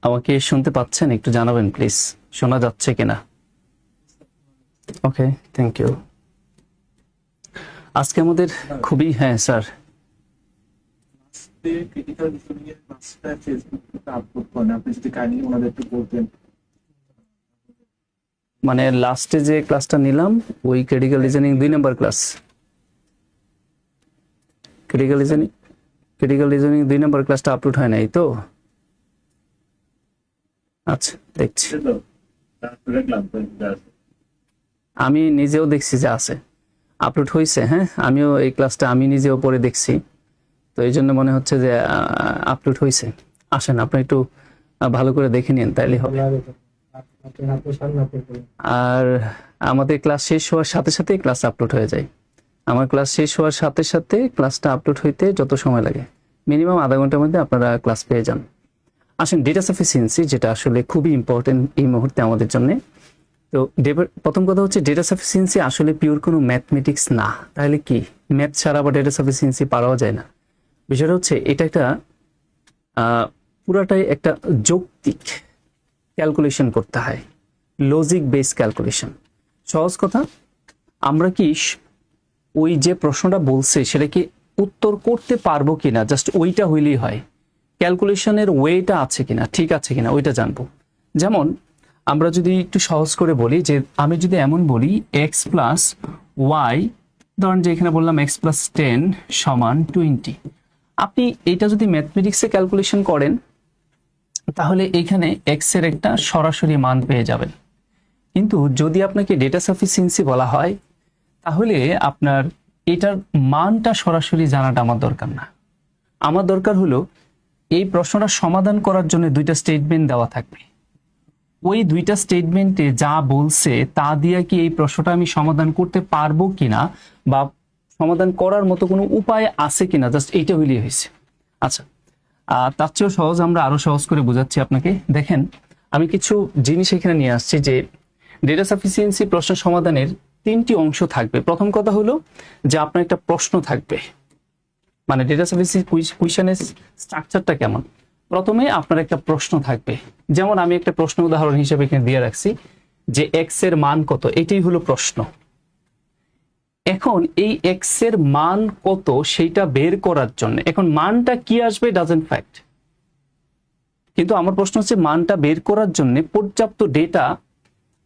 আমাকে শুনতে পাচ্ছেন? একটু জানাবেন প্লিজ, শোনা যাচ্ছে কিনা। ওকে, থ্যাংক ইউ। আজকে আমাদের খুবই, হ্যাঁ স্যার, মানে লাস্টে যে ক্লাসটা নিলাম ওই ক্রিটিক্যাল রিজনিং 2 নম্বর ক্লাস, ক্রিটিক্যাল রিজনিং 2 নম্বর ক্লাসটা আপলোড হয় নাই তো? আচ্ছা, দেখছি, আমি নিজেও দেখছি যে আছে, আপলোড হয়েছে। হ্যাঁ, আমিও এই ক্লাসটা আমি নিজেও পড়ে দেখছি, তো এই জন্য মনে হচ্ছে যে আপলোড হয়েছে। আসেন আপনি একটু ভালো করে দেখে নিন, তাইলে হবে। আর আমাদের ক্লাস শেষ হওয়ার সাথে সাথে ক্লাস আপলোড হয়ে যায়। আমার ক্লাস শেষ হওয়ার সাথে সাথে ক্লাসটা আপলোড হইতে যত সময় লাগে, মিনিমাম আধা ঘন্টার মধ্যে আপনারা ক্লাস পেয়ে যান। আসেন, ডেটা সাফিসিয়েন্সি, যেটা আসলে খুবই ইম্পর্টেন্ট এই মুহূর্তে আমাদের জন্য। তো প্রথম কথা হচ্ছে, ডেটা সাফিসিয়েন্সি আসলে পিওর কোনো ম্যাথমেটিক্স না। তাহলে কি ম্যাথ ছাড়া আবার ডেটা সাফিসিয়েন্সি পাওয়া যায় না? বিষয়টা হচ্ছে এটা একটা পুরাটাই একটা যৌক্তিক ক্যালকুলেশন করতে হয়, লজিক বেস ক্যালকুলেশন। সহজ কথা, আমরা কি ওই যে প্রশ্নটা বলছে সেটা কি উত্তর করতে পারবো কিনা, জাস্ট ওইটা হইলেই হয়। ক্যালকুলেশনের ওয়েটা আছে কিনা, ঠিক আছে কিনা, ওইটা জানবো। যেমন আমরা যদি একটু সহজ করে বলি, যে আমি যদি এমন বলি এক্স প্লাস ওয়াই, ধরেন যে এখানে বললাম এক্স প্লাস 10 সমান 20, আপনি এটা যদি ম্যাথমেটিক্সে ক্যালকুলেশন করেন তাহলে এইখানে এক্স এর একটা সরাসরি মান পেয়ে যাবেন। কিন্তু যদি আপনাকে ডেটা সাফিসিয়েন্সি বলা হয় তাহলে আপনার এটার মানটা সরাসরি জানাটা আমার দরকার না। আমার দরকার হলো এই প্রশ্নটা সমাধান করার জন্য 2টা স্টেটমেন্ট দেওয়া থাকবে। ওই 2টা স্টেটমেন্টে যা বলছে তা দিয়ে কি এই প্রশ্নটা আমি সমাধান করতে পারবো কিনা, বা সমাধান করার মতো কোনো উপায় আছে কিনা, জাস্ট এইটা হইলেই হয়েছে। আচ্ছা, তার চেয়েও সহজ আমরা আরো সহজ করে বোঝাচ্ছি আপনাকে। দেখেন, আমি কিছু জিনিস এখানে নিয়ে আসছি যে ডেটা সাফিসিয়েন্সি প্রশ্ন সমাধানের 3টি অংশ থাকবে। প্রথম কথা হলো যে আপনার একটা প্রশ্ন থাকবে, মানে ডেটা সাফিসিয়েন্সি কুয়েশনের স্ট্রাকচারটা কেমন। প্রথমে আপনার একটা প্রশ্ন থাকবে, যেমন আমি একটা প্রশ্ন উদাহরণ হিসেবে এখানে দিয়ে রাখছি যে এক্স এর মান কত, এটাই হলো প্রশ্ন। এখন এই এক্স এর মান কত সেইটা বের করার জন্য, এখন মানটা কি আসবে ডাজন্ট ফ্যাক্ট, কিন্তু আমার প্রশ্ন হচ্ছে মানটা বের করার জন্য পর্যাপ্ত ডেটা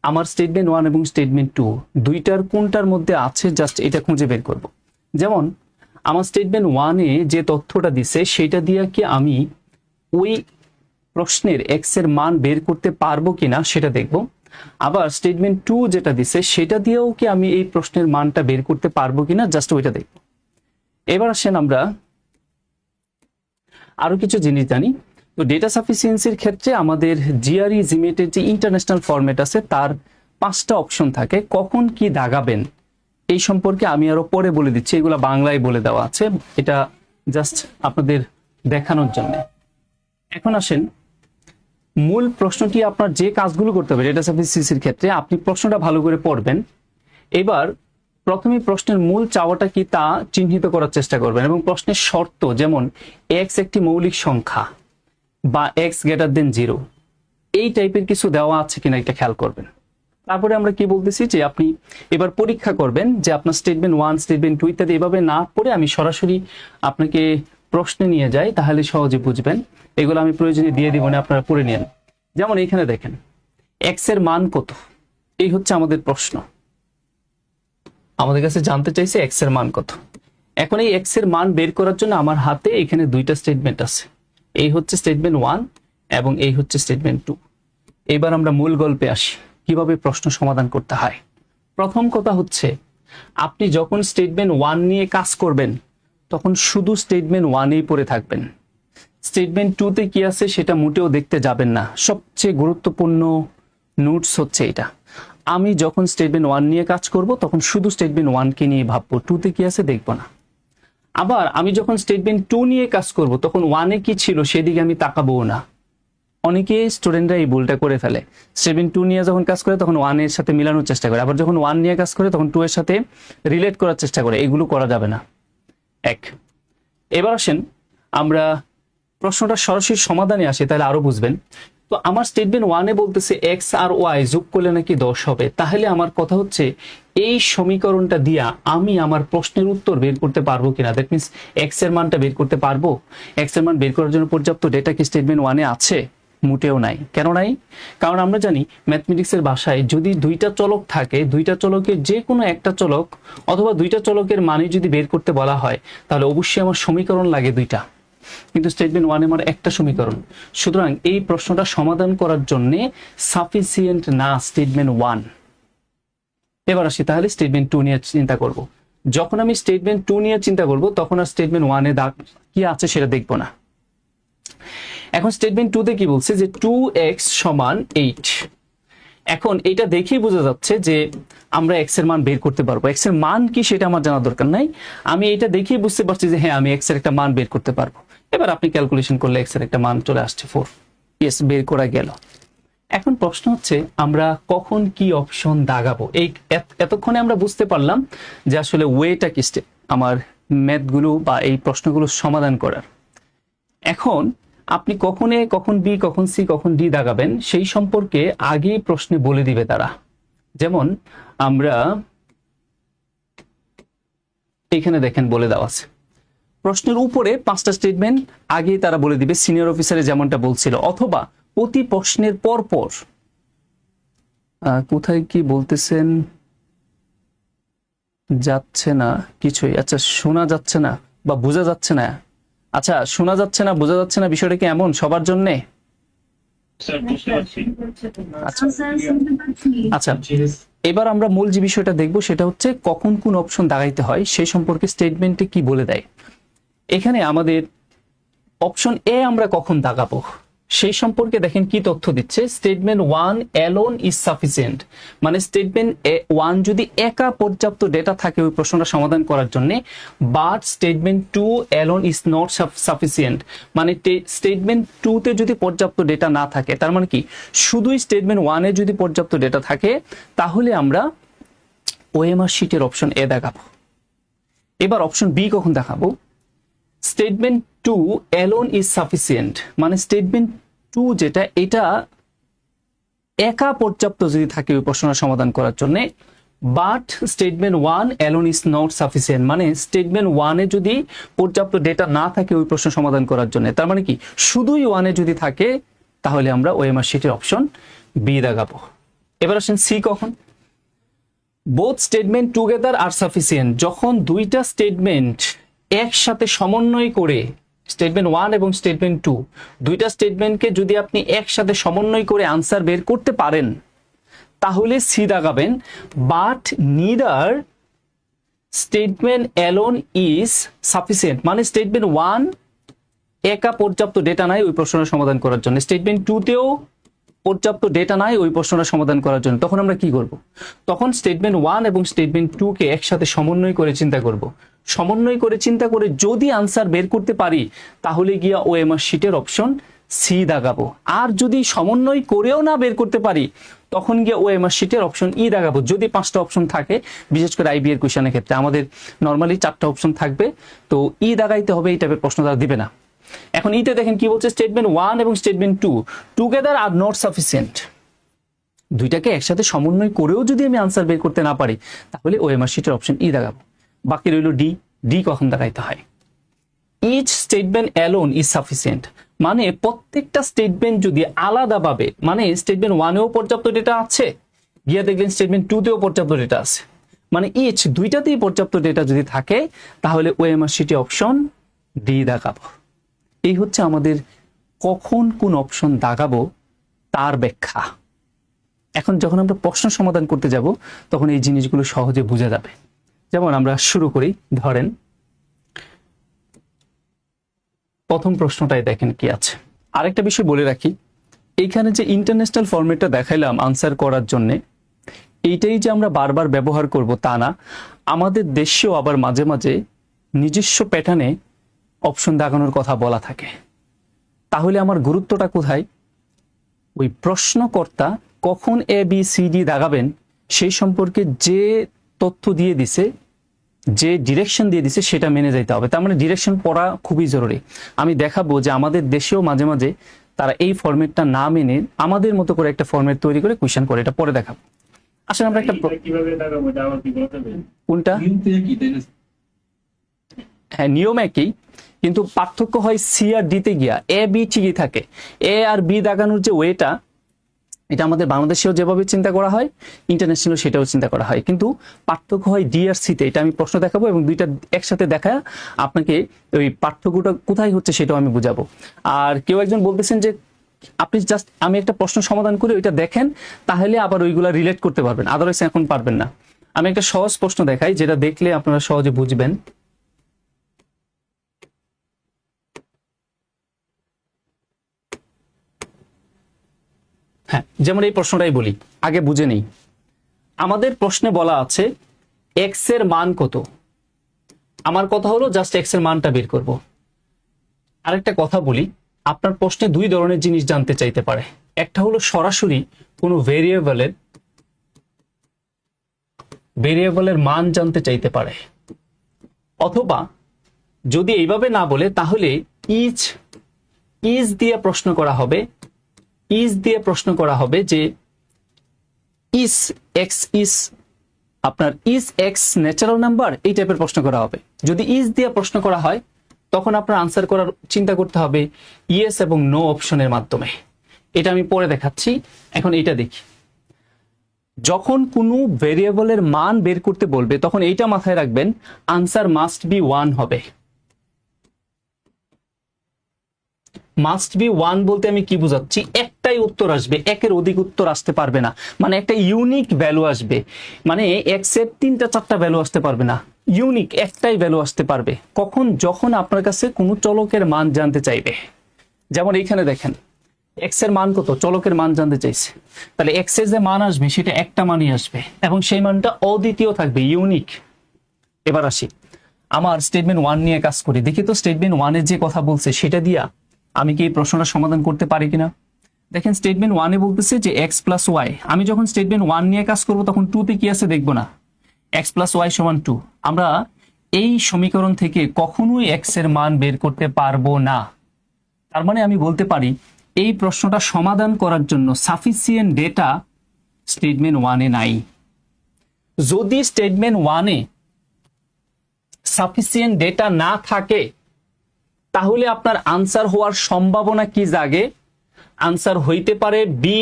আমার স্টেটমেন্ট 1 এবং স্টেটমেন্ট 2 দুইটার কোনটার মধ্যে আছে, জাস্ট এটা খুঁজে বের করব। যেমন আমার স্টেটমেন্ট 1-এ যে তথ্যটা দিছে সেটা দিয়ে কি আমি ওই প্রশ্নের এক্স এর মান বের করতে পারবো কিনা সেটা দেখব। আবার স্টেটমেন্ট 2 যেটা দিছে সেটা দিয়েও কি আমি এই প্রশ্নের মানটা বের করতে পারবো কিনা, জাস্ট ওইটা দেখব। এবার আসেন আমরা আরো কিছু জিনিস জানি। তো ডেটা সাফিসিয়েন্সির ক্ষেত্রে আমাদের জিআরই জিমেটের যে ইন্টারন্যাশনাল ফরম্যাট আছে তার 5টা অপশন থাকে। কখন কি দাগাবেন এই সম্পর্কে আমি আরো পরে বলে দিচ্ছি, এগুলো বাংলায় বলে দেওয়া আছে, এটা জাস্ট আপনাদের দেখানোর জন্য। এখন আসেন, মূল প্রশ্নটি আপনার যে কাজগুলো করতে হবে ডেটা সাফিসিয়েন্সির ক্ষেত্রে, আপনি প্রশ্নটা ভালো করে পড়বেন। এবার প্রথমে প্রশ্নের মূল চাওয়াটা কি তা চিহ্নিত করার চেষ্টা করবেন, এবং প্রশ্নের শর্ত, যেমন এক্স একটি মৌলিক সংখ্যা বা এক্স গ্রেটার দেন 0, এই টাইপের কিছু দেওয়া আছে কিনা এটা খেয়াল করবেন। তারপরে আমরা কি বলতেছি যে আপনি এবার পরীক্ষা করবেন যে আপনার স্টেটমেন্ট 1 স্টেটমেন্ট 2 ইত্যাদি এভাবে না পড়ে আমি সরাসরি আপনাকে প্রশ্নে নিয়ে যাই, তাহলে সহজে বুঝবেন। এগুলো আমি প্রয়োজনে দিয়ে দিব না, আপনারা পড়ে নেন। যেমন এখানে দেখেন এক্স এর মান কত, এই হচ্ছে আমাদের প্রশ্ন। আমাদের কাছে জানতে চাইছে এক্স এর মান কত। এখন এই এক্স এর মান বের করার জন্য আমার হাতে এখানে 2টা স্টেটমেন্ট আছে, এই হচ্ছে স্টেটমেন্ট 1 এবং এই হচ্ছে স্টেটমেন্ট 2। এবার আমরা মূল গল্পে আসি, কিভাবে প্রশ্ন সমাধান করতে হয়। প্রথম কথা হচ্ছে, আপনি যখন স্টেটমেন্ট 1 নিয়ে কাজ করবেন তখন শুধু স্টেটমেন্ট 1-এই পড়ে থাকবেন। স্টেটমেন্ট 2-তে কি আছে সেটা মোটেও দেখতে যাবেন না। সবচেয়ে গুরুত্বপূর্ণ নোটস হচ্ছে এটা। আমি যখন স্টেটমেন্ট 1 নিয়ে কাজ করব তখন শুধু স্টেটমেন্ট 1-কে নিয়ে ভাববো, 2-তে কি আছে দেখবো না। আবার আমি যখন স্টেটমেন্ট 2 নিয়ে কাজ করব তখন 1-এ কি ছিল সেদিকে আমি তাকাবো না। অনেকে স্টুডেন্টরা এই ভুলটা করে ফেলে, স্টেটমেন্ট 2 নিয়ে যখন কাজ করে তখন 1-এর সাথে মিলানোর চেষ্টা করে, আবার যখন 1 নিয়ে কাজ করে তখন 2 এর সাথে রিলেট করার চেষ্টা করে। এগুলো করা যাবে না। এবার আসেন আমরা প্রশ্নটা সরাসরি সমাধানে আসি, তাহলে আরো বুঝবেন। তো আমার স্টেটমেন্ট 1-এ বলতেছে x আর y যোগ করলে নাকি 10 হবে। তাহলে আমার কথা হচ্ছে এই সমীকরণটা দিয়া আমি আমার প্রশ্নের উত্তর বের করতে পারবো কিনা, দ্যাট মিন্স x এর মানটা বের করতে পারবো। x এর মান বের করার জন্য পর্যাপ্ত ডেটা কি স্টেটমেন্ট 1-এ আছে? মোটেও নাই। কেন নাই? কারণ আমরা জানি ম্যাথমেটিক্সের ভাষায় যদি দুইটা চলক থাকে, দুইটা চলকের যে কোনো একটা চলক অথবা দুইটা চলকের মানে যদি বের করতে বলা হয়, তাহলে অবশ্যই আমার সমীকরণ লাগে দুইটা। কিন্তু স্টেটমেন্ট 1-এ আমার একটা সমীকরণ। সুতরাং এই প্রশ্নটা সমাধান করার জন্য সাফিসিয়েন্ট না স্টেটমেন্ট 1। এবার আসি তাহলে স্টেটমেন্ট 2 নিয়ে চিন্তা করব। যখন আমি স্টেটমেন্ট 2 নিয়ে চিন্তা করব তখন আর স্টেটমেন্ট 1-এ কি আছে সেটা দেখব না। এখন স্টেটমেন্ট 2-তে কি বলছে যে 2x সমান 8। এখন এটা দেখেই বোঝা যাচ্ছে যে আমরা x এর মান বের করতে পারবো। x এর মান কি সেটা আমার জানার দরকার নাই, আমি এটা দেখেই বুঝতে পারছি যে হ্যাঁ আমি x এর একটা মান বের করতে পারবো। এবার আপনি ক্যালকুলেশন করলে x এর একটা মান চলে আসছে 4। ইয়েস, বের করা গেল। এখন প্রশ্ন হচ্ছে আমরা কখন কি অপশন দাগাবো। এই এতক্ষণে আমরা বুঝতে পারলাম যে আসলে ওয়েটা কি আমার ম্যাথগুলো বা এই প্রশ্নগুলো সমাধান করার। এখন আপনি কখন এ, কখন বি, কখন সি, কখন ডি দাগাবেন সেই সম্পর্কে আগেই প্রশ্নে বলে দিবে তারা। যেমন আমরা এখানে দেখেন বলে দেওয়া আছে প্রশ্নের উপরে 5টা স্টেটমেন্ট আগেই তারা বলে দিবে, সিনিয়র অফিসারে যেমনটা বলছিল। অথবা প্রতি প্রশ্নের পর পর কোথায় কি বলতেছেন যাচ্ছে না কিছুই। আচ্ছা, শোনা যাচ্ছে না বা বোঝা যাচ্ছে না। আচ্ছা, শোনা যাচ্ছে না বোঝা যাচ্ছে না বিষয়টা কি এমন সবার জন্যে? আচ্ছা, এবার আমরা মূল যে বিষয়টা দেখব সেটা হচ্ছে কখন কোন অপশন দাগাইতে হয় সেই সম্পর্কে স্টেটমেন্টে কি বলে দেয়। এখানে আমাদের অপশন এ আমরা কখন দাগাবো সেই সম্পর্কে দেখেন কি তথ্য দিচ্ছে। স্টেটমেন্ট 1 অ্যালোন ইজ সাফিসিয়েন্ট, মানে স্টেটমেন্ট 1 যদি একা পর্যাপ্ত ডেটা থাকে ওই প্রশ্নটা সমাধান করার জন্য, but statement 2 alone is not sufficient, মানে স্টেটমেন্ট 2-তে যদি পর্যাপ্ত ডেটা না থাকে, তার মানে কি শুধুই স্টেটমেন্ট 1-এ যদি পর্যাপ্ত ডেটা থাকে তাহলে আমরা ওএমআর শিটের অপশন এ দেখাবো। এবার অপশন বি কখন দেখাবো? স্টেটমেন্ট 2 অ্যালোন ইজ সাফিসিয়েন্ট, মানে স্টেটমেন্ট 2 যেটা এটা একা পর্যাপ্ত যদি থাকে ওই প্রশ্নটা সমাধান করার জন্য, but statement 1 alone is not sufficient, মানে স্টেটমেন্ট 1-এ যদি পর্যাপ্ত ডেটা না থাকে ওই প্রশ্ন সমাধান করার জন্য, তার মানে কি শুধুই 1-এ যদি থাকে তাহলে আমরা ওএমআর শিটের অপশন বি দেখাবো। এবার আসেন সি কখন? বোথ স্টেটমেন্ট টুগেদার আর সাফিসিয়েন্ট, যখন দুইটা স্টেটমেন্ট একসাথে সমন্বয় করে স্টেটমেন্ট 1 এবং স্টেটমেন্ট 2 দুইটা স্টেটমেন্টকে যদি আপনি একসাথে সমন্বয় করে আনসার বের করতে পারেন তাহলে সি দাগাবেন। But neither statement alone is sufficient, মানে স্টেটমেন্ট 1 একা পর্যাপ্ত ডেটা নাই ওই প্রশ্নটা সমাধান করার জন্য, স্টেটমেন্ট 2-তেও পর্যাপ্ত ডেটা নাই ওই প্রশ্নটা সমাধান করার জন্য। তখন আমরা কি করব? তখন স্টেটমেন্ট 1 এবং স্টেটমেন্ট 2-কে একসাথে সমন্বয় করে চিন্তা করব। সমন্বয় করে চিন্তা করে যদি আনসার বের করতে পারি তাহলে গিয়া ওএমআর শিটের অপশন সি দাগাবো। আর যদি সমন্বয় করেও না বের করতে পারি তখন গিয়ে ওএমআর শিটের অপশন ই দাগাবো। যদি 5টা অপশন থাকে, বিশেষ করে আইবি এর কোশ্চেনের ক্ষেত্রে আমাদের নরমালি 4টা অপশন থাকবে, তো ই দাগাইতে হবে, এই টাইপের প্রশ্ন তারা দিবে না। এখন ইতে দেখেন কি বলছে, স্টেটমেন্ট 1 এবং statement 2 together are not sufficient, দুইটাকে একসাথে সমন্বয় করেও যদি আমি আনসার বের করতে না পারি তাহলে ওএমআর শিটের অপশন ই দাগাবো। বাকি রইল ডি। ডি কখন দাগাইতে হয়? Each statement alone is sufficient, মানে প্রত্যেকটা স্টেটমেন্ট যদি আলাদাভাবে, মানে স্টেটমেন্ট 1-এও পর্যাপ্ত ডেটা আছে, গিয়ে দেখলেন স্টেটমেন্ট 2-তেও পর্যাপ্ত ডেটা আছে, মানে ইচ দুইটাতেই পর্যাপ্ত ডেটা যদি থাকে তাহলে ওএমআর শিটে অপশন ডি দাগাবো। এই হচ্ছে আমাদের কখন কোন অপশন দাগাবো তার ব্যাখ্যা। এখন যখন আমরা প্রশ্ন সমাধান করতে যাব তখন এই জিনিসগুলো সহজে বোঝা যাবে। যেমন আমরা শুরু করি, ধরেন প্রথম প্রশ্নটাই দেখেন কি আছে। আরেকটা বিষয় বলে রাখি, এইখানে যে ইন্টারন্যাশনাল ফরম্যাটটা দেখাইলাম আনসার করার জন্য, এইটাই যে আমরা বারবার ব্যবহার করব তা না, আমাদের দেশেও আবার মাঝে মাঝে নিজস্ব প্যাটার্নে অপশন দাগানোর কথা বলা থাকে। তাহলে আমার গুরুত্বটা কোথায়? ওই প্রশ্নকর্তা কখন এ বি সি ডি দাগাবেন সেই সম্পর্কে যে তথ্য দিয়ে দিছে, যে ডিরেকশন দিয়ে দিছে সেটা মেনে যাইতে হবে। তার মানে ডিরেকশন পড়া খুবই জরুরি। আমি দেখাবো যে আমাদের দেশেও মাঝে মাঝে তারা এই ফরম্যাটটা না মেনে আমাদের মতো করে একটা ফরম্যাট তৈরি করে কোয়েশ্চেন করে, এটা পরে দেখাবো। আসলে আমরা একটা কোনটা, হ্যাঁ নিয়ম একই, কিন্তু পার্থক্য হয় সি আর ডিতে গিয়া। এ বি ঠিকই থাকে, এ আর বি দাগানোর যে ওয়েটা, এটা আমাদের বাংলাদেশেও যেভাবে চিন্তা করা হয়, ইন্টারন্যাশনাল সেটাও চিন্তা করা হয়, কিন্তু পার্থক্য হয় ডি আর সিতে। এটা আমি প্রশ্ন দেখাবো এবং দুইটা একসাথে দেখা আপনাকে ওই পার্থক্যটা কোথায় হচ্ছে সেটাও আমি বুঝাবো। আর কেউ একজন বলতেছেন যে আপনি জাস্ট আমি একটা প্রশ্ন সমাধান করে ওইটা দেখেন, তাহলে আবার ওইগুলা রিলেট করতে পারবেন, আদারওয়াইজ এখন পারবেন না। আমি একটা সহজ প্রশ্ন দেখাই যেটা দেখলে আপনারা সহজে বুঝবেন। হ্যাঁ, যেমন এই প্রশ্নটাই বলি, আগে বুঝে নেই। আমাদের প্রশ্নে বলা আছে এক্স এর মান কত। আমার কথা হলো জাস্ট এক্স এর মানটা বের করব। আরেকটা কথা বলি, আপনার প্রশ্নে দুই ধরনের জিনিস জানতে চাইতে পারে। একটা হলো সরাসরি কোনো ভেরিয়েবলের মান জানতে চাইতে পারে, অথবা যদি এইভাবে না বলে তাহলে ইজ দিয়ে প্রশ্ন করা হবে। ইজ দিয়ে প্রশ্ন করা হবে যে ইজ এক্স ন্যাচারাল নাম্বার, এই টাইপের প্রশ্ন করা হবে। যদি ইজ দিয়ে প্রশ্ন করা হয় তখন আপনার আনসার করার চিন্তা করতে হবে ইয়েস এবং নো অপশনের মাধ্যমে। এটা আমি পরে দেখাচ্ছি, এখন এটা দেখি। যখন কোনো ভেরিয়েবলের মান বের করতে বলবে তখন এইটা মাথায় রাখবেন, আনসার মাস্ট বি 1 হবে। মাস্ট বি 1 বলতে আমি কি বুঝাচ্ছি, একটাই উত্তর আসবে, একের অধিক উত্তর আসতে পারবে না, মানে একটা ইউনিক ভ্যালু আসবে। মানে এক্স এর 3টা 4টা ভ্যালু আসতে পারবে না, ইউনিক একটাই ভ্যালু আসতে পারবে। কখন, যখন আপনার কাছে কোনো চলকের মান জানতে চাইবে। যেমন এইখানে দেখেন এক্স এর মান কত, চলকের মান জানতে চাইছে, তাহলে এক্স এর যে মান আসবে সেটা একটা মানই আসবে এবং সেই মানটা অদ্বিতীয় থাকবে, ইউনিক। এবার আসি, আমার স্টেটমেন্ট 1 নিয়ে কাজ করি, দেখি তো স্টেটমেন্ট 1 এর যে কথা বলছে সেটা দিয়া আমি কি এই প্রশ্নটা সমাধান করতে পারি কিনা। দেখেন স্টেটমেন্ট 1 এ বলতেছে যে এক্স প্লাস ওয়াই। আমি যখন স্টেটমেন্ট 1 নিয়ে কাজ করব তখন 2 তে কি আছে দেখবো না, এক্স প্লাস ওয়াই সমান 2। আমরা এই সমীকরণ থেকে কখনোই এক্স এর মান বের করতে পারবো না। তার মানে আমি বলতে পারি এই প্রশ্নটা সমাধান করার জন্য সাফিসিয়েন্ট ডেটা স্টেটমেন্ট 1 এ নাই। যদি স্টেটমেন্ট 1 এ সাফিসিয়েন্ট ডেটা না থাকে তাহলে আপনার আনসার হওয়ার সম্ভাবনা কি জাগে, আনসার হইতে পারে বি,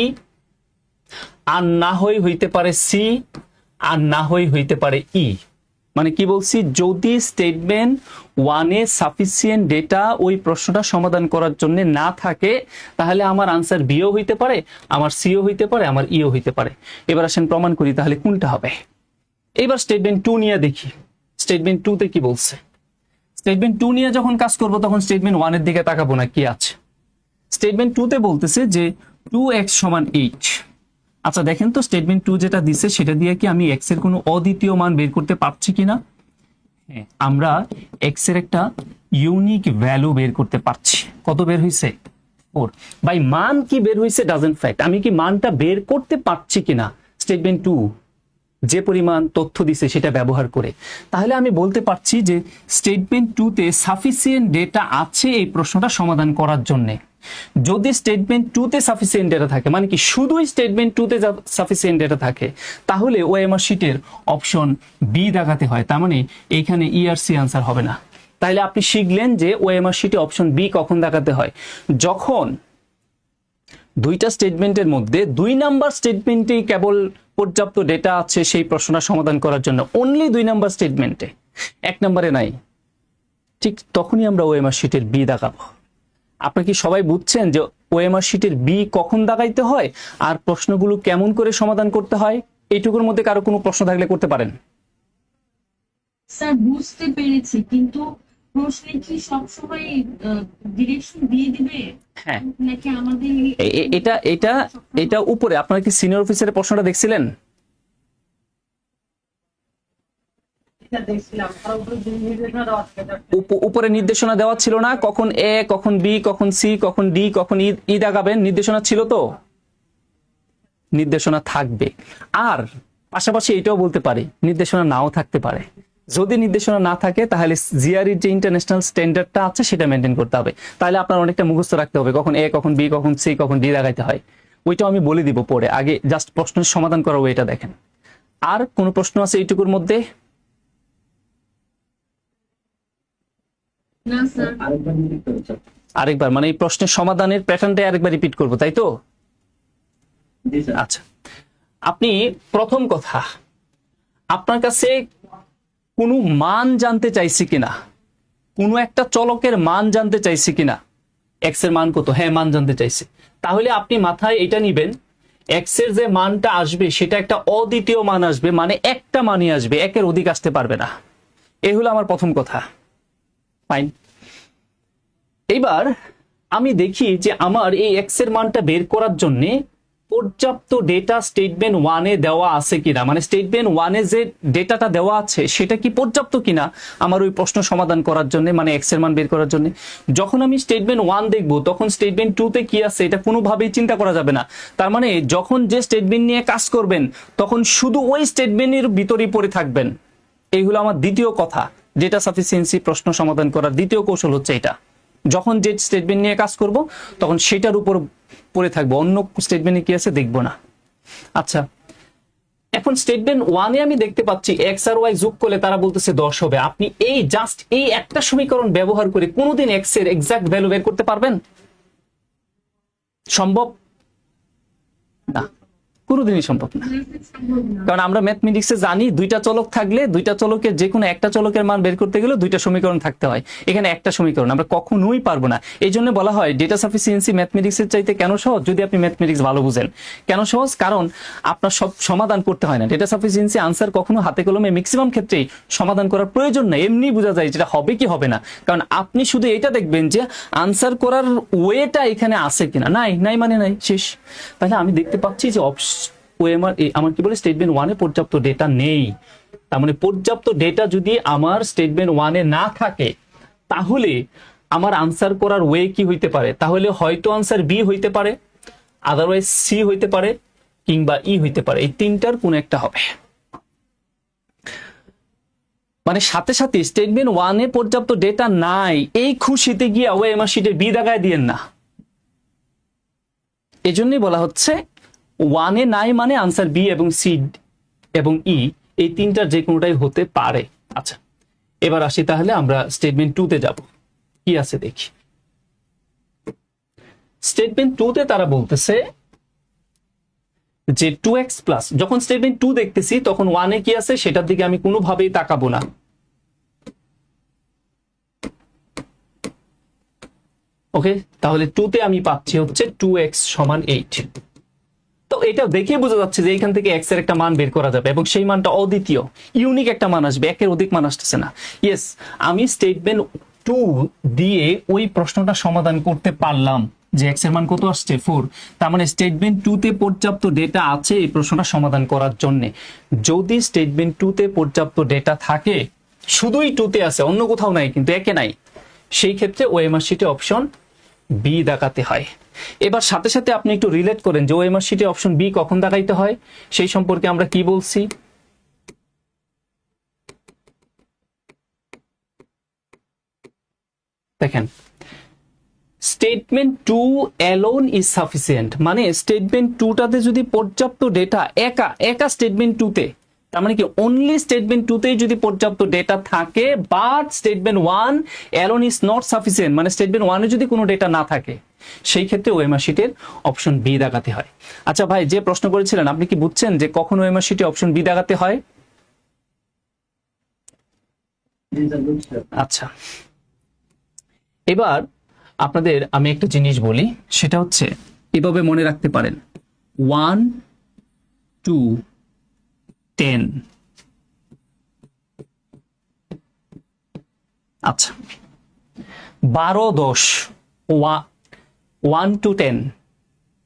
আর না হইতে পারে সি, আর না হইতে পারে ই। মানে কি বলছি, যদি স্টেটমেন্ট 1 এ সাফিসিয়েন্ট ডেটা ওই প্রশ্নটা সমাধান করার জন্য না থাকে তাহলে আমার আনসার বিও হইতে পারে, আমার সিও হইতে পারে, আমার ইও হইতে পারে। এবার আসেন প্রমাণ করি তাহলে কোনটা হবে। এবার স্টেটমেন্ট 2 নিয়ে দেখি, স্টেটমেন্ট 2 তে কি বলছে। স্টেটমেন্ট 2 নিয়ে যখন কাজ করব তখন স্টেটমেন্ট 1 এর দিকে তাকাবো না কি আছে। স্টেটমেন্ট 2 তে বলতেছে যে 2x সমান 8। আচ্ছা দেখেন তো স্টেটমেন্ট 2 যেটা দিছে সেটা দিয়ে কি আমি x এর কোনো অদ্বিতীয় মান বের করতে পারছি কিনা। হ্যাঁ, আমরা x এর একটা ইউনিক ভ্যালু বের করতে পারছি। কত বের হইছে, 4। ভাই মান কি বের হইছে ডাজন্ট ফ্যাক্ট, আমি কি মানটা বের করতে পারছি কিনা স্টেটমেন্ট 2 যে পরিমাণ তথ্য দিছে সেটা ব্যবহার করে। তাহলে আমি বলতে পারছি যে স্টেটমেন্ট 2 তে সাফিসিয়েন্ট ডেটা আছে এই প্রশ্নটা সমাধান করার জন্য। যদি স্টেটমেন্ট 2 তে সাফিসিয়েন্ট ডেটা থাকে, মানে কি শুধুই স্টেটমেন্ট 2 তে সাফিসিয়েন্ট ডেটা থাকে, তাহলে ওএমআর শিটের অপশন বি দেখাতে হয়। তার মানে এইখানে ই আর সি আনসার হবে না। তাহলে আপনি শিখলেন যে ওএমআর শিটে অপশন বি কখন দেখাতে হয়, যখন দুইটা স্টেটমেন্টের মধ্যে 2 নাম্বার স্টেটমেন্টেই কেবল পর্যাপ্ত ডেটা আছে সেই প্রশ্নটা সমাধান করার জন্য, অনলি 2 নাম্বার স্টেটমেন্টে, 1 নম্বরে নাই, ঠিক তখনই আমরা ওএমআর শিটের বি দেখাবো। আপনি কি সবাই বুঝছেন যে ওএমআর শিটের বি কখন দেখাইতে হয় আর প্রশ্নগুলো কেমন করে সমাধান করতে হয়? এইটুকুর মধ্যে কারো কোনো প্রশ্ন থাকলে করতে পারেন। স্যার বুঝতে পেরেছি, কিন্তু প্রশ্নে কি সবসময় ডিরেকশন দিয়ে দিবে? হ্যাঁ, নাকি আমাদের এটা এটা এটা উপরে আপনারা কি সিনিয়র অফিসারের প্রশ্নটা দেখছিলেন? উপরে নির্দেশনা দেওয়া ছিল না, কখন এ, কখন বি, কখন সি, কখন ডি, কখন ই দেখাবেন, নির্দেশনা ছিল তো? নির্দেশনা থাকবে। আর পাশাপাশি এটাও বলতে পারি নির্দেশনা নাও থাকতে পারে। যদি নির্দেশনা না থাকে তাহলে জিআরইর যে ইন্টারন্যাশনাল স্ট্যান্ডার্ডটা আছে সেটা মেনটেন করতে হবে। তাহলে আপনার অনেকটা মুখস্থ রাখতে হবে, কখন এ, কখন বি, কখন সি, কখন ডি দেখাইতে হয়। ওইটাও আমি বলে দিব পরে, আগে জাস্ট প্রশ্নের সমাধান করা ওইটা দেখেন। আর কোনো প্রশ্ন আছে এইটুকুর মধ্যে? না স্যার। আরেকবার মানে এই প্রশ্নের সমাধানের প্যাটার্নটা আরেকবার রিপিট করবো, তাই তো? আচ্ছা, আপনি প্রথম কথা, আপনার কাছে কোনো মান জানতে চাইছি কিনা, কোনো একটা চলকের মান জানতে চাইছি কিনা, এক্স এর মান কত, হ্যাঁ মান জানতে চাইছি, তাহলে আপনি মাথায় এটা নিবেন এক্স এর যে মানটা আসবে সেটা একটা অদ্বিতীয় মান আসবে, মানে একটা মানই আসবে, একের অধিক আসতে পারবে না। এই হলো আমার প্রথম কথা। ফাইন। এইবার আমি দেখি যে আমার এই এক্স এর মানটা বের করার জন্য পর্যাপ্ত ডেটা স্টেটমেন্ট ওয়ানে দেওয়া আছে কিনা, মানে স্টেটমেন্ট ওয়ানে যে ডেটাটা দেওয়া আছে সেটা কি পর্যাপ্ত কিনা আমার ওই প্রশ্ন সমাধান করার জন্য, মানে এক্স এর মান বের করার জন্য। যখন আমি স্টেটমেন্ট ওয়ান দেখবো তখন স্টেটমেন্ট টু তে কি আছে এটা কোনোভাবেই চিন্তা করা যাবে না। তার মানে যখন যে স্টেটমেন্ট নিয়ে কাজ করবেন তখন শুধু ওই স্টেটমেন্টের ভিতরেই পড়ে থাকবেন। এই হলো আমার দ্বিতীয় কথা, ডেটা সাফিসিয়েন্সি প্রশ্ন সমাধান করার দ্বিতীয় কৌশল হচ্ছে এটা। যখন যে স্টেটমেন্ট নিয়ে কাজ করব তখন সেটার উপর পড়ে থাকবো, অন্য স্টেটমেন্টে কি আছে দেখবো না। আচ্ছা, এখন স্টেটমেন্ট ওয়ানে আমি দেখতে পাচ্ছি এক্স আর ওয়াই যোগ করলে তারা বলতেছে 10 হবে। আপনি এই জাস্ট এই একটা সমীকরণ ব্যবহার করে কোনোদিন এক্স এর এক্সাক্ট ভ্যালু বের করতে পারবেন? সম্ভব না, কোনোদিনই সম্ভব না। কারণ আমরা ম্যাথমেটিক্সে জানি দুইটা চলক থাকলে দুইটা চলকের যে কোনো একটা চলকের মান বের করতে গেলে দুইটা সমীকরণ থাকতে হয়, এখানে একটা সমীকরণ, আমরা কখনোই পারবো না। এই জন্য বলা হয় ডেটা সাফিসিয়েন্সি ম্যাথমেটিক্সের চাইতে কেন সহজ, যদি আপনি ম্যাথমেটিক্স ভালো বুঝেন। কেন সহজ? কারণ আপনার সব সমাধান করতে হয় না। ডেটা সাফিসিয়েন্সি আনসার কখনো হাতে কলমে ম্যাক্সিমাম ক্ষেত্রেই সমাধান করার প্রয়োজন নাই, এমনি বোঝা যায় যেটা হবে কি হবে না। কারণ আপনি শুধু এটা দেখবেন যে আনসার করার ওয়েটা এখানে আছে কিনা, নাই নাই মানে নাই, শেষ। তাহলে আমি দেখতে পাচ্ছি যে আমার কি বলে স্টেটমেন্ট ওয়ানে পর্যাপ্ত ডেটা নেই। তার মানে পর্যাপ্ত ডেটা যদি আমার স্টেটমেন্ট ওয়ানে না থাকে তাহলে আমার আনসার করার ওয়ে কি হইতে পারে, তাহলে হয়তো আনসার বি হইতে পারে, আদারওয়াইজ সি হইতে পারে, কিংবা ই হইতে পারে। এই তিনটার কোন একটা হবে। মানে সাথে সাথে স্টেটমেন্ট ওয়ানে পর্যাপ্ত ডেটা নাই এই খুশিতে গিয়ে ওএমআর শিটে বি দাগায় দিয়েন না। এজন্যই বলা হচ্ছে ওয়ানে নাই মানে আনসার বি এবং সি এবং ই এই তিনটার যে কোনোটাই হতে পারে। আচ্ছা, এবার আসি তাহলে আমরা স্টেটমেন্ট টু তে যাব, কি আছে দেখি। স্টেটমেন্ট টু তে তারা বলতেছে যে 2x প্লাস, যখন স্টেটমেন্ট টু দেখতেছি তখন ওয়ানে কি আছে সেটার দিকে আমি কোনোভাবেই তাকাবো না। ওকে, তাহলে টু তে আমি পাচ্ছি হচ্ছে 2x সমান 8। তো এটা দেখে বোঝা যাচ্ছে যে এখান থেকে এক্স এর একটা মান বের করা যাবে এবং সেই মানটা অদ্বিতীয়, ইউনিক একটা মান আসবে, একের অধিক মান আসতেছে না। ইয়েস, আমি স্টেটমেন্ট টু দিয়ে ওই প্রশ্নটা সমাধান করতে পারলাম যে এক্স এর মান কত আসছে 4। তার মানে স্টেটমেন্ট টু তে পর্যাপ্ত ডেটা আছে এই প্রশ্নটা সমাধান করার জন্য। যদি স্টেটমেন্ট টু তে পর্যাপ্ত ডেটা থাকে, শুধুই টু তে আছে অন্য কোথাও নাই কিন্তু একে নাই, সেই ক্ষেত্রে ওএমআর শিটে অপশন বি দেখাতে হয়। এবার সাথে সাথে আপনি একটু রিলেট করেন যে ওএমআর শিটে অপশন বি কখন দেখাইতে হয় সেই সম্পর্কে আমরা কি বলছি। দেখেন, statement two alone is sufficient, মানে স্টেটমেন্ট টুটাতে যদি পর্যাপ্ত ডেটা একা স্টেটমেন্ট টুতে, তার মানে কি অনলি স্টেটমেন্ট টুতেই যদি পর্যাপ্ত ডেটা থাকে, but statement one alone is not sufficient, মানে স্টেটমেন্ট ওয়ানে যদি কোনো ডেটা না থাকে সেই ক্ষেত্রে ওএমআর শিটের অপশন বি দেখাতে হয়। আচ্ছা ভাই, যে প্রশ্ন করেছিলেন আপনি কি বুঝছেন যে কখন ওএমআর শিটে অপশন বি দেখাতে হয়? আচ্ছা, এবার আপনাদের আমি একটা জিনিস বলি, সেটা হচ্ছে এভাবে মনে রাখতে পারেন 1 2 10। আচ্ছা, 12 10 1 to 10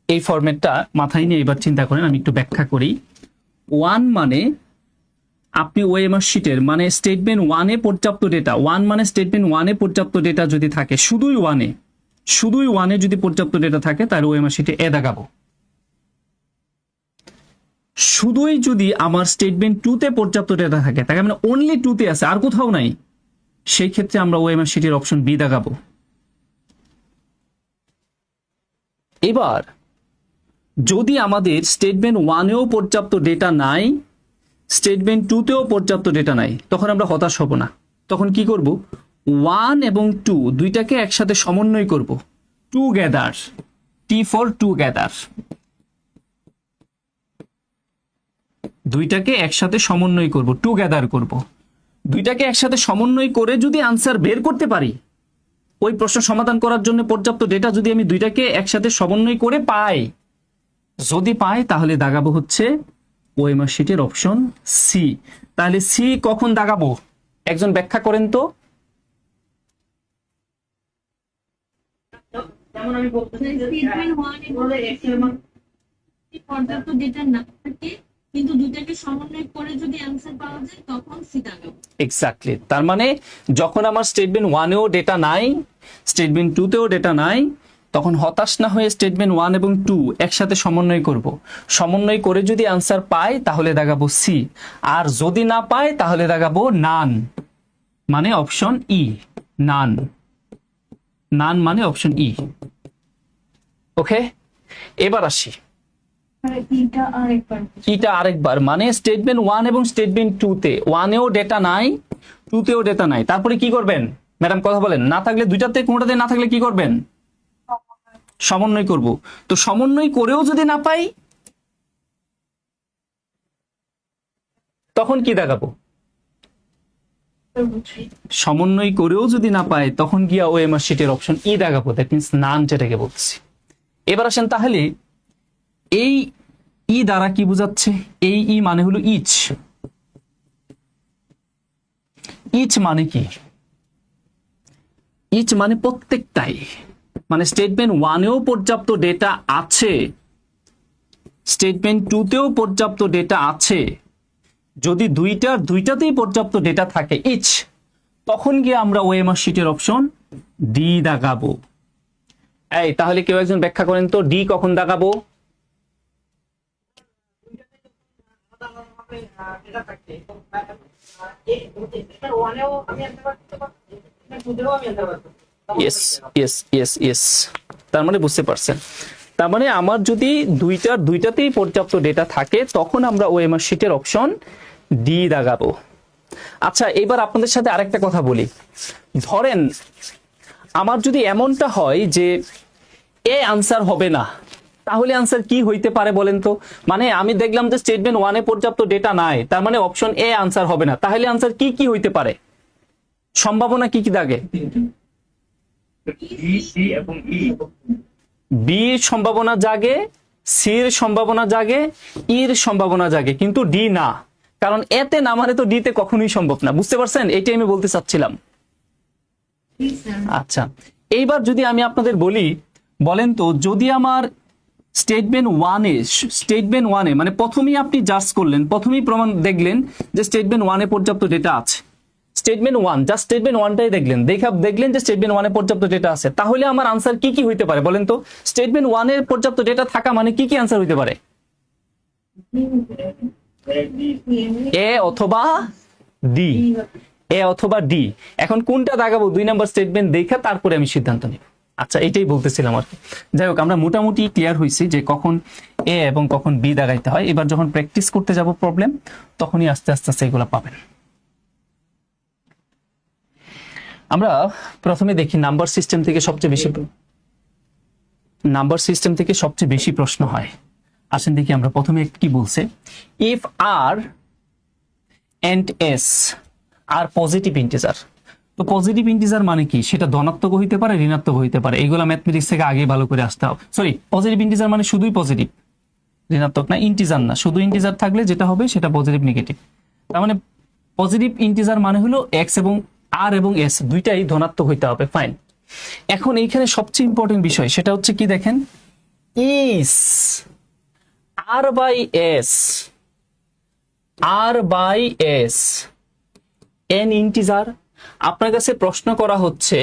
এই ফরম্যাটটা মাথায় নিয়ে এবার চিন্তা করেন। আমি একটু ব্যাখ্যা করি। 1 মানে আপনি ওএমআর শিটের মানে স্টেটমেন্ট ওয়ানে পর্যাপ্ত ডেটা, 1 মানে স্টেটমেন্ট ওয়ানে পর্যাপ্ত ডেটা যদি থাকে, শুধুই ওয়ানে যদি পর্যাপ্ত ডেটা থাকে তাহলে ওএমআর শিটে এ দেখাবো। শুধুই যদি আমার স্টেটমেন্ট 2 তে পর্যাপ্ত ডেটা থাকে, তাকে মানে অনলি 2 তে আছে, আর কোথাও নাই, সেই ক্ষেত্রে আমরা ওএমআর শিটের অপশন বি দেখাবো। এবার যদি আমাদের স্টেটমেন্ট 1 এও পর্যাপ্ত ডেটা নাই, স্টেটমেন্ট 2 তেও পর্যাপ্ত ডেটা নাই, তখন আমরা হতাশ হব না। তখন কি করব, 1 এবং 2 দুইটাকে একসাথে সমন্বয় করব, টুগেদার, টি ফর টুগেদার, দুইটাকে একসাথে সমন্বয় করব, টুগেদার করব। দুইটাকে একসাথে সমন্বয় করে যদি আনসার বের করতে পারি, ওই প্রশ্ন সমাধান করার জন্য পর্যাপ্ত ডেটা যদি আমি দুইটাকে একসাথে সমন্বয় করে পাই, যদি পাই তাহলে দাগাবো হচ্ছে ওএমআর শিটের অপশন সি। তাহলে সি কখন দাগাবো একজন ব্যাখ্যা করেন তো। যেমন আমি বলতেছি যে স্টেটমেন্ট 1 এবং পর্যাপ্ত ডেটা না থাকে কিন্তু দুটাকে সমন্বয় করে যদি অ্যান্সার পাওয়া যায় তখন সি দাগাবো। এক্স্যাক্টলি, তার মানে যখন আমার স্টেটমেন্ট 1 এও ডেটা নাই, স্টেটমেন্ট 2 তেও ডেটা নাই, তখন হতাশ না হয়ে স্টেটমেন্ট 1 এবং 2 একসাথে সমন্বয় করব। সমন্বয় করে যদি আনসার পাই তাহলে দাগাবো সি, আর যদি না পাই তাহলে দাগাবো নান, মানে অপশন ই, নান, নান মানে অপশন ই। ওকে, এবার আসি এটা আরেকবার, মানে স্টেটমেন্ট 1 এবং স্টেটমেন্ট 2 তে 1 এও ডেটা নাই, 2 তেও ডেটা নাই, তারপরে কি করবেন ম্যাডাম কথা বলেন, না থাকলে দুইটাতে কোনোটাতে না থাকলে কি করবেন, সমন্বয় করব। তো সমন্বয় করেও যদি না পাই তখন কি দেখাবো, সমন্বয় করেও যদি না পাই তখন গিয়া ওএমআর শিটের অপশন ই দেখাবো, দ্যাট মিন্স নান যেটাকে বলছি। এবার আসেন তাহলে এই ই দ্বারা কি বোঝাচ্ছে, এই ই মানে হলো ইচ, ইচ মানে কি, ইচ মানে প্রত্যেকটাই, মানে স্টেটমেন্ট 1 এও পর্যাপ্ত ডেটা আছে, স্টেটমেন্ট 2 তেও পর্যাপ্ত ডেটা আছে, যদি দুইটাতেই পর্যাপ্ত ডেটা থাকে ইচ, তখন গিয়ে আমরা ওএমআর শিটের অপশন ডি দাগাবো। এই তাহলে কেউ একজন ব্যাখ্যা করেন তো ডি কখন দাগাবো। ইয়েস ইয়েস ইয়েস ইয়েস, তার মানে বুঝতে পারছেন, তার মানে আমার যদি দুইটাতেই পর্যাপ্ত ডেটা থাকে তখন আমরা ওএমআর শিটের অপশন ডি দাগাবো। আচ্ছা, এবার আপনাদের সাথে আরেকটা কথা বলি, ধরেন আমার যদি এমনটা হয় যে এ আনসার হবে না, তাহলে আনসার কি হইতে পারে বলেন তো। মানে আমি দেখলাম যে স্টেটমেন্ট 1 এ পর্যাপ্ত ডেটা নাই, তার মানে অপশন এ আনসার হবে না, তাহলে আনসার কি কি হইতে পারে, সম্ভাবনা কি কি দাগে, বি এর সম্ভাবনা জাগে, সি এর সম্ভাবনা জাগে, ইর সম্ভাবনা জাগে, কিন্তু ডি না, কারণ এতে না মানে তো ডি তে কখনোই সম্ভব না। বুঝতে পারছেন, এইটাই আমি বলতে চাচ্ছিলাম। আচ্ছা, এইবার যদি আমি আপনাদের বলি, বলেন তো যদি আমার স্টেটমেন্ট 1 এ মানে প্রথমেই আপনি জাজ করলেন, প্রথমেই প্রমাণ দেখলেন যে স্টেটমেন্ট 1 এ পর্যাপ্ত ডেটা আছে, স্টেটমেন্ট 1 জাস্ট স্টেটমেন্ট 1টাই দেখলেন যে স্টেটমেন্ট 1 এ পর্যাপ্ত ডেটা আছে, তাহলে আমার আনসার কি কি হইতে পারে বলেন তো। স্টেটমেন্ট 1 এর পর্যাপ্ত ডেটা থাকা মানে কি কি আনসার হইতে পারে, এ অথবা ডি, এ অথবা ডি। এখন কোনটা দাগাবো 2 নাম্বার স্টেটমেন্ট দেখে তারপরে আমি সিদ্ধান্ত নিব। আচ্ছা, এটাই বলতেছিলাম আর কি। যাই হোক, আমরা মোটামুটি ক্লিয়ার হয়েছি যে কখন এ এবং কখন বি দাগাইতে হয়। এবার যখন প্র্যাকটিস করতে যাব প্রবলেম, তখনই আস্তে আস্তে সেগুলো পাবেন। আমরা প্রথমে দেখি নাম্বার সিস্টেম থেকে সবচেয়ে বেশি প্রশ্ন হয়। আসেন দেখি আমরা প্রথমে কি বলছে, if R and S are positive integer. তো পজিটিভ ইন্টিজার মানে কি, সেটা ধনাত্মক হইতে পারে, ঋণাত্মক হইতে পারে, এগুলো ম্যাথমেটিক্স থেকে আগে ভালো করে আসতে হবে। সরি, পজিটিভ ইন্টিজার মানে শুধুই পজিটিভ, ঋণাত্মক না, ইন্টিজার না, শুধু ইন্টিজার থাকলে যেটা হবে সেটা পজিটিভ নেগেটিভ। তার মানে পজিটিভ ইন্টিজার মানে হলো এক্স এবং আর এবং এস দুইটাই ধনাত্মক হইতে হবে। ফাইন, এখন এইখানে সবচেয়ে ইম্পর্টেন্ট বিষয় সেটা হচ্ছে কি দেখেন, ইস আর বাই এস এন ইন্টিজার। আপনার কাছে প্রশ্ন করা হচ্ছে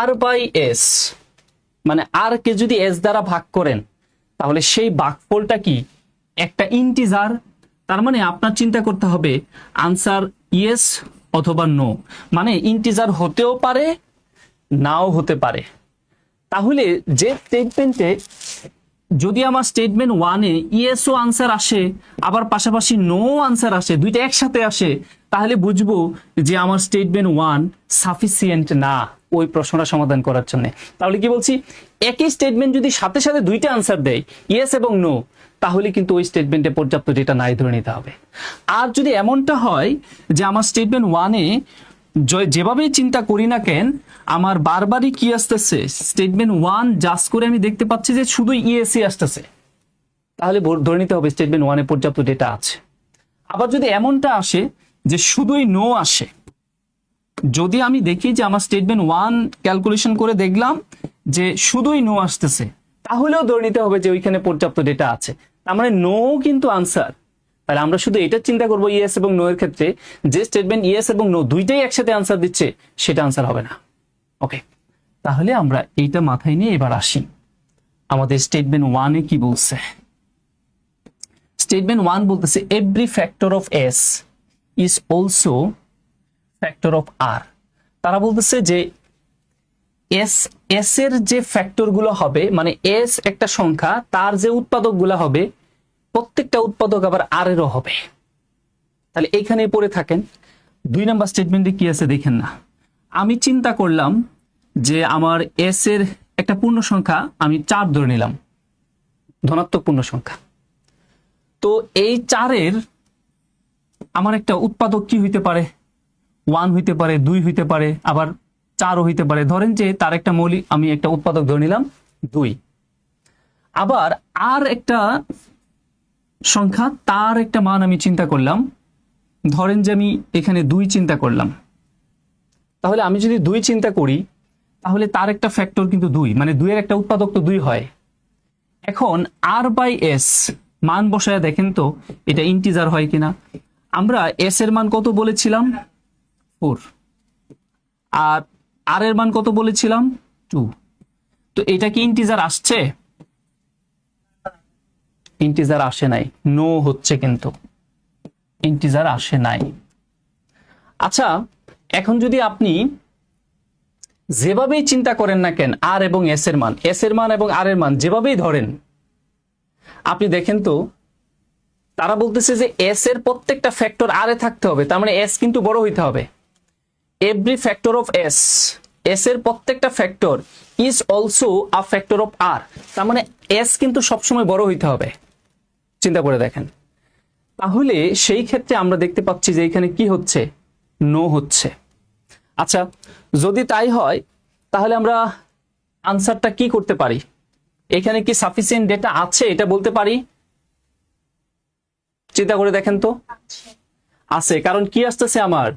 আর বাই এস মানে আর কে যদি এস দ্বারা ভাগ করেন তাহলে সেই ভাগফলটা কি একটা ইন্টিজার। তার মানে আপনার চিন্তা করতে হবে আনসার ইয়েস অথবা নো, মানে ইন্টিজার হতেও পারে নাও হতে পারে। তাহলে যে স্টেটমেন্টে যদি আমার স্টেটমেন্ট ওয়ানে ইয়েসও আনসার আসে আবার পাশাপাশি নো আনসার আসে, দুইটা একসাথে আসে, তাহলে বুঝবো যে আমার স্টেটমেন্ট ওয়ান সাফিসিয়েন্ট না ওই প্রশ্নটা সমাধান করার জন্য। তাহলে কি বলছি, একই স্টেটমেন্ট যদি সাথে সাথে দুইটা আনসার দেয় ইয়েস এবং নো, তাহলে কিন্তু ওই স্টেটমেন্টে পর্যাপ্ত ডেটা নাই ধরে নিতে হবে। আর যদি এমনটা হয় যে আমার স্টেটমেন্ট ওয়ানে যেভাবেই চিন্তা করি না কেন আমার বারবারই কি আসতেছে, স্টেটমেন্ট ওয়ান জাস্ট করে আমি দেখতে পাচ্ছি যে শুধু ইএসই আসতেছে, তাহলে ধরে নিতে হবে স্টেটমেন্ট ওয়ানে পর্যাপ্ত ডেটা আছে। আবার যদি এমনটা আসে যে শুধুই নো আসে, যদি আমি দেখি যে আমার স্টেটমেন্ট ওয়ান ক্যালকুলেশন করে দেখলাম যে শুধুই নো আসতেছে, তাহলেও ধরে নিতে হবে যে ওইখানে পর্যাপ্ত ডেটা আছে, তার মানে নো কিন্তু আনসার। তাহলে আমরা শুধু এটা চিন্তা করবো ইয়েস এবং নো এর ক্ষেত্রে, যে স্টেটমেন্ট ইয়েস এবং নো দুইটাই একসাথে আনসার দিচ্ছে সেটা আনসার হবে না। ওকে, তাহলে আমরা এইটা মাথায় নিয়ে এবার আসি আমাদের স্টেটমেন্ট ওয়ানে কি বলছে। স্টেটমেন্ট ওয়ান বলতেছে every factor of S is also factor of R. তারা বলতেছে যে এস এর যে ফ্যাক্টর গুলো হবে, মানে এস একটা সংখ্যা, তার যে উৎপাদক গুলো হবে প্রত্যেকটা উৎপাদক আবার আর এরও হবে। তাহলে এইখানে পড়ে থাকেন। 2 নাম্বার স্টেটমেন্টে কি আছে দেখেন না, আমি চিন্তা করলাম যে আমার এস এর একটা পূর্ণ সংখ্যা আমি 4 ধরে নিলাম, ধনাত্মক পূর্ণ সংখ্যা। তো এই 4-এর আমার একটা উৎপাদক কি হইতে পারে, 1 হইতে পারে, 2 হইতে পারে, আবার 4ও হইতে পারে। ধরেন যে তার একটা মৌলিক আমি একটা উৎপাদক ধরে নিলাম 2। আবার আর একটা সংখ্যা, তার একটা মান আমি চিন্তা করলাম, ধরেন যে আমি এখানে 2 চিন্তা করলাম। তাহলে আমি যদি 2 চিন্তা করি তাহলে তার একটা ফ্যাক্টর কিন্তু 2, মানে 2 এর একটা উৎপাদক তো 2 হয়। এখন আর বাই এস মান বসায় দেখেন তো এটা ইন্টিজার হয় কিনা। আমরা এস এর মান কত বলেছিলাম 4, আর আর এর মান কত বলেছিলাম 2। তো এটা কি ইন্টিজার আসছে? ইন্টিজার আসে নাই, নো হচ্ছে, কিন্তু ইন্টিজার আসে নাই। আচ্ছা, এখন যদি আপনি যেভাবেই চিন্তা করেন না কেন আর এবং এস এর মান এবং আর এর মান যেভাবেই ধরেন, আপনি দেখেন তো তারা বলতেছে যে এস এর প্রত্যেকটা ফ্যাক্টর আর এ থাকতে হবে, তার মানে এস কিন্তু বড় হইতে হবে। Every factor of S, S এর প্রত্যেকটা factor is also a factor of R, তার মানে এস কিন্তু সবসময় বড় হইতে হবে। চিন্তা করে দেখেন, তাহলে সেই ক্ষেত্রে আমরা দেখতে পাচ্ছি যে এখানে কি হচ্ছে, নো হচ্ছে। আচ্ছা, যদি তাই হয় তাহলে আমরা আনসারটা কি করতে পারি, এখানে কি সাফিসিয়েন্ট ডেটা আছে এটা বলতে পারি? চিন্তা করে দেখেন তো, আছে। কারণ কি আসতেছে আমার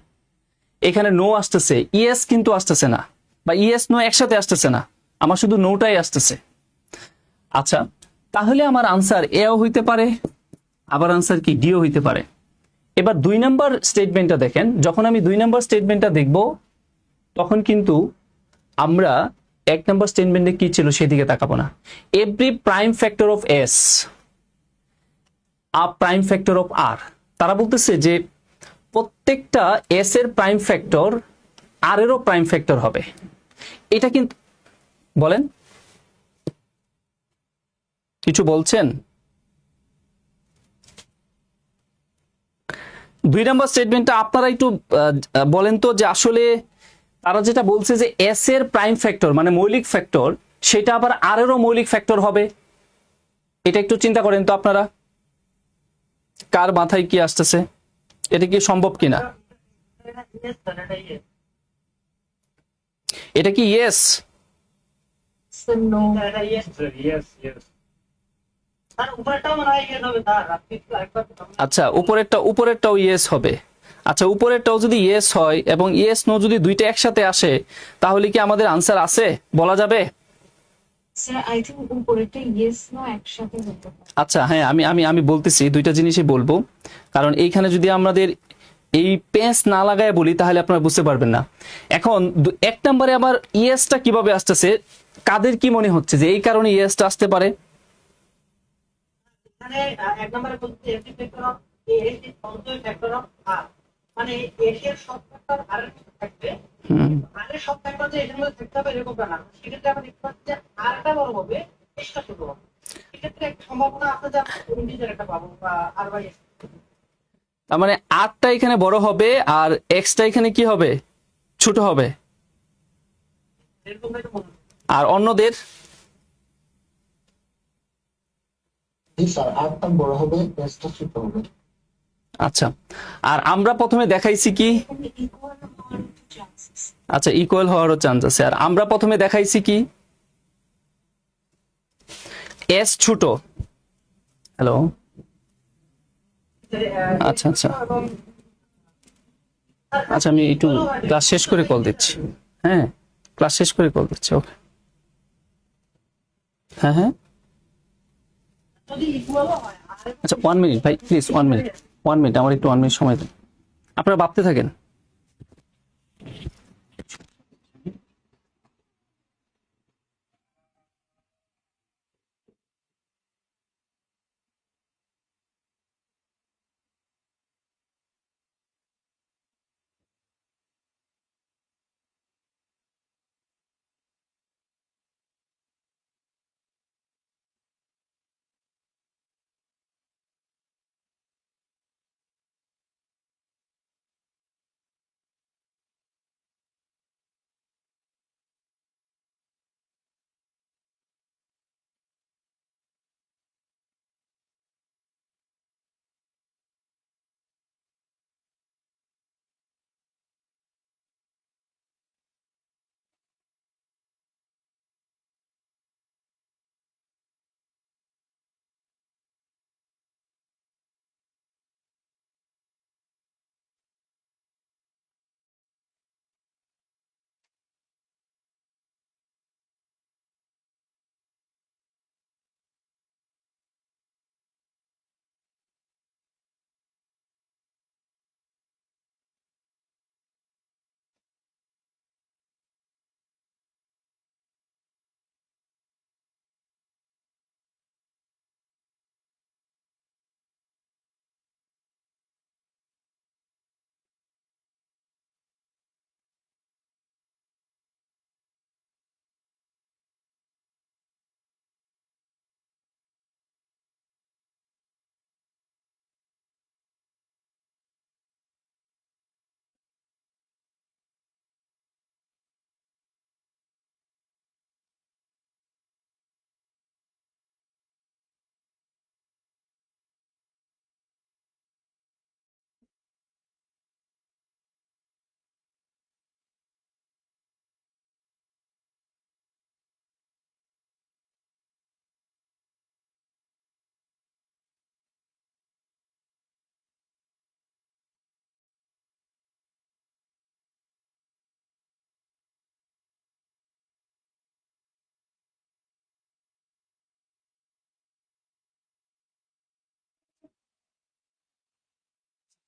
এখানে, নো আসতেছে, ইয়েস কিন্তু আসতেছে না, বা ইয়েস নো একসাথে আসতেছে না, আমার শুধু নোটাই আসতেছে। আচ্ছা, তাহলে আমার আনসার এও হইতে পারে, আবার আনসার কি ডিও হইতে পারে। এবার 2 নাম্বার স্টেটমেন্টটা দেখেন, যখন আমি 2 নাম্বার স্টেটমেন্টটা দেখব তখন কিন্তু আমরা 1 নাম্বার স্টেটমেন্টে কি ছিল সেদিকে তাকাবো না। Every prime factor of S a prime factor of R. তারা বলতেছে যে প্রত্যেকটা এস এর প্রাইম ফ্যাক্টর আর এরও প্রাইম ফ্যাক্টর হবে। এটা কিন্তু বলেন, কিছু বলছেন? 2 নাম্বার স্টেটমেন্টটা আপনারা একটু বলেন তো, যে আসলে তারা যেটা বলছে যে এস এর প্রাইম ফ্যাক্টর মানে মৌলিক ফ্যাক্টর, সেটা আবার আর এরও মৌলিক ফ্যাক্টর হবে। এটা একটু চিন্তা করেন তো আপনারা, কার মাথায় কি আসতেছে, এটা কি সম্ভব কিনা? এটা কি ইয়েস? আচ্ছা, উপরেরটাও ইয়েস হবে। আচ্ছা, উপরেরটাও যদি ইয়েস হয় এবং ইয়েস নো যদি দুইটা একসাথে আসে, তাহলে কি আমাদের আনসার আছে বলা যাবে? আচ্ছা, হ্যাঁ, আমি বলতেছি দুইটা জিনিসই বলবো, কারণ এইখানে যদি আমাদের এই পেঁচ না লাগায় বলি তাহলে আপনারা বুঝতে পারবেন না। এখন 1 নম্বরে আবার ইএসটা কিভাবে আসতেছে, কাদের কি মনে হচ্ছে যে এই কারণে ইএসটা আসতে পারে? মানে 1 নম্বরে বলতে S factor of a is also factor of R, মানে এস এর সব ফ্যাক্টর আর এর মধ্যে থাকবে, আর এর সব ফ্যাক্টর যে এর মধ্যে থাকতে হবে এরকমটা না। সেক্ষেত্রে আমরা দেখতে পাচ্ছি যে আর টা বড় হবে, এসটা ছোট হবে। সেক্ষেত্রে একটা সম্ভাবনা আছে যে আমরা ইন্টিজার একটা পাবো বা আর বাই এস। তার মানে আরটা এখানে বড় হবে আর এক্সটা এখানে কি হবে, ছোট হবে। এরকমটাই তো মনে হয়। আর অন্যদের জি স্যার, আরটা বড় হবে, এসটা ছোট হবে। আচ্ছা, আর আমরা প্রথমে দেখাইছি কি, আচ্ছা ইকুয়াল হওয়ারও চান্স আছে। আর আমরা প্রথমে দেখাইছি কি এস ছোট। হ্যালো, আচ্ছা আচ্ছা আচ্ছা, আমি একটু ক্লাস শেষ করে কল দিচ্ছি। হ্যাঁ, ক্লাস শেষ করে কল দিচ্ছি। ওকে, হ্যাঁ হ্যাঁ, যদি ইকুয়ালও হয় আর আচ্ছা 1 মিনিট ভাই, প্লিজ 1 মিনিট, 1 মিনিট, আমার একটু 1 মিনিট সময় দিন। আপনারা ভাবতে থাকেন।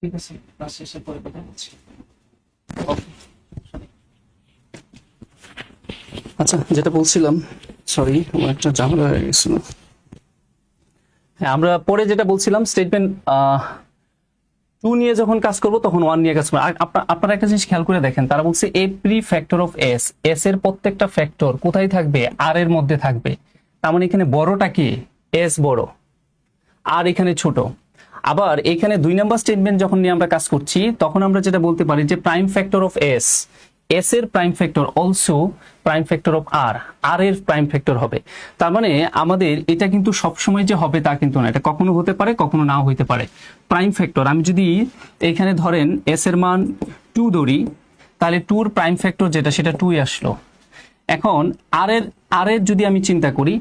ঠিক আছে, ক্লাস শেষের পরে কথা বলছি। আচ্ছা, যেটা বলছিলাম, সরি আমার একটা ঝামেলা হয়ে গেছিল। হ্যাঁ, আমরা পরে যেটা বলছিলাম স্টেটমেন্ট 2 নিয়ে যখন কাজ করব তখন 1 নিয়ে কাজ করব। আর আপনারা একটা জিনিস খেয়াল করে দেখেন, তারা বলছে every factor of S, S এর প্রত্যেকটা ফ্যাক্টর কোথায় থাকবে, আর এর মধ্যে থাকবে। তার মানে এখানে বড়টা কি, এস বড় আর এখানে ছোট। আবার এখানে 2 নাম্বার স্টেটমেন্ট যখন নিয়ে আমরা কাজ করছি তখন আমরা যেটা বলতে পারি যে prime factor of S, S এর prime factor also prime factor of R, R এর প্রাইম ফ্যাক্টর হবে। তার মানে আমাদের এটা কিন্তু সবসময় যে হবে তা কিন্তু না, এটা কখনো হতে পারে কখনো নাও হতে পারে। প্রাইম ফ্যাক্টর আমি যদি এখানে ধরেন এস এর মান 2 ধরি, তাহলে 2 এর প্রাইম ফ্যাক্টর যেটা সেটা 2 আসলো। এখন আর এর যদি আমি চিন্তা করি,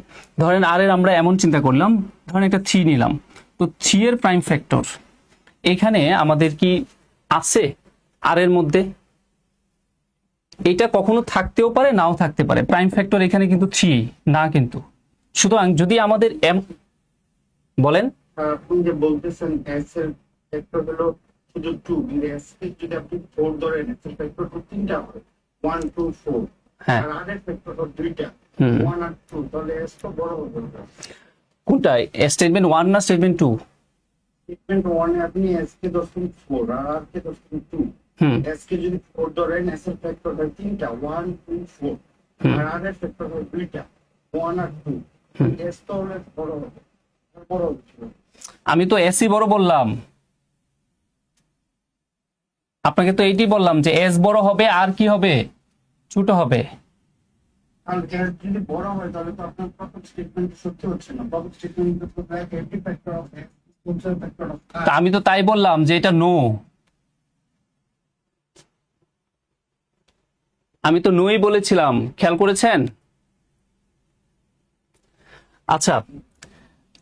ধরেন আর এর আমরা এমন চিন্তা করলাম, ধরেন একটা 3 নিলাম, তো 3 এর প্রাইম ফ্যাক্টর এখানে আমাদের কি আছে আর এর মধ্যে? এটা কখনো থাকতেও পারে নাও থাকতে পারে। প্রাইম ফ্যাক্টর এখানে কিন্তু 3 না, কিন্তু সুতরাং যদি আমাদের বলেন আপনি যে বলতেছেন এস এর ফ্যাক্টর হলো শুধু 2 কিন্তু এসকে যদি আপনি 4 ধরেন ফ্যাক্টর তিনটা হবে 1 2 4 হ্যাঁ আর আর ফ্যাক্টর দুইটা 1 আর 2 তাহলে এস তো বড় হবে না। কোনটাই স্টেটমেন্ট 1 না স্টেটমেন্ট 2? স্টেটমেন্ট 1 এ আপনি এসকে 10.4 আর আর কে 10.2 হুম এসকে যদি 4 ধরেন এস এর ফ্যাক্টর হয় তিনটা 1 2 4 আর আর এর ফ্যাক্টর হয় দুইটা 1 আর 2 এস তো হলে বড় হবে বড় হবে। আমি তো এসই বড় বললাম, আপনাকে তো এইটি বললাম যে এস বড় হবে আর কি হবে, ছোট হবে। আর গ্যাস যদি বড় হয় তাহলে তো আপনার প্রথম স্টেটমেন্ট সত্যি হচ্ছে না। প্রথম স্টেটমেন্ট তো back every factor of x equal factor of তা আমি তো তাই বললাম যে এটা নো, আমি তো নোই বলেছিলাম, খেয়াল করেছেন? আচ্ছা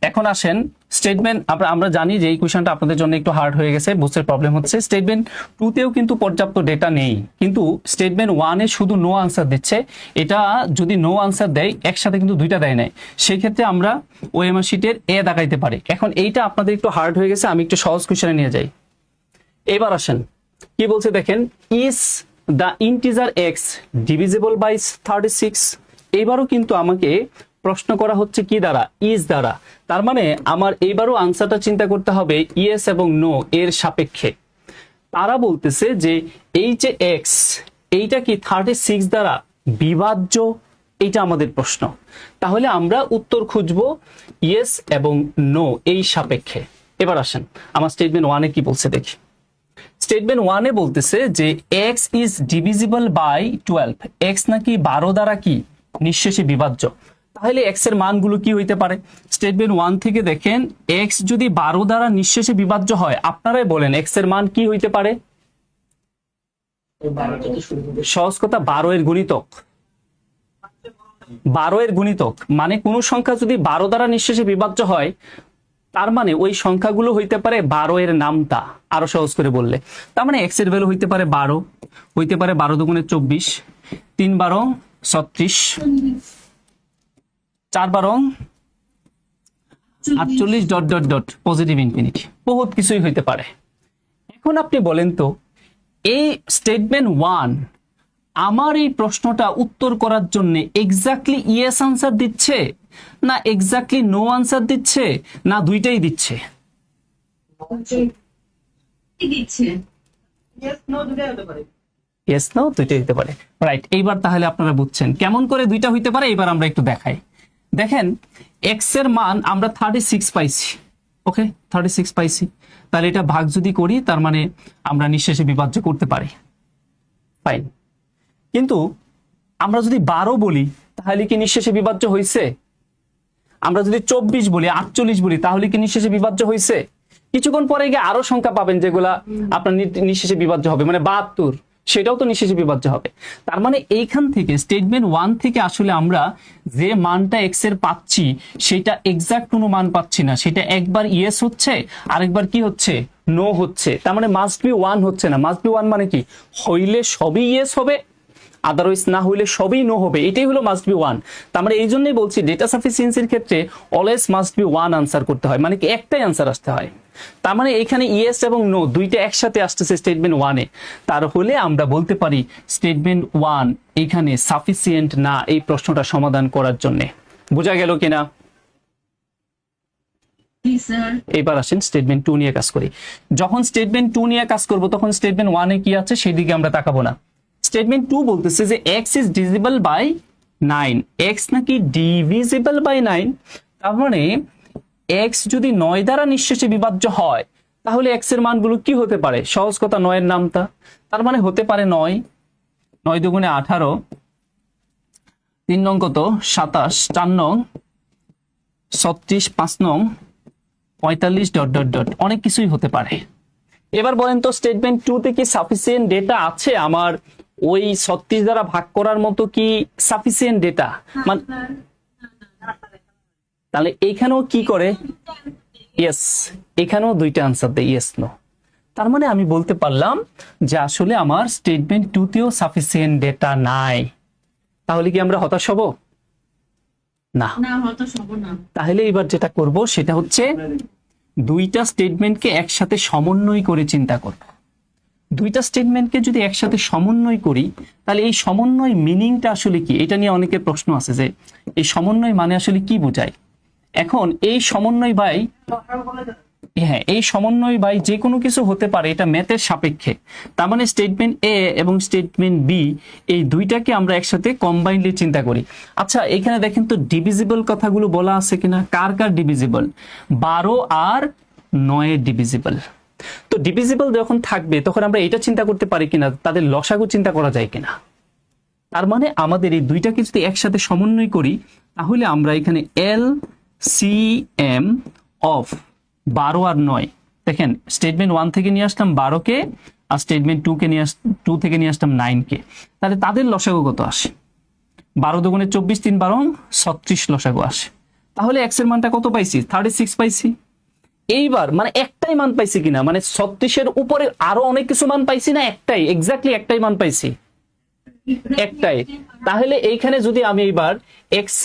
এখন আসেন স্টেটমেন্ট, আমরা জানি যে এই কোশ্চেনটা আপনাদের জন্য একটু হার্ড হয়ে গেছে, বুঝতে প্রবলেম হচ্ছে। স্টেটমেন্ট 2 তেও কিন্তু পর্যাপ্ত ডেটা নেই, কিন্তু স্টেটমেন্ট 1 এ শুধু নো আনসার দিচ্ছে। এটা যদি নো আনসার দেয় একসাথে কিন্তু দুইটা দেয় নাই, সেই ক্ষেত্রে আমরা ওএমআর শিটের এ দেখাইতে পারি। এখন এইটা আপনাদের একটু হার্ড হয়ে গেছে, আমি একটু সহজ কোশ্চেনে নিয়ে যাই। এবার আসেন কি বলছে দেখেন, is the integer x divisible by 36। এবারও কিন্তু আমাকে প্রশ্ন করা হচ্ছে কি দ্বারা, ইজ দ্বারা। তার মানে আমার এইবারও আনসারটা চিন্তা করতে হবে ইয়েস এবং নো এর সাপেক্ষে। তারা বলতেছে যে এই যে এক্স এইটা কি 36 দ্বারা বিভাজ্য, এইটা আমাদের প্রশ্ন। তাহলে আমরা উত্তর খুঁজবো ইয়েস এবং নো এই সাপেক্ষে। এবার আসেন আমার স্টেটমেন্ট 1 এ কি বলছে দেখি। স্টেটমেন্ট 1 এ বলতেছে যে x is divisible by 12, x নাকি 12 দ্বারা কি নিঃশেষে বিভাজ্য। তাহলে এক্স এর মানগুলো কি হইতে পারে? স্টেটমেন্ট 1 থেকে দেখেন এক্স যদি 12 দ্বারা নিঃশেষে বিভাজ্য হয়, আপনারাই বলেন এক্স এর মান কি হইতে পারে? সহজ কথা 12 এর গুণিতক। 12 এর গুণিতক মানে কোন সংখ্যা যদি 12 দ্বারা নিঃশেষে বিভাজ্য হয়, তার মানে ওই সংখ্যাগুলো হইতে পারে 12 এর নামতা, আরো সহজ করে বললে। তার মানে এক্স এর ভ্যালু হইতে পারে 12, হইতে পারে 12 দুগুণে 24, 3 12 36, 4 12 48 dot dot dot positive infinity, বহুত কিছুই হইতে পারে। এখন আপনি বলেন তো এই স্টেটমেন্ট 1 আমার এই প্রশ্নটা উত্তর করার জন্য এক্স্যাক্টলি ইয়েস আনসার দিচ্ছে না এক্স্যাক্টলি নো আনসার দিচ্ছে না দুইটাই দিচ্ছে? কি দিচ্ছে? ইয়েস নো দুটো হতে পারে। ইয়েস নো দুইটাই হতে পারে, রাইট। এইবার তাহলে আপনারা বুঝছেন কেমন করে দুইটা হইতে পারে। এবার আমরা একটু দেখাই। দেখেন এক্স এর মান আমরা 36 পাইছি, ওকে 36 পাইছি। তাহলে এটা ভাগ যদি করি তার মানে আমরা নিঃশেষে বিভাজ্য করতে পারি, ফাইন। কিন্তু আমরা যদি 12 বলি তাহলে কি নিঃশেষে বিভাজ্য হইছে? আমরা যদি 24 বলি 48 বলি তাহলে কি নিঃশেষে বিভাজ্য হইছে? কিছুক্ষণ পরে গিয়ে আরো সংখ্যা পাবেন যেগুলা আপনার নিঃশেষে বিভাজ্য হবে, মানে 72, সেটাও তো নিঃশেষে বিভাজ্য হবে। তার মানে এইখান থেকে স্টেটমেন্ট 1 থেকে আসলে আমরা যে মানটা এক্স এর পাচ্ছি সেটা এক্সাক্ট কোনো মান পাচ্ছি না, সেটা একবার ইয়েস হচ্ছে আরেকবার কি হচ্ছে, নো হচ্ছে। তার মানে মাস্ট বি 1 হচ্ছে না। মাস্ট বি 1 মানে কি, হইলে সবই ইয়েস হবে, আদারওয়াইজ না হইলে সবই নো হবে, এটাই হলো মাস্ট বি 1। তার মানে এই জন্যই বলছি ডেটা সাফিসিয়েন্সির ক্ষেত্রে অলওয়েজ মাস্ট বি 1 আনসার করতে হয়, মানে কি একটাই আনসার আসতে হয়। তার মানে এখানে ইয়েস এবং নো দুইটা একসাথে আসতেছে স্টেটমেন্ট 1 এ। তার হলে আমরা বলতে পারি স্টেটমেন্ট 1 এখানে সাফিসিয়েন্ট না এই প্রশ্নটা সমাধান করার জন্য। বোঝা গেল কিনা? জি স্যার। এবার আসেন স্টেটমেন্ট 2 নিয়ে কাজ করি। যখন স্টেটমেন্ট 2 নিয়ে কাজ করব তখন স্টেটমেন্ট 1 এ কি আছে সেদিকে আমরা তাকাবো না। স্টেটমেন্ট 2 বলতেছে যে x is divisible by 9, x নাকি ডিভিজিবল বাই 9। তার মানে x যদি 9 দ্বারা নিঃশেষে বিভাজ্য হয় তাহলে x এর মানগুলো কি হতে পারে? সহজ কথা 9 এর নামতা, তার মানে হতে পারে 9, 9 দুগুণে 18, 3 নং কত 27, 4 নং 36, 5 নং 45 ডট ডট ডট, অনেক কিছুই হতে পারে। এবার বলেন তো স্টেটমেন্ট 2 তে কি সাফিসিয়েন্ট ডেটা আছে আমার ওই 36 দ্বারা ভাগ করার মতো কি সাফিসিয়েন্ট ডেটা? মানে তাহলে এইখানেও কি করে, ইয়েস, এখানেও দুইটা আনসার দেয় ইয়েস নো। তার মানে আমি বলতে পারলাম যে আসলে আমার স্টেটমেন্ট 2 তেও সাফিসিয়েন্ট ডেটা নাই। তাহলে কি আমরা হতাশ হব? না। না হতাশ হব না। তাহলে এবার যেটা করব সেটা হচ্ছে দুইটা স্টেটমেন্টকে একসাথে সমন্বয় করে চিন্তা করব। দুইটা স্টেটমেন্টকে যদি একসাথে সমন্বয় করি তাহলে এই সমন্বয় মিনিংটা আসলে কি, এটা নিয়ে অনেকের প্রশ্ন আছে যে এই সমন্বয় মানে আসলে কি বোঝায়। এখন এই সমন্বয় বাই, হ্যাঁ এই সমন্বয় বাই যে কোনো কিছু হতে পারে, এটা ম্যাথের সাপেক্ষে। তার মানে স্টেটমেন্ট এ এবং স্টেটমেন্ট বি এই দুইটাকে আমরা একসাথে কম্বাইনলি চিন্তা করি। আচ্ছা এখানে দেখেন তো ডিভিজিবল কথাগুলো বলা আছে কিনা, কার কার ডিভিজিবল, 12 আর 9 ডিভিজিবল। তো ডিভিজিবল যখন থাকবে তখন আমরা এটা চিন্তা করতে পারি কিনা তাদের লসাগু চিন্তা করা যায় কিনা। তার মানে আমাদের এই দুইটাকে যদি একসাথে সমন্বয় করি তাহলে আমরা এখানে এল সি এম অফ 12 আর 9, দেখেন স্টেটমেন্ট 1 থেকে নিয়ে আসলাম 12 কে, আর স্টেটমেন্ট 2 থেকে নিয়ে আসলাম 9 কে, তাহলে তাদের লসাগু কত আসে, 12 দুগুণে 24, 3 12 36 লসাগু আসে। তাহলে এক্স এর মানটা কত পাইছি, 36 পাইছি। এইবার মানে একটাই মান পাইছি কিনা, মানে 36 উপরে আরো অনেক কিছু মান পাইছি না, একটাই, এক্স্যাক্টলি একটাই মান পাইছি, একটাই। তাহলে এইখানে যদি আমি এবার এক্স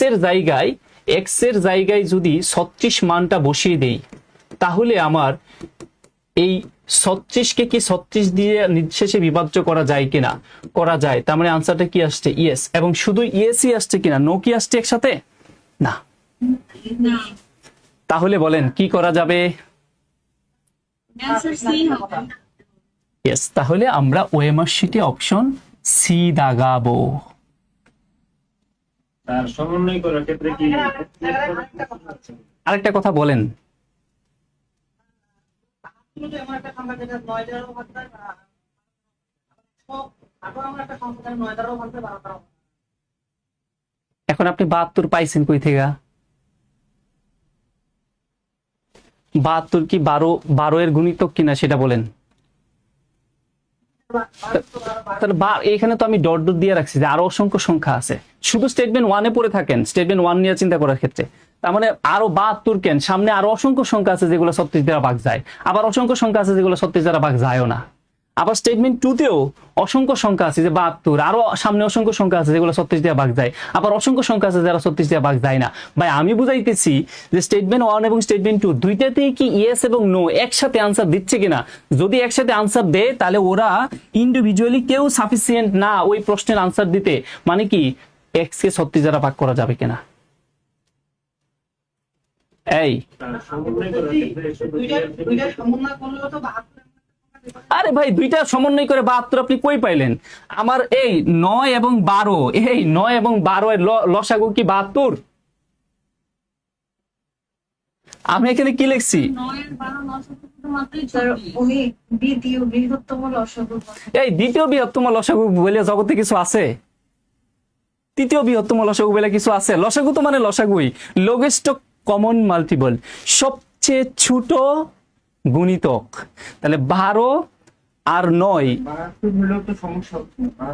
এর জায়গায় যদি 36 মানটা বসিয়ে দেই তাহলে আমার এই 36 কে কি 36 দিয়ে নিঃশেষে বিভাজ্য করা যায় কিনা, করা যায়। তার মানে আনসারটা কি আসছে, ইয়েস। এবং শুধু ইয়েসই আসছে কিনা, নো কি আসছে একসাথে, না। না, তাহলে বলেন কি করা যাবে, অ্যানসার সি হবে। ইয়েস। তাহলে আমরা ওএমআর শিটে অপশন সি দাগাবো। তার সমন্বয় করার ক্ষেত্রে কি আরেকটা কথা বলেন, এমন একটা সংখ্যা যেটা 9 দ্বারাও ভাগ যায়, আরো আমরা একটা সংখ্যা 9 দ্বারাও ভাগ যায়, 12 দ্বারাও। এখন আপনি 72 পাইছেন কই থেকে, 72 কি 12 এর গুণিতক কিনা সেটা বলেন। তাহলে এখানে তো আমি ডট ডট দিয়ে রাখছি যে আরো অসংখ্য সংখ্যা আছে, শুধু স্টেটমেন্ট 1 এ পড়ে থাকেন, স্টেটমেন্ট 1 নিয়ে চিন্তা করার ক্ষেত্রে। তার মানে আরো 72 কেন, সামনে আরো অসংখ্য সংখ্যা আছে যেগুলো 36 দ্বারা ভাগ যায়, আবার অসংখ্য সংখ্যা আছে যেগুলো 36 দ্বারা ভাগ যায়ও না। আবার স্টেটমেন্ট 2 তেও অসংখ্য সংখ্যা আছে যে 72, আরো সামনে অসংখ্য সংখ্যা আছে যেগুলো 36 দিয়ে ভাগ যায়, আবার অসংখ্য সংখ্যা আছে যারা 36 দিয়ে ভাগ যায় না। ভাই আমি বুঝাইতেছি যে স্টেটমেন্ট 1 এবং স্টেটমেন্ট 2 দুইটাতেই কি ইয়েস এবং নো একসাথে আনসার দিচ্ছে কিনা। যদি একসাথে আনসার দেয় তাহলে ওরা ইন্ডিভিজুয়ালি কেউ সাফিসিয়েন্ট না ওই প্রশ্নের আনসার দিতে, মানে কি এক্স কে 36 দ্বারা ভাগ করা যাবে কিনা। এই সমন্বয় করার ক্ষেত্রে শুধু দুইটা সমন্বয় করলে তো 72 আরে ভাই দুইটা সমন্বয় করে 72 আপনি কই পাইলেন, আমার এই 9 এবং 12, এই 9 এবং 12 এর লসাগু কি 72। আমি এখানে কি লিখছি, 9 এর 12 লসাগু মাত্রই স্যার 24। উনি দ্বিতীয় বৃহত্তম লসাগু এই দ্বিতীয় বৃহত্তম লসাগু বলে জগতে কিছু আছে, তৃতীয় বৃহত্তম লসাগু বলে কিছু আছে। লসাগু তো মানে লসাগুই, লোগেস্ট কমন মাল্টিপল, সবচেয়ে ছোট গুণিতক। তাহলে 12 আর 9 72 হলেও তো সমস্যা হচ্ছে না।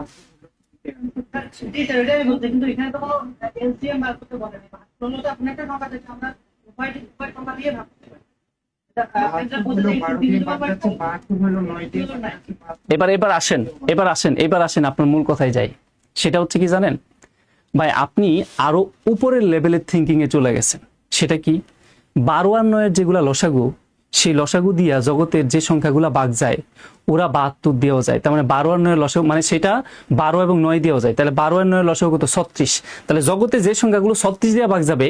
এটাই বলতে, কিন্তু এখানে তো কোনো এলসিএম বার করতে বলেনি। ভাগফল তো আপনি একটা সংখ্যা দিচ্ছেন, আমরা উভয় সংখ্যা দিয়ে ভাগ করতে পারি। এটা বলতে যে একটু divisible by two, 72 হলো 9 দিয়ে হলো nine। এবার আসেন আপনার মূল কথায় যাই। সেটা হচ্ছে কি জানেন ভাই, আপনি আরো উপরের লেভেলের থিঙ্কিং এ চলে গেছেন। সেটা কি, 12 আর 9 এর যেগুলা লসাগু, সেই লসাগু দিয়া জগতের যে সংখ্যাগুলা ভাগ যায় ওরা 72 দিয়েও যায়। তার মানে 12 আর 9 এর লসাগু মানে সেটা 12 এবং 9 দিয়েও যায়। তাহলে 12 আর 9 এর লসাগু কত, 36। তাহলে জগতে যে সংখ্যাগুলো 36 দিয়ে ভাগ যাবে,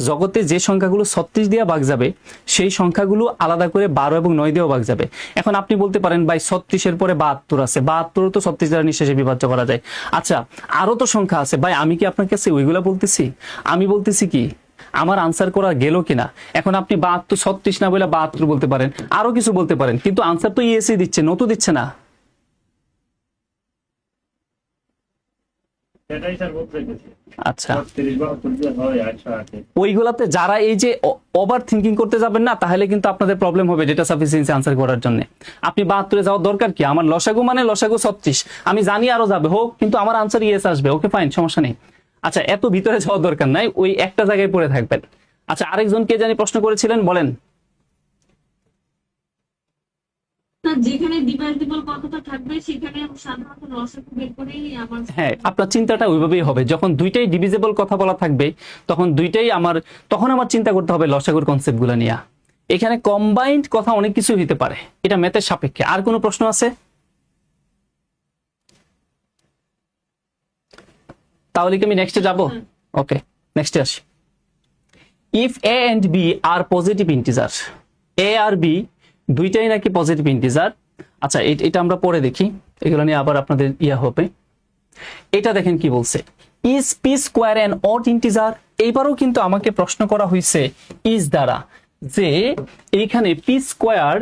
জগতে যে সংখ্যাগুলো 36 দিয়ে ভাগ যাবে সেই সংখ্যাগুলো আলাদা করে 12 এবং 9 দিয়েও ভাগ যাবে। এখন আপনি বলতে পারেন ভাই 36 এর পরে 72 আছে, 72 তো 36 দ্বারা নিঃশেষে বিভাজ্য করা যায়। আচ্ছা আরো তো সংখ্যা আছে ভাই, আমি কি আপনার কাছে ওইগুলা বলতেছি, আমি বলতেছি কি আমার আনসার করা গেল কিনা। এখন আপনি 72 36 না বলে 72 বলতে পারেন, আরো কিছু বলতে পারেন, কিন্তু আনসার তো ইয়েসই দিচ্ছে, নো তো দিচ্ছে না। সেটাই স্যার বলতে চাইছি। আচ্ছা 30 বা 40 হয়, আচ্ছা আছে। ওইগুলাতে যারা এই যে ওভার থিঙ্কিং করতে যাবেন না, তাহলে কিন্তু আপনাদের প্রবলেম হবে ডেটা সাফিসিয়েন্সি আনসার করার জন্য। আপনি 72 এ যাওয়ার দরকার কি, আমার লসাগু মানে লসাগু 36, আমি জানি আরো যাবে হোক, কিন্তু আমার আনসার ইয়েস আসবে, ওকে ফাইন, সমস্যা নেই। আচ্ছা এত ভিতরে যাওয়ার দরকার নাই, ওই একটা জায়গায় পড়ে থাকবেন। আচ্ছা আরেকজন কে জানি প্রশ্ন করেছিলেন, বলেন। না, যেখানে ডিভাইসেবল কথাটা থাকবে সেখানে সাধারণত লসাগু বের করেই আমার হ্যাঁ আপনার চিন্তাটা ওইভাবেই হবে, যখন দুইটাই ডিভিজিবল কথা বলা থাকবে তখন আমার চিন্তা করতে হবে লসাগুর কনসেপ্ট গুলা নিয়ে। এখানে কম্বাইন্ড কথা অনেক কিছু হইতে পারে, এটা ম্যাথের সাপেক্ষে। আর কোনো প্রশ্ন আছে? তাহলে কি আমি নেক্সটে যাব? ওকে, নেক্সটে আসি। If A and B are positive integer, A আর বি দুইটাই নাকি পজিটিভ ইন্টিজার। আচ্ছা, এটা আমরা পরে দেখি, এগুলো নিয়ে আবার আপনাদের ইয়া হবে। এটা দেখেন কি বলছে, is P square an odd integer. এইবারও কিন্তু আমাকে প্রশ্ন করা হয়েছে ইজ দ্বারা, যে এইখানে P square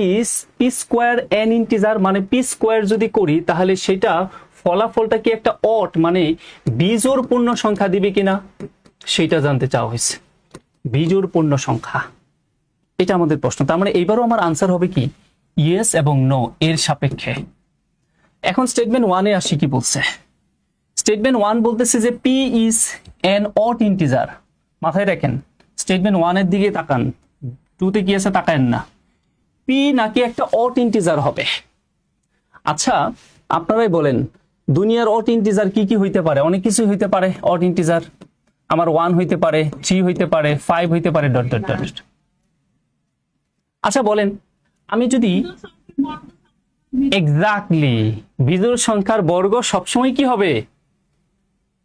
is P square an integer, মানে পি স্কোয়ার যদি করি তাহলে সেটা ফলাফলটা কি একটা অড মানে বিজোড় পূর্ণ সংখ্যা দিবে কিনা সেটা জানতে চাওয়া হয়েছে। বিজোড় পূর্ণ সংখ্যা, এটা আমাদের প্রশ্ন। তার মানে এইবারও আমার আনসার হবে কি ইয়েস এবং নো এর সাপেক্ষে। এখন স্টেটমেন্ট ওয়ানে আসি, কি বলছে? স্টেটমেন্ট ওয়ান বলতেছে যে P is an odd integer. মাথায় রাখেন, স্টেটমেন্ট ওয়ানের দিকে তাকান, টুতে কি আছে তাকায়েন না। পি নাকি একটা অড ইন্টিজার হবে। আচ্ছা, আপনারাই বলেন দুনিয়ার অড ইন্টিজার কি কি হইতে পারে? অনেক কিছু হইতে পারে অড ইন্টিজার। আমার 1 হইতে পারে, 3 হইতে পারে, 5 হইতে পারে, ডট ডট ডট। আচ্ছা বলেন, আমি যদি এক্স্যাক্টলি বিজোড় সংখ্যার বর্গ সবসময় কি হবে?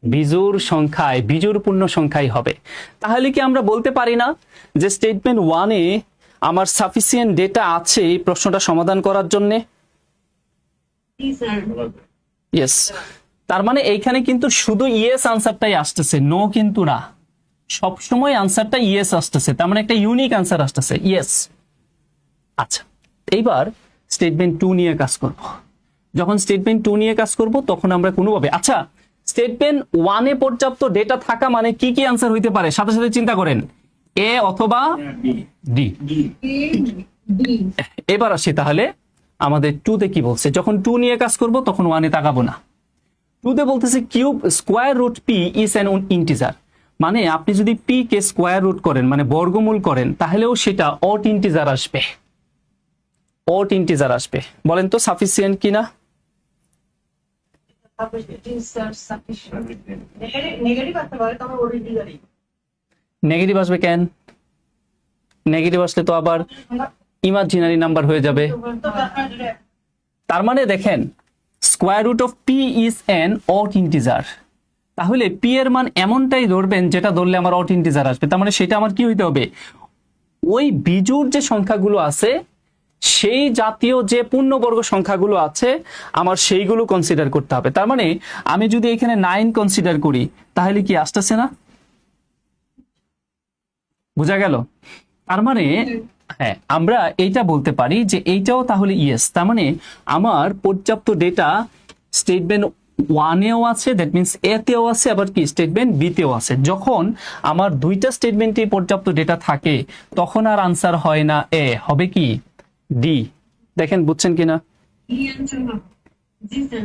বিজোড় সংখ্যায়, বিজোড় পূর্ণ সংখ্যাই হবে। তাহলে কি আমরা বলতে পারি না যে স্টেটমেন্ট ওয়ানে আমার সাফিসিয়েন্ট ডেটা আছে এই প্রশ্নটা সমাধান করার জন্য? জি স্যার। ইয়েস। তার মানে এইখানে কিন্তু শুধু ইয়েস আনসারটাই আসতেছে, নো কিন্তু না। সবসময় আনসারটা ইয়েস আসতেছে, তার মানে একটা ইউনিক আনসার আসতেছে, ইয়েস। আচ্ছা, এইবার স্টেটমেন্ট 2 নিয়ে কাজ করব। যখন স্টেটমেন্ট 2 নিয়ে কাজ করব তখন আমরা কোনোভাবে, আচ্ছা স্টেটমেন্ট 1 এ পর্যাপ্ত ডেটা থাকা মানে কি কি আনসার হইতে পারে? সাথে সাথে চিন্তা করেন, এ অথবা ডি। ডি। এবার আসি তাহলে আমাদের 2 তে কি বলছে। যখন 2 নিয়ে কাজ করব তখন 1 এ তাকাবো না। 2 তে বলতেছে cube square root P is an integer, মানে আপনি যদি পি কে স্কোয়ার রুট করেন মানে বর্গমূল করেন তাহলেও সেটা অড ইন্টিজার আসবে, অড ইন্টিজার আসবে। বলেন তো সাফিসিয়েন্ট কিনা? জি স্যার, সাফিসিয়েন্ট। নেগেটিভ আসতে পারে, তবে ওরিজিনালি নেগেটিভ আসবে কেন? নেগেটিভ আসলে তো আবার ইমাজিনারি নাম্বার হয়ে যাবে। তার মানে দেখেন square root of P is an odd integer, তাহলে পি এর মান এমনটাই ধরবেন যেটা ধরলে আমার অড ইন্টিজার আসবে। তার মানে সেটা আমার কি হইতে হবে? ওই বিজোড় যে সংখ্যাগুলো আছে সেই জাতীয় যে পূর্ণবর্গ সংখ্যাগুলো আছে আমার সেইগুলো কনসিডার করতে হবে। তার মানে আমি যদি এখানে 9 কনসিডার করি তাহলে কি আসতেছে না? বোঝা গেল? তার মানে হ্যাঁ, আমরা এইটা বলতে পারি যে এইটাও তাহলে ইয়েস। তার মানে আমার পর্যাপ্ত ডেটা স্টেটমেন্ট 1 এও আছে, দ্যাট মিন্স এ তেও আছে, আবার কি স্টেটমেন্ট বি তেও আছে। যখন আমার দুইটা স্টেটমেন্টে পর্যাপ্ত ডেটা থাকে তখন আর আনসার হয় না এ, হবে কি ডি। দেখেন বুঝছেন কিনা? জি স্যার।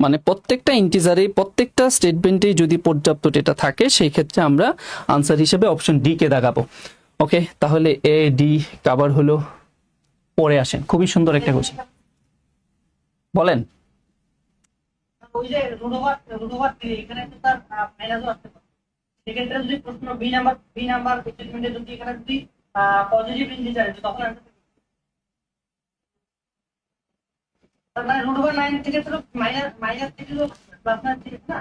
মানে প্রত্যেকটা ইন্টিজারে প্রত্যেকটা স্টেটমেন্টে যদি পর্যাপ্ত ডেটা থাকে সেই ক্ষেত্রে আমরা আনসার হিসেবে অপশন ডি কে দেখাবো। ওকে, তাহলে এ ডি কভার হলো। পরে আসেন, খুবই সুন্দর একটা কোশ্চেন। বলেন। ওই যে রুট ওভার এখানে তো তার মাইনাসও আসতে পারে। সেক্ষেত্রে যদি প্রশ্ন বি নাম্বার স্টেটমেন্টে যদি এখানে যদি পজিটিভ ইন্টিজার আছে তখন answer তার মানে রুট ওভার 9 থেকে তো মাইনাস থেকে তো প্লাস না ঠিক না?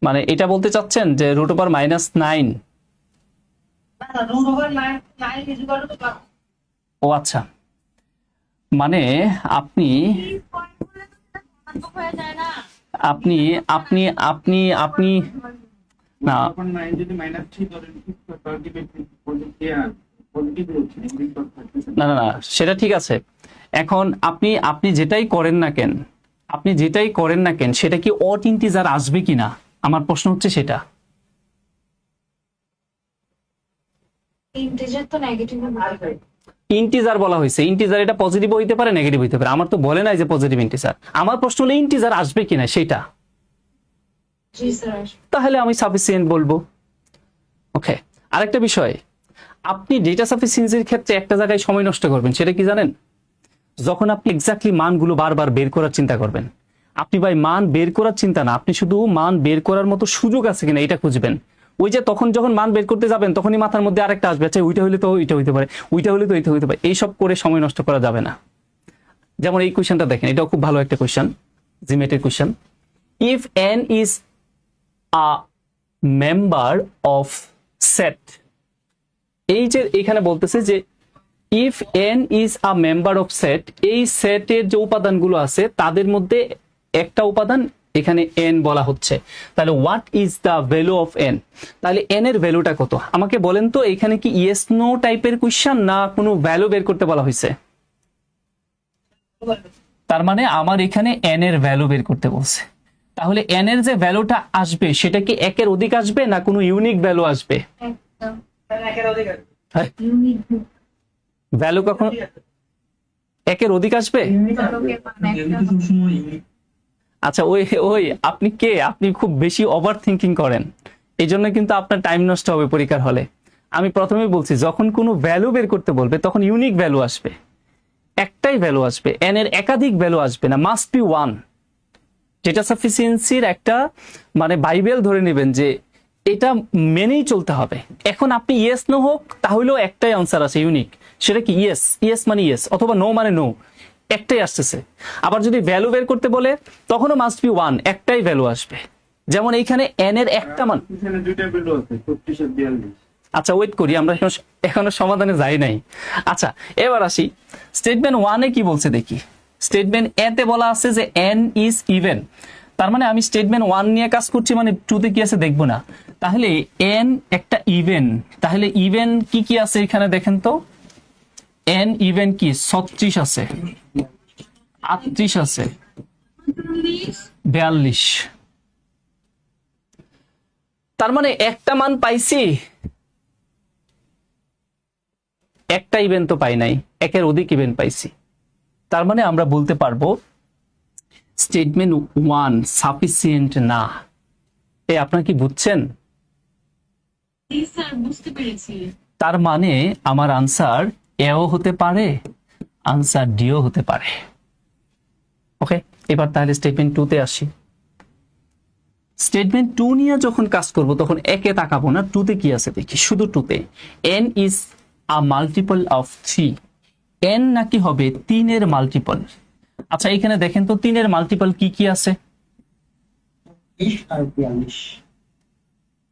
মানে এটা বলতে চাচ্ছেন যে রুট ওভার -9, না root over 9 is equal to plus. ও আচ্ছা, মানে আপনি হয়ে যায় না। আপনি আপনি আপনি আপনি না, এখন 9 যদি -3 ধরেন, পজিটিভ রয়েছে, নেগেটিভ থাকতেছে না না না, সেটা ঠিক আছে। এখন আপনি যেটাই করেন না কেন, আপনি যেটাই করেন না কেন সেটা কি অড ইন্টিজার আসবে কিনা, আমার প্রশ্ন হচ্ছে সেটা। ইন্টিজার তো নেগেটিভ হবে। ইন্টিজার বলা হয়েছে, ইন্টিজার এটা পজিটিভ হইতে পারে নেগেটিভ হইতে পারে, আমার তো বলে নাই যে পজিটিভ ইন্টিজার। আমার প্রশ্ন হলো ইন্টিজার আসবে কিনা সেটা, জি স্যার। তাহলে আমি সাফিসিয়েন্ট বলবো। ওকে, আরেকটা বিষয়, আপনি ডেটা সাফিসিয়েন্সির ক্ষেত্রে একটা জায়গায় সময় নষ্ট করবেন, সেটা কি জানেন? যখন আপনি এক্স্যাক্টলি মানগুলো বারবার বের করার চিন্তা করবেন। আপনি ভাই মান বের করার চিন্তা না, আপনি শুধু মান বের করার মতো সুযোগ আছে কিনা এটা খুঁজবেন। ওই যে তখন যখন মান বের করতে যাবেন তখনই মাথার মধ্যে আরেকটা আসবে, আচ্ছা ওইটা হলে তো ওইটা হইতে পারে, ওইটা হলে তো ওইটা হইতে পারে, এইসব করে সময় নষ্ট করা যাবে না। যেমন এই কোয়েশ্চেনটা দেখেন, এটাও খুব ভালো একটা কোয়েশ্চেন, জিমেটের question. If n is a member of set, এই যে এখানে বলতেছে যে if n is a member of set, এই সেটের যে উপাদানগুলো আছে তাদের মধ্যে একটা উপাদান এখানে n বলা হচ্ছে, তাহলে what is the value of n, তাহলে n এর ভ্যালুটা কত আমাকে বলেন তো। এখানে কি ইয়েস নো টাইপের কোয়েশ্চেন না কোনো ভ্যালু বের করতে বলা হয়েছে? তার মানে আমার এখানে n এর ভ্যালু বের করতে বলছে, তাহলে n এর যে ভ্যালুটা আসবে সেটা কি একের অধিক আসবে না কোনো ইউনিক ভ্যালু আসবে? একদম একের অধিকার ইউনিক ভ্যালু কখন একের অধিক আসবে? চলকের মান একটা আচ্ছা ওই ওই আপনি কে, আপনি খুব বেশি ওভার থিঙ্কিং করেন, এই জন্য কিন্তু আপনার টাইম নষ্ট হবে পরীক্ষার হলে। আমি প্রথমেই বলছি যখন কোনো ভ্যালু বের করতে বলবে তখন ইউনিক ভ্যালু আসবে, একটাই ভ্যালু আসবে, n এর একাধিক ভ্যালু আসবে না, মাস্ট বি ওয়ান। ডেটা সাফিসিয়েন্সির একটা মানে বাইবেল ধরে নেবেন যে এটা মেনেই চলতে হবে। এখন আপনি ইয়েস নো হোক তাহলেও একটাই আনসার আছে ইউনিক, সেটা কি ইয়েস, ইয়েস মানে ইয়েস অথবা নো মানে নো, একটাই আসতেছে। আবার যদি ভ্যালু বের করতে বলে তখনও মাস্ট বি ওয়ান, একটাই ভ্যালু আসবে। যেমন এইখানে n এর একটা মান, এখানে দুইটা ভ্যালু আছে 42। আচ্ছা ওয়েট করি, আমরা এখনো সমাধানে যাই নাই। আচ্ছা এবার আসি স্টেটমেন্ট 1 এ কি বলছে দেখি। স্টেটমেন্ট এ তে বলা আছে যে n ইজ ইভেন, তার মানে আমি স্টেটমেন্ট 1 নিয়ে কাজ করছি, মানে 2 তে কি আছে দেখবো না। তাহলে n একটা ইভেন, তাহলে ইভেন কি কি আছে এখানে দেখেন তো। n ইভেন কি 36 আছে, 38 আছে, 42। তার মানে একটা মান পাইছি, একটা ইভেন্ট তো পাই নাই, একের অধিক ইভেন্ট পাইছি। তার মানে আমরা বলতে পারবো স্টেটমেন্ট 1 সাফিসিয়েন্ট না। আপনারা কি বুঝছেন? জি স্যার, বুঝতে পেরেছি। তার মানে আমার আনসার এও হতে পারে, আনসার ডিও হতে পারে। ওকে, এবার তাহলে স্টেটমেন্ট 2 তে আসি। স্টেটমেন্ট 2 নিয়ে যখন কাজ করব তখন একে তাকাবো না, 2 তে কি আছে দেখি। শুধু 2 তে n is a multiple of 3, n নাকি হবে 3 এর মাল্টিপল। আচ্ছা এখানে দেখেন তো 3 এর মাল্টিপল কি কি আছে। 30 আর 42।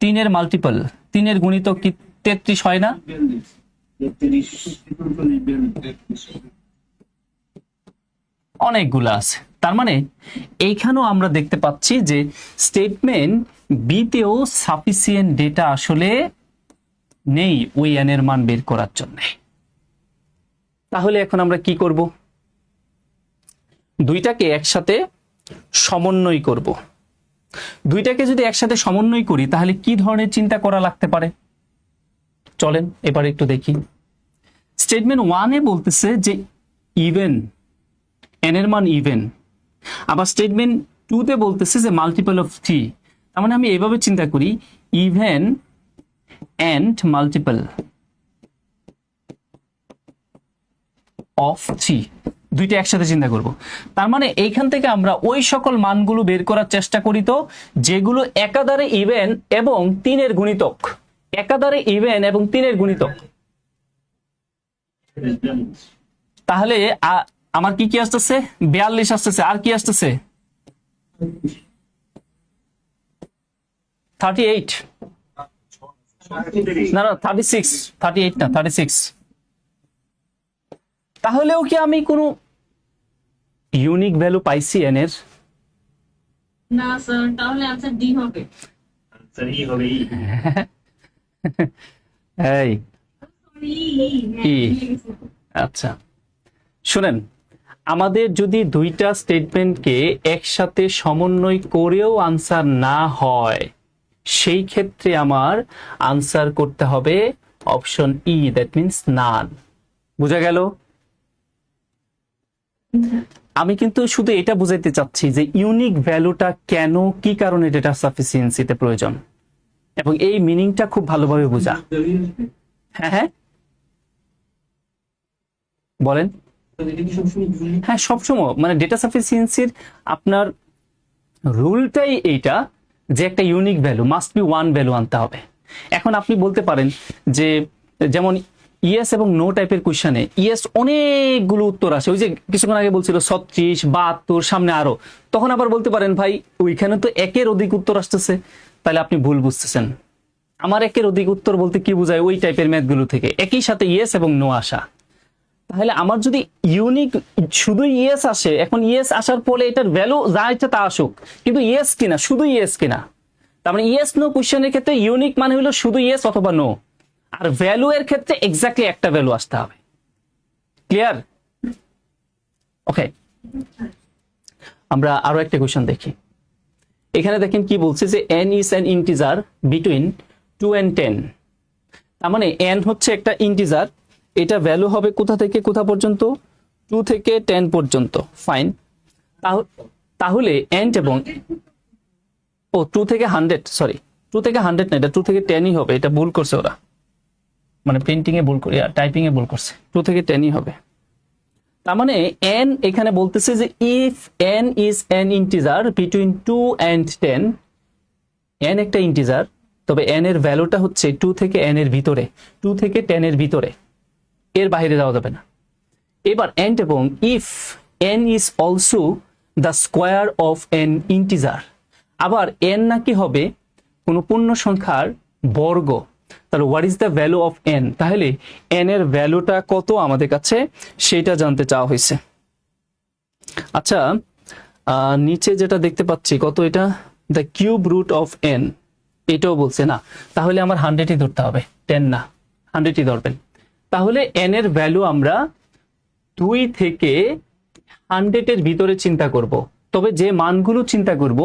3 এর মাল্টিপল, 3 এর গুণিতক কি 33 হয় না? অনেকগুলো আছে। তার মানে এইখানেও আমরা দেখতে পাচ্ছি যে স্টেটমেন্ট বি তেও সাফিসিয়েন্ট ডেটা আসলে নেই ওই n এর মান বের করার জন্য। তাহলে এখন আমরা কি করব? দুইটাকে একসাথে সমন্বয় করব। দুইটাকে যদি একসাথে সমন্বয় করি তাহলে কি ধরনের চিন্তা করা লাগতে পারে চলেন এবার একটু দেখি। স্টেটমেন্ট 1 এ বলতেছে যে ইভেন, n এর মান ইভেন। আবার স্টেটমেন্ট 2 তে বলতেছে যে মাল্টিপল অফ 3। তার মানে আমি এইভাবে চিন্তা করি ইভেন এন্ড মাল্টিপল অফ 3, দুইটা একসাথে চিন্তা করব। তার মানে এইখান থেকে আমরা ওই সকল মানগুলো বের করার চেষ্টা করি তো যেগুলো একাধারে ইভেন এবং 3 এর গুণিতক, একাধারে ইভেন এবং 3 এর গুণিতক। তাহলে আমার কি কি আসতেছে? 42 আসতেছে, আর কি আসতেছে? 38 না না 36, 38 না 36। তাহলেও কি আমি কোনো ইউনিক ভ্যালু পাইছি n এর? না স্যার, তাহলে আনসার ডি হবে। এই ই। আচ্ছা শুনেন, আমাদের যদি দুইটা স্টেটমেন্টকে একসাথে সমন্বয় করেও আনসার না হয় সেই ক্ষেত্রে আমার আনসার করতে হবে অপশন ই, দ্যাট মিন্স নান। বুঝা গেল? আমি কিন্তু শুধু এটা বুঝাইতে চাচ্ছি যে ইউনিক ভ্যালুটা কেন, কি কারণে ডেটা সাফিসিয়েন্সিতে প্রয়োজন, এবং এই মিনিংটা খুব ভালোভাবে বোঝা। হ্যাঁ হ্যাঁ বলেন। হ্যাঁ সবসময় মানে ডেটা সাফিসিয়েন্সির আপনার রুলটাই এইটা যে একটা unique value, must be one value আনতে হবে। এখন আপনি বলতে পারেন যে যেমন ইয়েস এবং নো টাইপের কোশ্চেনে ইয়েস অনেকগুলো উত্তর আসে, ওই যে কিছুক্ষণ আগে বলছিল 36, 72, সামনে আরো, তখন আবার বলতে পারেন ভাই ওইখানে তো একের অধিক উত্তর আসতেছে, তাহলে আপনি ভুল বুঝতেছেন। আমার একের অধিক উত্তর বলতে কি বোঝায়, ওই টাইপের ম্যাথগুলো থেকে একই সাথে ইয়েস এবং নো আসা। তাহলে আমার যদি ইউনিক শুধু ইয়েস আসে, এখন ইয়েস আসার পরে এটার ভ্যালু যা ইচ্ছা তা আসুক, কিন্তু ইয়েস কিনা, শুধু ইয়েস কিনা, তার মানে ইয়েস নো কোশ্চেনের ক্ষেত্রে ইউনিক মানে হলো শুধু ইয়েস অথবা নো, আর ভ্যালু এর ক্ষেত্রে এক্স্যাক্টলি একটা ভ্যালু আসতে হবে। ক্লিয়ার? ওকে, আমরা আরো একটা কোশ্চেন দেখি। এখানে দেখেন কি বলছে যে n is an integer between 2 and 10, তার মানে n হচ্ছে একটা ইন্টিজার, এটা ভ্যালু হবে কোথা থেকে কোথা পর্যন্ত, 2 থেকে 10 পর্যন্ত। ফাইন, তাহলে n এবং 2 থেকে 100, সরি 2 থেকে 100 না, এটা 2 থেকে 10ই হবে, এটা ভুল করছে ওরা, মানে প্রিন্টিং এ ভুল করে, টাইপিং এ ভুল করছে, 2 থেকে 10ই হবে। তার মানে n এখানে বলতেছে যে if n is an integer between 2 and 10, n একটা ইন্টিজার, তবে n এর ভ্যালুটা হচ্ছে 2 থেকে n এর ভিতরে, 2 থেকে 10 এর ভিতরে, এর বাইরে যাওয়া যাবে না। এবার and এবং if n is also the square of an integer, আবার n নাকি হবে কোন পূর্ণ সংখ্যার বর্গ, তাহলে what is the value of n, তাহলে n এর ভ্যালুটা কত আমাদের কাছে সেটা জানতে চাওয়া হয়েছে। আচ্ছা, নিচে যেটা দেখতে পাচ্ছি কত, এটা the cube root of n, এটাও বলছে না, তাহলে আমার 100ই ধরতে হবে, 10 না, 100ই ধরবেন। তাহলে n এর ভ্যালু আমরা 2 থেকে 100 এর ভিতরে চিন্তা করব, তবে যে মানগুলো চিন্তা করব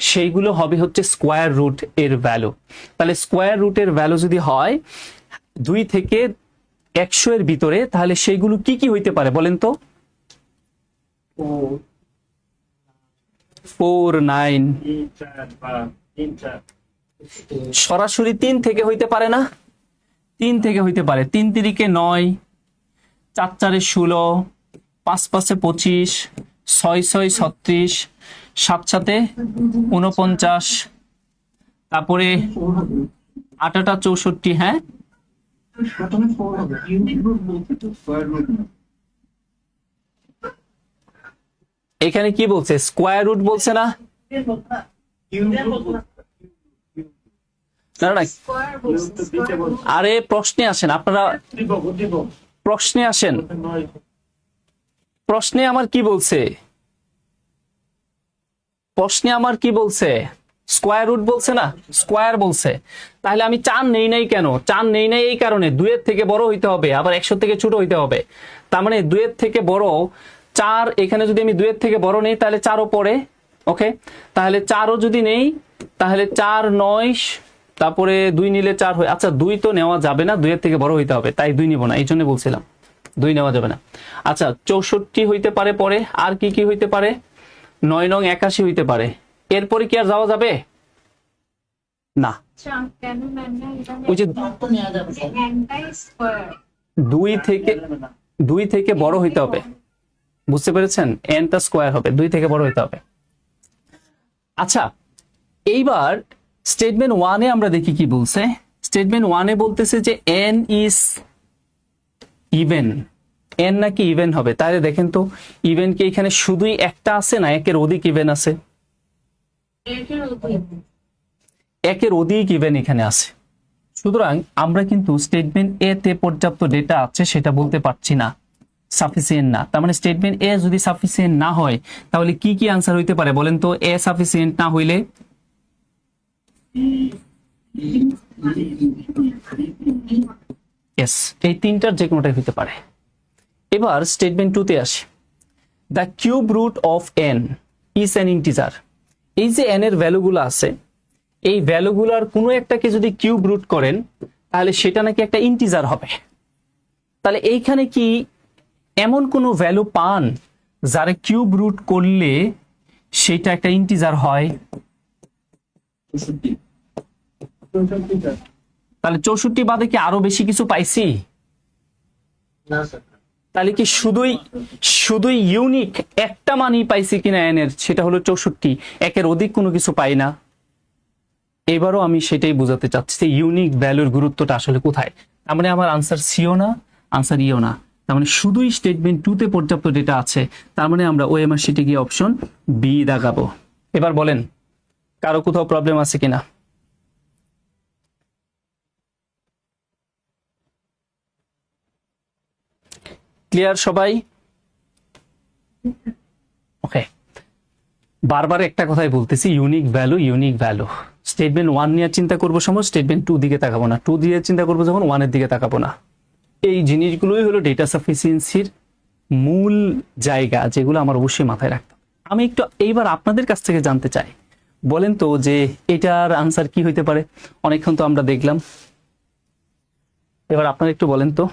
সেইগুলো হবে হচ্ছে স্কোয়ার রুট এর ভ্যালু। তাহলে স্কোয়ার রুটের ভ্যালু যদি হয় 2 থেকে 100 এর ভিতরে, তাহলে সেইগুলো কি কি হইতে পারে বলেন তো? 4, 9, সরাসরি 3 থেকে হইতে পারে না, 3 থেকে হইতে পারে, 3 তিরিকে 9, 4 চারে 16, 5 পাঁচে 25, 6 6 36, 7 7 49, তারপরে 8 8 64, হ্যাঁ এখানে কি বলছে, স্কোয়ার রুট বলছে না, না না, আরে প্রশ্নে আসেন আপনারা, প্রশ্নে আসেন, প্রশ্নে আমার কি বলছে, প্রশ্নে আমার কি বলছে, স্কোয়ার রুট বলছে না, স্কোয়ার বলছে। তাহলে আমি 4 নেই নাই কেন, 4 নেই নাই এই কারণে 2 এর থেকে বড় হইতে হবে, আবার 100 থেকে ছোট হইতে হবে, তার মানে 2 এর থেকে বড় 4, এখানে যদি আমি 2 এর থেকে বড় নেই তাহলে 4ও পড়ে, ওকে, তাহলে 4ও যদি নেই তাহলে 4 9, তারপরে 2 নিলে 4 হয়, আচ্ছা 2 তো নেওয়া যাবে না, 2 এর থেকে বড় হইতে হবে, তাই 2 নিব না, এই জন্য বলছিলাম 2 নেওয়া যাবে না। আচ্ছা 64 হইতে পারে, পরে আর কি কি হইতে পারে, 9 9 81 হইতে পারে, এরপরে কি আর যাওয়া যাবে না, ওই যে 2 থেকে বড় হইতে হবে, বুঝতে পেরেছেন, nটা স্কোয়ার হবে, 2 থেকে বড় হইতে হবে। আচ্ছা এইবার স্টেটমেন্ট 1 এ আমরা দেখি কি বলছে, স্টেটমেন্ট 1 এ বলতেছে যে n is even, n নাকি ইভেন হবে, তাহলে দেখেন তো ইভেন কি এখানে শুধুই একটা আছে না একের অধিক ইভেন আছে, একের অধিক ইভেন এখানে আছে, সুতরাং আমরা কিন্তু স্টেটমেন্ট এ তে পর্যাপ্ত ডেটা আছে সেটা বলতে পারছি না, সাফিসিয়েন্ট না। তার মানে স্টেটমেন্ট এ যদি সাফিসিয়েন্ট না হয় তাহলে কি কি আনসার হইতে পারে বলেন তো, এ সাফিসিয়েন্ট না হইলে? ইয়েস, এই তিনটার যে কোনোটাই হইতে পারে। এবার স্টেটমেন্ট 2 তে আসি, the cube root of n is an integer, এই যে n এর ভ্যালুগুলো আছে এই ভ্যালুগুলোর কোনো একটাকে যদি কিউব রুট করেন তাহলে সেটা নাকি একটা ইন্টিজার হবে। তাহলে এইখানে কি এমন কোনো ভ্যালু পান যারে কিউব রুট করলে সেটা একটা ইন্টিজার হয়? তাহলে 64 বাদে কি আরো বেশি কিছু পাইছি? তাহলে কি শুধুই ইউনিক একটা মানই পাইছি কিনা n এর, সেটা হলো 64, একের অধিক কোনো কিছু পাই না, এবারও আমি সেটাই বোঝাতে চাচ্ছি যে ইউনিক ভ্যালুর গুরুত্বটা আসলে কোথায়। তার মানে আমার আনসার সিও না, আনসার ইও না, তার মানে শুধুই স্টেটমেন্ট 2 তে পর্যাপ্ত ডেটা আছে। তার মানে আমরা ওএমআর শিটে গিয়ে অপশন বি দাগাবো। এবার বলেন কারো কোথাও প্রবলেম আছে কিনা? ক্লিয়ার সবাই? ওকে, বারবার একটা কথাই বলতেছি, unique value, unique value. Statement 1 নিয়ে চিন্তা করবো সময় স্টেটমেন্ট 2 দিকে তাকাবো না, 2 দিয়ে চিন্তা করবো যখন 1 এর দিকে তাকাবো না। এই জিনিসগুলোই হলো ডেটা সাফিসিয়েন্সির মূল জায়গা, যেগুলো আমার অবশ্যই মাথায় রাখতে হবে। আমি একটু এইবার আপনাদের কাছ থেকে জানতে চাই, বলেন তো যে এটার আনসার কি হইতে পারে? অনেকক্ষণ তো আমরা দেখলাম, এবার আপনারা একটু বলেন তো।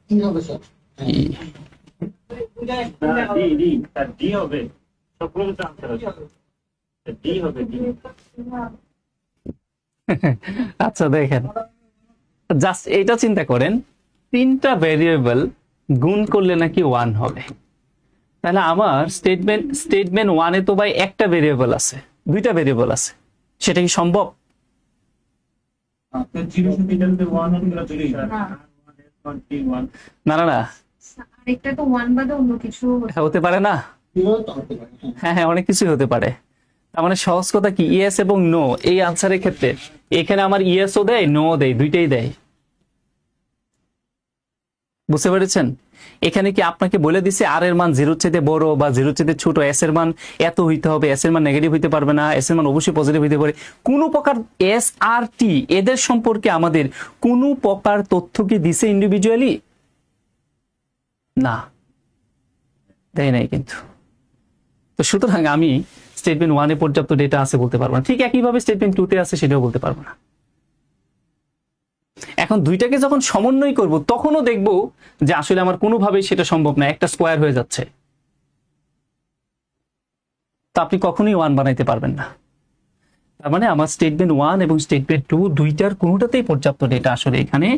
কি হবে স্যার? ডি হবে, সবগুলো তো আনসার আছে, ডি হবে, ডি। আচ্ছা দেখেন, জাস্ট এটা চিন্তা করেন, 3টা ভেরিয়েবল গুণ করলে নাকি 1 হবে। তাহলে আমার স্টেটমেন্ট 1 এ তো ভাই একটা ভেরিয়েবল আছে, 2টা ভেরিয়েবল আছে, সেটা কি সম্ভব? না না না, আরেকটা তো ওয়ান বাদে অন্য কিছু হতে পারে না। এটাও তো হতে পারে, হ্যাঁ। হ্যাঁ হ্যাঁ, অনেক কিছুই হতে পারে। তার মানে সহজ কথা কি, ইয়েস এবং নো এই আনসারের ক্ষেত্রে এখানে আমার ইয়েসও দেয়, নো দেয়, দুইটাই দেয়। বুঝতে পেরেছেন? এখানে কি আপনাকে বলে দিছে আর এর মান 0 চেয়ে বড় বা 0 চেয়ে ছোট, এস এর মান এত হইতে হবে, এস এর মান নেগেটিভ হইতে পারবে না, এস এর মান অবশ্যই পজিটিভ হইতে পারে? কোনো প্রকার এস আর টি এদের সম্পর্কে আমাদের কোনো প্রকার তথ্য কি দিছে ইন্ডিভিজুয়ালি? না, দেয় নাই কিন্তু। তো সুতরাং আমি স্টেটমেন্ট 1 এ পর্যাপ্ত ডেটা আছে বলতে পারবো না, ঠিক একইভাবে স্টেটমেন্ট 2 তে আছে সেটাও বলতে পারবো না। এখন দুইটাকে যখন সমন্বয় করব তখনও দেখব যে আসলে আমার কোনোভাবেই সেটা সম্ভব না, একটা স্কোয়ার হয়ে যাচ্ছে। তো আপনি কখনোই 1 বানাইতে পারবেন না। তার মানে আমার স্টেটমেন্ট 1 এবং স্টেটমেন্ট 2 দুইটার কোনোটাতেই পর্যাপ্ত ডেটা আসলে এখানে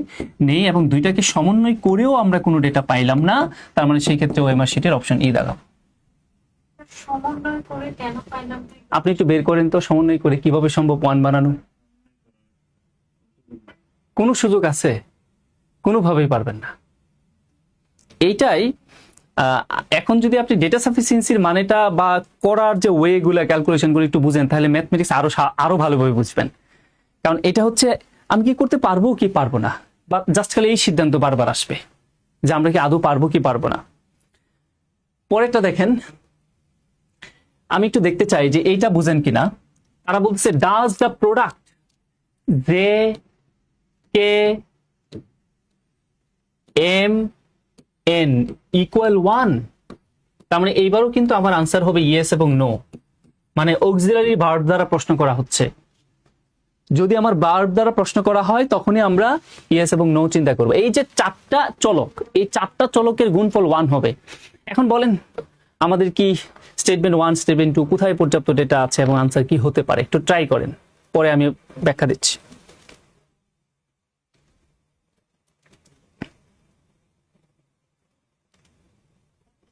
নেই, এবং দুইটাকে সমন্বয় করেও আমরা কোনো ডেটা পাইলাম না। তার মানে সেই ক্ষেত্রে ওএমআর শিটের অপশন ই দাগাবো। সমন্বয় করে কেন পাইলাম? আপনি একটু বের করেন তো, সমন্বয় করে কিভাবে সম্ভব 1 বানানো? কোনো সুযোগ আছে? কোনোভাবেই পারবেন না। এইটাই এখন যদি আপনি ডেটা সাফিসিয়েন্সির মানেটা বা করার যে ওয়েগুলো, ক্যালকুলেশনগুলো একটু বুঝেন, তাহলে ম্যাথমেটিক্স আরো ভালোভাবে বুঝবেন। কারণ এটা হচ্ছে আমি কি করতে পারবো কি পারবো না, বা জাস্ট খালি এই সিদ্ধান্ত বারবার আসবে যে আমরা কি আদৌ পারবো কি পারবো না। পরেরটা দেখেন, আমি একটু দেখতে চাই যে এইটা বুঝেন কিনা। তারা বলছে does the product J K M N equal 1? তার মানে এইবারও কিন্তু আমার আনসার হবে ইয়েস এবং নো, মানে অক্সিলারি ভার্ব দ্বারা প্রশ্ন করা হচ্ছে। যদি আমার ভার্ব দ্বারা প্রশ্ন করা হয় তখনই আমরা ইয়েস এবং নো চিন্তা করব। এই যে 4টা চলক, এই 4টা চলকের গুণফল 1 হবে। এখন বলেন আমাদের কি স্টেটমেন্ট 1 স্টেটমেন্ট 2 কোথায় পর্যাপ্ত ডেটা আছে এবং আনসার কি হতে পারে, একটু ট্রাই করেন, পরে আমি ব্যাখ্যা দিচ্ছি।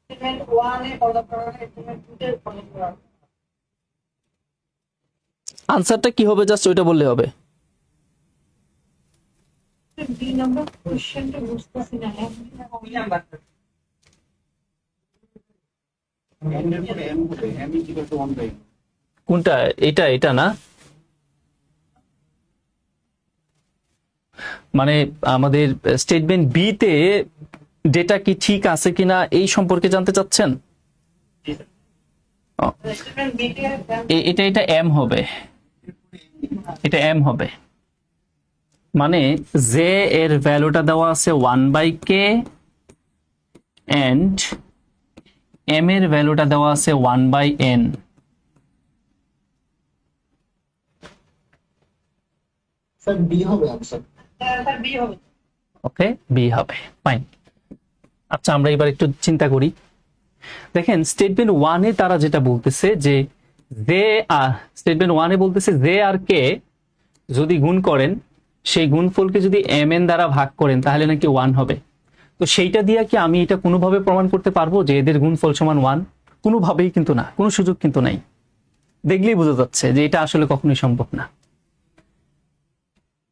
স্টেটমেন্ট 1 এ পর্যাপ্ত ডেটা, স্টেটমেন্ট 2 তে পর্যাপ্ত ডেটা। আনসারটা কি হবে জাস্ট ওইটা বললে হবে। দুই নম্বর কোশ্চেনটা বুঝতেছি না। কোনটা? এটা না, মানে আমাদের স্টেটমেন্ট বি তে ডেটা কি ঠিক আছে কিনা এই সম্পর্কে জানতে চাচ্ছেন? স্টেটমেন্ট বি তে এটা এম হবে, এটা এম হবে। মানে জে এর ভ্যালুটা দেওয়া আছে 1/k এন্ড এম এর ভ্যালুটা দেওয়া আছে 1/n। স্যার বি হবে আনসার। স্যার বি হবে। ওকে, বি হবে, ফাইন। আচ্ছা আমরা এবার একটু চিন্তা করি। দেখেন স্টেটমেন্ট 1 এ তারা যেটা বলতেছে যে স্টেটমেন্ট 1 এ বলতেছে জে আর কে যদি গুণ করেন সেই গুণফলকে যদি mn দ্বারা ভাগ করেন তাহলে নাকি 1 হবে। তো সেইটা দিয়ে কি আমি এটা কোনোভাবে প্রমাণ করতে পারবো যে এদের গুণফল সমান 1? কোনোভাবেই কিন্তু না, কোনো সুযোগ কিন্তু নাই। দেখলেই বোঝা যাচ্ছে যে এটা আসলে কখনোই সম্ভব না।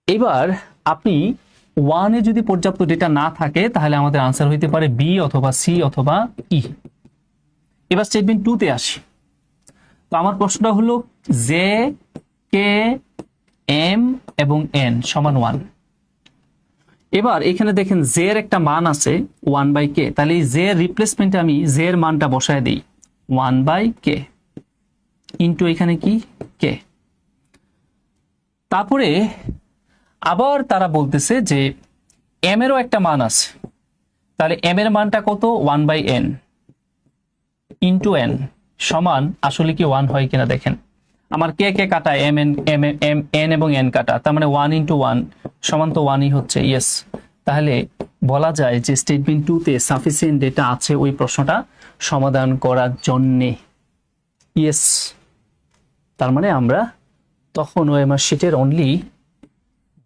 এবার আপনি 1 এ যদি পর্যাপ্ত ডেটা না থাকে তাহলে আমাদের আনসার হইতে পারে বি অথবা সি অথবা ই। এবার স্টেটমেন্ট 2 তে আসি। তো আমার প্রশ্নটা হলো জে, কে, এম এবং এন সমান 1। এবার এখানে দেখেন জে এর একটা মান আছে 1/k, তাহলে এই জে এর রিপ্লেসমেন্টে আমি জে এর মানটা বসায় দিই 1/k ইনটু এখানে কি কে। তারপরে আবার তারা বলতেছে যে এম এরও একটা মান আছে, তাহলে এম এর মানটা কত 1/n ইনটু এন সমান আসলে কি 1 হয় কিনা দেখেন। আমার কে কে কাটা এম এন এবং এন কাটা, তার মানে 1 ইনটু 1 সমান তো 1ই হচ্ছে। ইয়েস, তাহলে বলা যায় যে স্টেটমেন্ট 2 তে সাফিসিয়েন্ট ডেটা আছে ওই প্রশ্নটা সমাধান করার জন্যে। ইয়েস, তার মানে আমরা তখন ওএমআর শিটের অনলি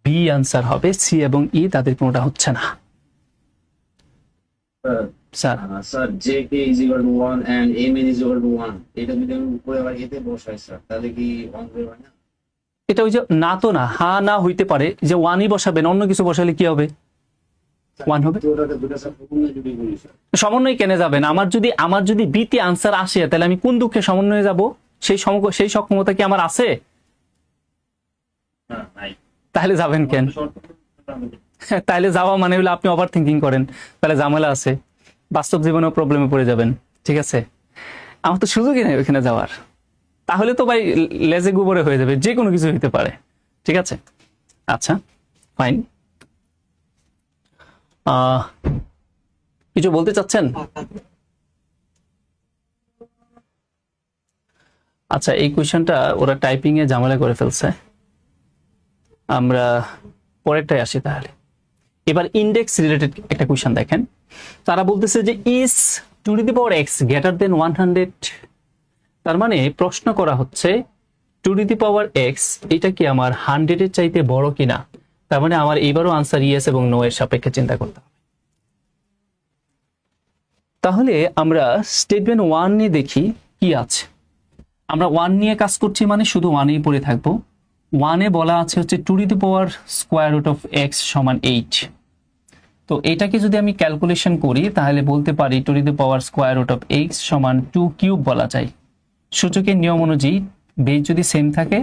বি আনসার হবে, সি এবং ই তাদের কোনোটা হচ্ছে না। Sir sir J K is equal to 1 and M N is equal to 1, এটা যদি আমি উপরে আবার এতে বসাই স্যার তাহলে কি 1 হবে না? এটা ওই যে না তো না, হ্যাঁ না হইতে পারে যে 1ই বসাবেন, অন্য কিছু বসালে কি হবে? 1 হবে। তো ওটাকে দুটো স্যার সমন্বয় যদি করি স্যার, সমন্বয় কেন যাবেন? আমার যদি বিতে আনসার আসে তাহলে আমি কোন দুঃখে সমন্বয়ে যাব? সেই সক্ষমতা কি আমার আছে? হ্যাঁ নাই। তাহলে যাবেন কেন? তাহলে যাওয়া মানে হলো আপনি ওভার থিঙ্কিং করেন, তাহলে ঝামেলা আছে, বাস্তব জীবনেও প্রবলেমে পড়ে যাবেন। ঠিক আছে, আমার তো সুযোগই নেই ওখানে যাওয়ার। তাহলে তো ভাই লেজে গোবরে হয়ে যাবে, যে কোনো কিছু হইতে পারে। ঠিক আছে, আচ্ছা ফাইন। কিছু বলতে চাচ্ছেন? আচ্ছা, এই কোয়েশ্চনটা ওরা টাইপিং এ ঝামেলা করে ফেলছে, আমরা পরেরটাই আসি তাহলে। এবার ইন্ডেক্স রিলেটেড একটা কোয়েশ্চন দেখেন। তারা বলতেছে যে ইজ 2x গ্রেটার দেন 100। তার মানে প্রশ্ন করা হচ্ছে 2x এটা কি আমার 100 এর চাইতে বড় কিনা। তার মানে আমার এইবারও আনসার ইয়েস এবং নো এর সাপেক্ষে চিন্তা করতে হবে। তাহলে আমরা স্টেটমেন্ট 1 নিয়ে দেখি কি আছে। আমরা 1 নিয়ে কাজ করছি মানে শুধু 1ই পড়ে থাকবো। 1 এ বলা আছে হচ্ছে x সমান 8। তো এটাকে যদি আমি ক্যালকুলেশন করি তাহলে বলতে পারি x সমান 2 কিউব বলা যায়। সূচকের নিয়ম অনুযায়ী বেজ যদি সেম থাকে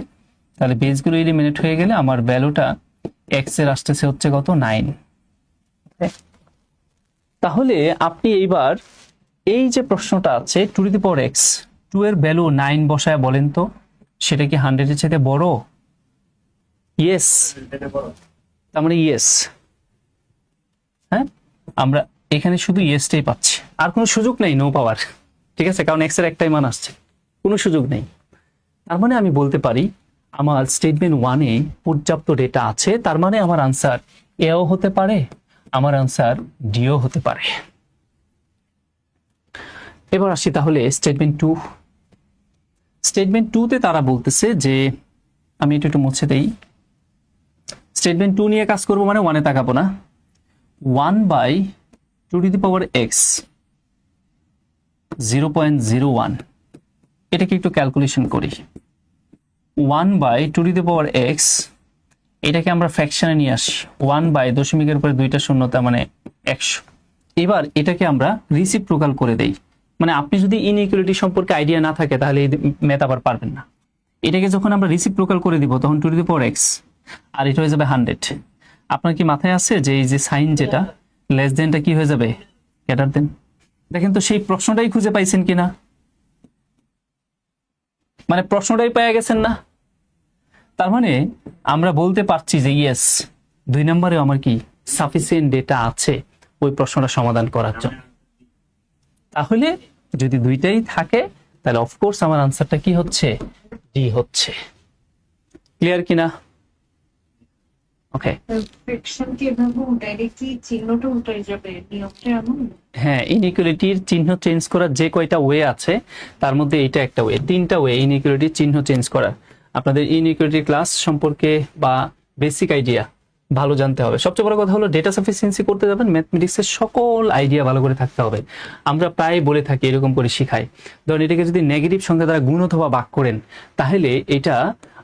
তাহলে বেজগুলো এলিমিনেট হয়ে গেলে আমার ভ্যালুটা x এর আসতেছে হচ্ছে কত 9। তাহলে আপনি এইবার এই যে প্রশ্নটা আছে 2x 2 এর ভ্যালু 9 বসায় বলেন তো সেটা কি 100 এর চাইতে বড়? ইয়েস, তার মানে ইয়েস। হ্যাঁ, আমরা এখানে শুধু ইয়েসটাই পাচ্ছি, আর কোনো সুযোগ নেই নো পাওয়ার। ঠিক আছে, কারণ এক্স এর একটাই মান আসছে, কোনো সুযোগ নেই। তার মানে আমি বলতে পারি আমার স্টেটমেন্ট 1 এ পর্যাপ্ত ডেটা আছে, তার মানে আমার আনসার এও হতে পারে, আমার আনসার ডিও হতে পারে। এবার আসি তাহলে স্টেটমেন্ট 2। স্টেটমেন্ট 2 তে তারা বলতেছে যে, আমি একটু মুছে দেই, স্টেটমেন্ট 2 নিয়ে কাজ করব মানে 1 এ তাকাবো না। 1/2x 0.01 এটাকে একটু ক্যালকুলেশন করি। 1/2x এটাকে আমরা ফ্র্যাকশনে নিয়ে আসি। 1/দশমিকের উপরে 2টা শূন্য, তার মানে 100। এবার এটাকে আমরা রিসিপ্রোকাল করে দেই। মানে আপনি যদি ইনইকুয়ালিটি সম্পর্কে আইডিয়া না থাকে তাহলে এই ম্যাথ আবার পারবেন না। এটাকে যখন আমরা রিসিপ্রোকাল করে দিব তখন 2x আর এটা হয়ে যাবে 100। আপনার কি মাথায় আছে যে এই যে সাইন যেটা লেস দেনটা কি হয়ে যাবে গ্রেটার দেন? দেখেন তো সেই প্রশ্নটাই খুঁজে পাইছেন কিনা, মানে প্রশ্নটাই পেয়ে গেছেন না। তার মানে আমরা বলতে পারছি যে ইয়েস 2 নম্বরে আমার কি সাফিসিয়েন্ট ডেটা আছে ওই প্রশ্নটা সমাধান করার জন্য। তাহলে যদি দুইটাই থাকে তাহলে অফকোর্স আমার আনসারটা কি হচ্ছে ডি হচ্ছে। ক্লিয়ার কিনা? ওকে, ফ্রিকশন কি এভাবে উল্টাইলে কি চিহ্নটা উল্টাই যাবে, নিয়মটা এমন? হ্যাঁ, ইনইকুয়ালিটির চিহ্ন চেঞ্জ করার যে কয়টা ওয়ে আছে তার মধ্যে এইটা একটা ওয়ে। 3টা ওয়ে ইনইকুয়ালিটির চিহ্ন চেঞ্জ করার। আপনাদের ইনইকুয়ালিটি ক্লাস সম্পর্কে বা বেসিক আইডিয়া ভালো জানতে হবে। সবচেয়ে বড় কথা হলো ডেটা সাফিসিয়েন্সি করতে যাবেন, ম্যাথমেটিক্সের সকল আইডিয়া ভালো করে থাকতে হবে। আমরা প্রায় বলে থাকি, এরকম করে শিখাই, ধরেন এটাকে যদি নেগেটিভ সংখ্যা দ্বারা গুণ অথবা ভাগ করেন তাহলে এটা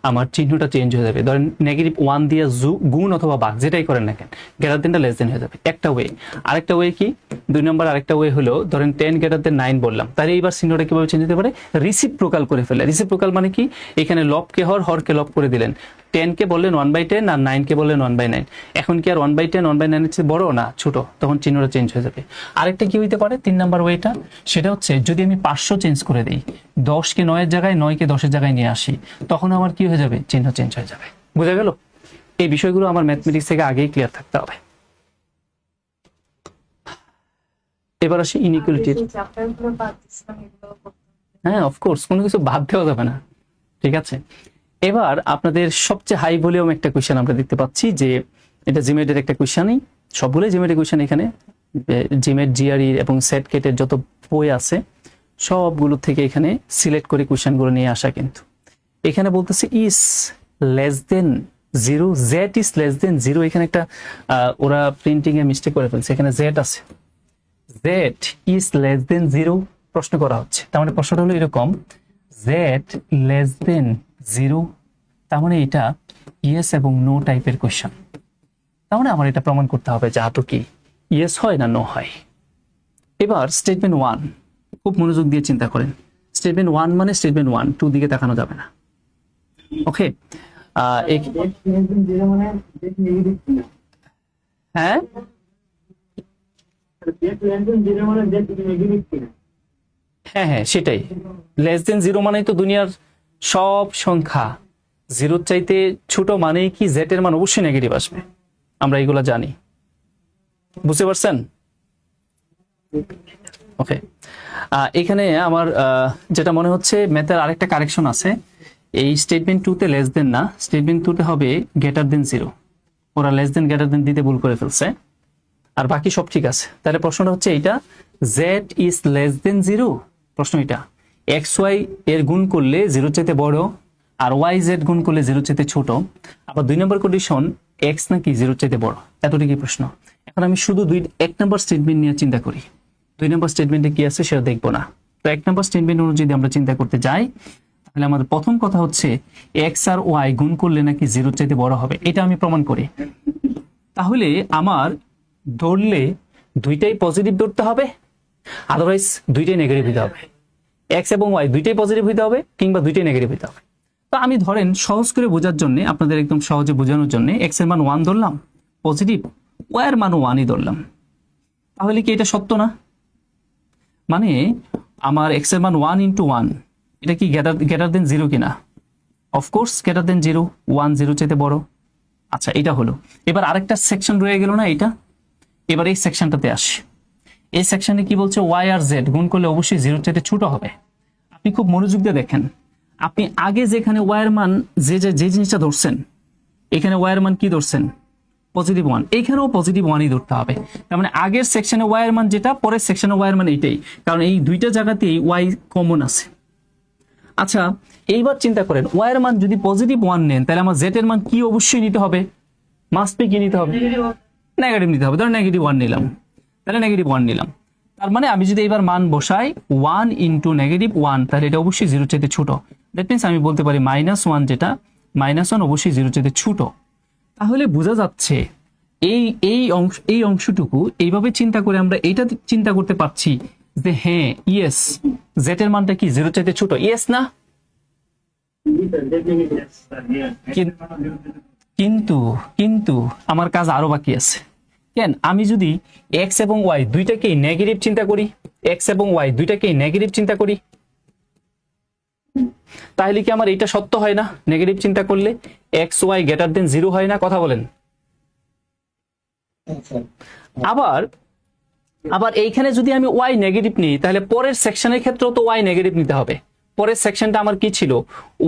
আমার চিহ্নটা চেঞ্জ হয়ে যাবে। ধরেন -1 দিয়ে গুণ অথবা ভাগ যেটাই করেন না কেন, গ্রেটার দেনটা লেস দেন হয়ে যাবে, একটা ওয়ে। আরেকটা ওয়ে কি, 2 নম্বর আরেকটা ওয়ে হলো, ধরেন 10 গ্রেটার দেন 9 বললাম, তাহলে এইবার চিহ্নটা কিভাবে চেঞ্জ হতে পারে, রিসিপ্রোকাল করে ফেলে। রিসিপ্রোকাল মানে কি, এখানে লবকে হরকে লব করে দিলেন, 10 কে বললেন 1/10 আর 9 কে বললেন 1/9। এখন কি আর 1/10 1/9 এর চেয়ে বড় না ছোট, তখন চিহ্নটা চেঞ্জ হয়ে যাবে। আরেকটা কি হইতে পারে 3 নাম্বার ওয়েটা, সেটা হচ্ছে যদি আমি 500 চেঞ্জ করে দিই, 10 কে 9 এর জায়গায় 9 কে 10 এর জায়গায় নিয়ে আসি, তখন আমার কি হয়ে যাবে, চিহ্ন চেঞ্জ হয়ে যাবে। বুঝা গেল? এই বিষয়গুলো আমার ম্যাথমেটিক্স থেকে আগেই ক্লিয়ার থাকতে হবে। এবার আসি ইনইকুয়ালিটির। চ্যাপ্টারগুলো বাদ দিছিলাম, এগুলো করতে হবে। হ্যাঁ, অফকোর্স, কোনো কিছু বাদ দেওয়া যাবে না, ঠিক আছে। এবার আপনাদের সবচেয়ে হাই ভলিউম একটা কোয়েশ্চেন আমরা দেখতে পাচ্ছি, যে এটা জিমেটের একটা কোয়েশ্চেনই, সবগুলোই জিমেটের কোয়েশ্চেন। এখানে জিমেট, জিআরই এবং সেট কেটের যত বই আছে সবগুলো থেকে এখানে সিলেক্ট করে কোয়েশ্চেনগুলো নিয়ে আসা। কিন্তু এখানে বলতেছে is less than 0, Z is less than 0। এখানে একটা ওরা প্রিন্টিং এ মিস্টেক করে ফেলছে, এখানে জেড আছে, জেড ইজ লেস দেন 0 প্রশ্ন করা হচ্ছে। তার মানে প্রশ্নটা হলো এরকম, জেড লেস দেন 0, তার মানে এটা ইয়েস এবং নো টাইপের কোয়েশ্চেন। তার মানে আমার এটা প্রমাণ করতে হবে যে আদৌ কি ইয়েস হয় না নো হয়। এবার স্টেটমেন্ট 1 খুব মনোযোগ দিয়ে চিন্তা করেন। স্টেটমেন্ট 1 মানে স্টেটমেন্ট 1, 2 দিকে তাকানো যাবে না। ওকে, হ্যাঁ হ্যাঁ হ্যাঁ সেটাই, লেস দেন 0 মানেই তো দুনিয়ার সব সংখ্যা 0 চাইতে ছোট, মানেই কি জেড এর মান অবশ্যই নেগেটিভ আসবে, আমরা এগুলো জানি। বুঝতে পারছেন? ওকে, এখানে আমার যেটা মনে হচ্ছে ম্যাথের আরেকটা কারেকশন আছে, এই স্টেটমেন্ট 2 তে লেস দেন না, স্টেটমেন্ট 2 তে হবে গ্রেটার দেন 0। ওরা লেস দেন গ্রেটার দেন দিতে ভুল করে ফেলছে, আর বাকি সব ঠিক আছে। তাহলে প্রশ্নটা হচ্ছে এইটা, জেড ইজ লেস দেন 0। প্রশ্ন এটা, এক্স ওয়াই এর গুণ করলে 0 চাইতে বড়, আর ওয়াই জেড গুণ করলে 0 চাইতে ছোট। আবার 2 নম্বর কন্ডিশন, এক্স নাকি 0 চাইতে বড়। এতটুকুই প্রশ্ন। এখন আমি শুধু 1 নম্বর স্টেটমেন্ট নিয়ে চিন্তা করি, 2 নম্বর স্টেটমেন্টে কি আছে সেটা দেখবো না। তো 1 নম্বর স্টেটমেন্ট অনুযায়ী যদি আমরা চিন্তা করতে যাই, তাহলে আমাদের প্রথম কথা হচ্ছে এক্স আর ওয়াই গুণ করলে নাকি 0 চাইতে বড় হবে, এটা আমি প্রমাণ করি। তাহলে আমার ধরলে দুইটাই পজিটিভ ধরতে হবে, আদারওয়াইজ দুইটাই নেগেটিভ হইতে হবে। এক্স এবং ওয়াই দুইটাই পজিটিভ হইতে হবে, কিংবা দুইটাই নেগেটিভ হইতে হবে। তো আমি ধরেন সহজ করে বোঝার জন্য, আপনাদের একদম সহজে বোঝানোর জন্য এক্স এর মান 1 ধরলাম পজিটিভ, ওয়াই এর মান 1ই ধরলাম। তাহলে কি এটা সত্য না? মানে আমার এক্স এর মান 1 × 1, এটা কি গ্রেটার দেন 0 কিনা? অফকোর্স গ্রেটার দেন 0, 1 0 চাইতে বড়। আচ্ছা, এটা হলো। এবার আরেকটা সেকশন রয়ে গেল না এটা, এবার এই সেকশনটাতে আসি। এই সেকশনে কি বলছে, ওয়াই আর জেড গুণ করলে অবশ্যই 0 চাইতে ছোট হবে। আপনি খুব মনোযোগ দিয়ে দেখেন, আপনি আগে যেখানে ওয়াই এর মান যে জিনিসটা ধরছেন, এখানে ওয়াই এর মান কি ধরছেন, পজিটিভ 1, এইখানেও পজিটিভ 1ই ধরতে হবে। তার মানে আগের সেকশনে ওয়াই এর মান যেটা, পরের সেকশনে ওয়াই এর মান এইটাই, কারণ এই দুইটা জায়গাতেই ওয়াই কমন আছে। আচ্ছা, এইবার চিন্তা করেন, ওয়াই এর মান যদি পজিটিভ 1 নেন, তাহলে আমার জেড এর মান কি অবশ্যই নিতে হবে, মাস্ট বি কি নিতে হবে, নেগেটিভ নিতে হবে। ধরো নেগেটিভ 1 নিলাম, তাহলে নেগেটিভ 1 নিলাম। তার মানে আমি যদি এবার মান বসাই 1 × -1, তাহলে এটা অবশ্যই 0 চাইতে ছোট। দ্যাট মিনস আমি বলতে পারি -1, যেটা -1 অবশ্যই 0 চাইতে ছোট। তাহলে বোঝা যাচ্ছে এই অংশটুকু এইভাবে চিন্তা করে আমরা এটা চিন্তা করতে পারছি যে হ্যাঁ ইয়েস, জেড এর মানটা কি 0 চাইতে ছোট, ইয়েস না? কিন্তু আমার কাজ আরো বাকি আছে। কেন? আমি যদি এক্স এবং ওয়াই দুইটাকেই নেগেটিভ চিন্তা করি, এক্স এবং ওয়াই দুইটাকেই নেগেটিভ চিন্তা করি, তাহলে কি আমার এটা সত্য হয় না? নেগেটিভ চিন্তা করলে এক্স ওয়াই গ্রেটার দেন 0 হয় না? কথা বলেন। আবার এইখানে যদি আমি ওয়াই নেগেটিভ নিই, তাহলে পরের সেকশনের ক্ষেত্রেও তো ওয়াই নেগেটিভ নিতে হবে। পরের সেকশনটা আমার কি ছিল,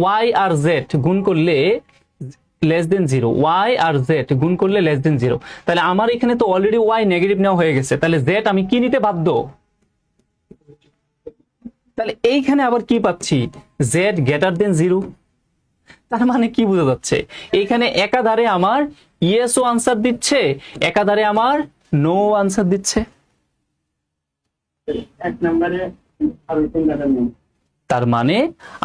ওয়াই আর জেড গুণ করলে লেস দেন 0, ওয়াই আর জেড গুণ করলে লেস দেন 0। তাহলে আমার এখানে তো অলরেডি ওয়াই নেগেটিভ নেওয়া হয়ে গেছে, তাহলে জেড আমি কি নিতে বাধ্য? তাহলে এইখানে আবার কি পাচ্ছি, জেড গ্রেটার দেন 0। তার মানে কি বোঝা যাচ্ছে, এইখানে একাধারে আমার ইয়েসও আনসার দিচ্ছে, একাধারে আমার নো আনসার দিচ্ছে। এক নম্বরে আর তিনটা নেই। তার মানে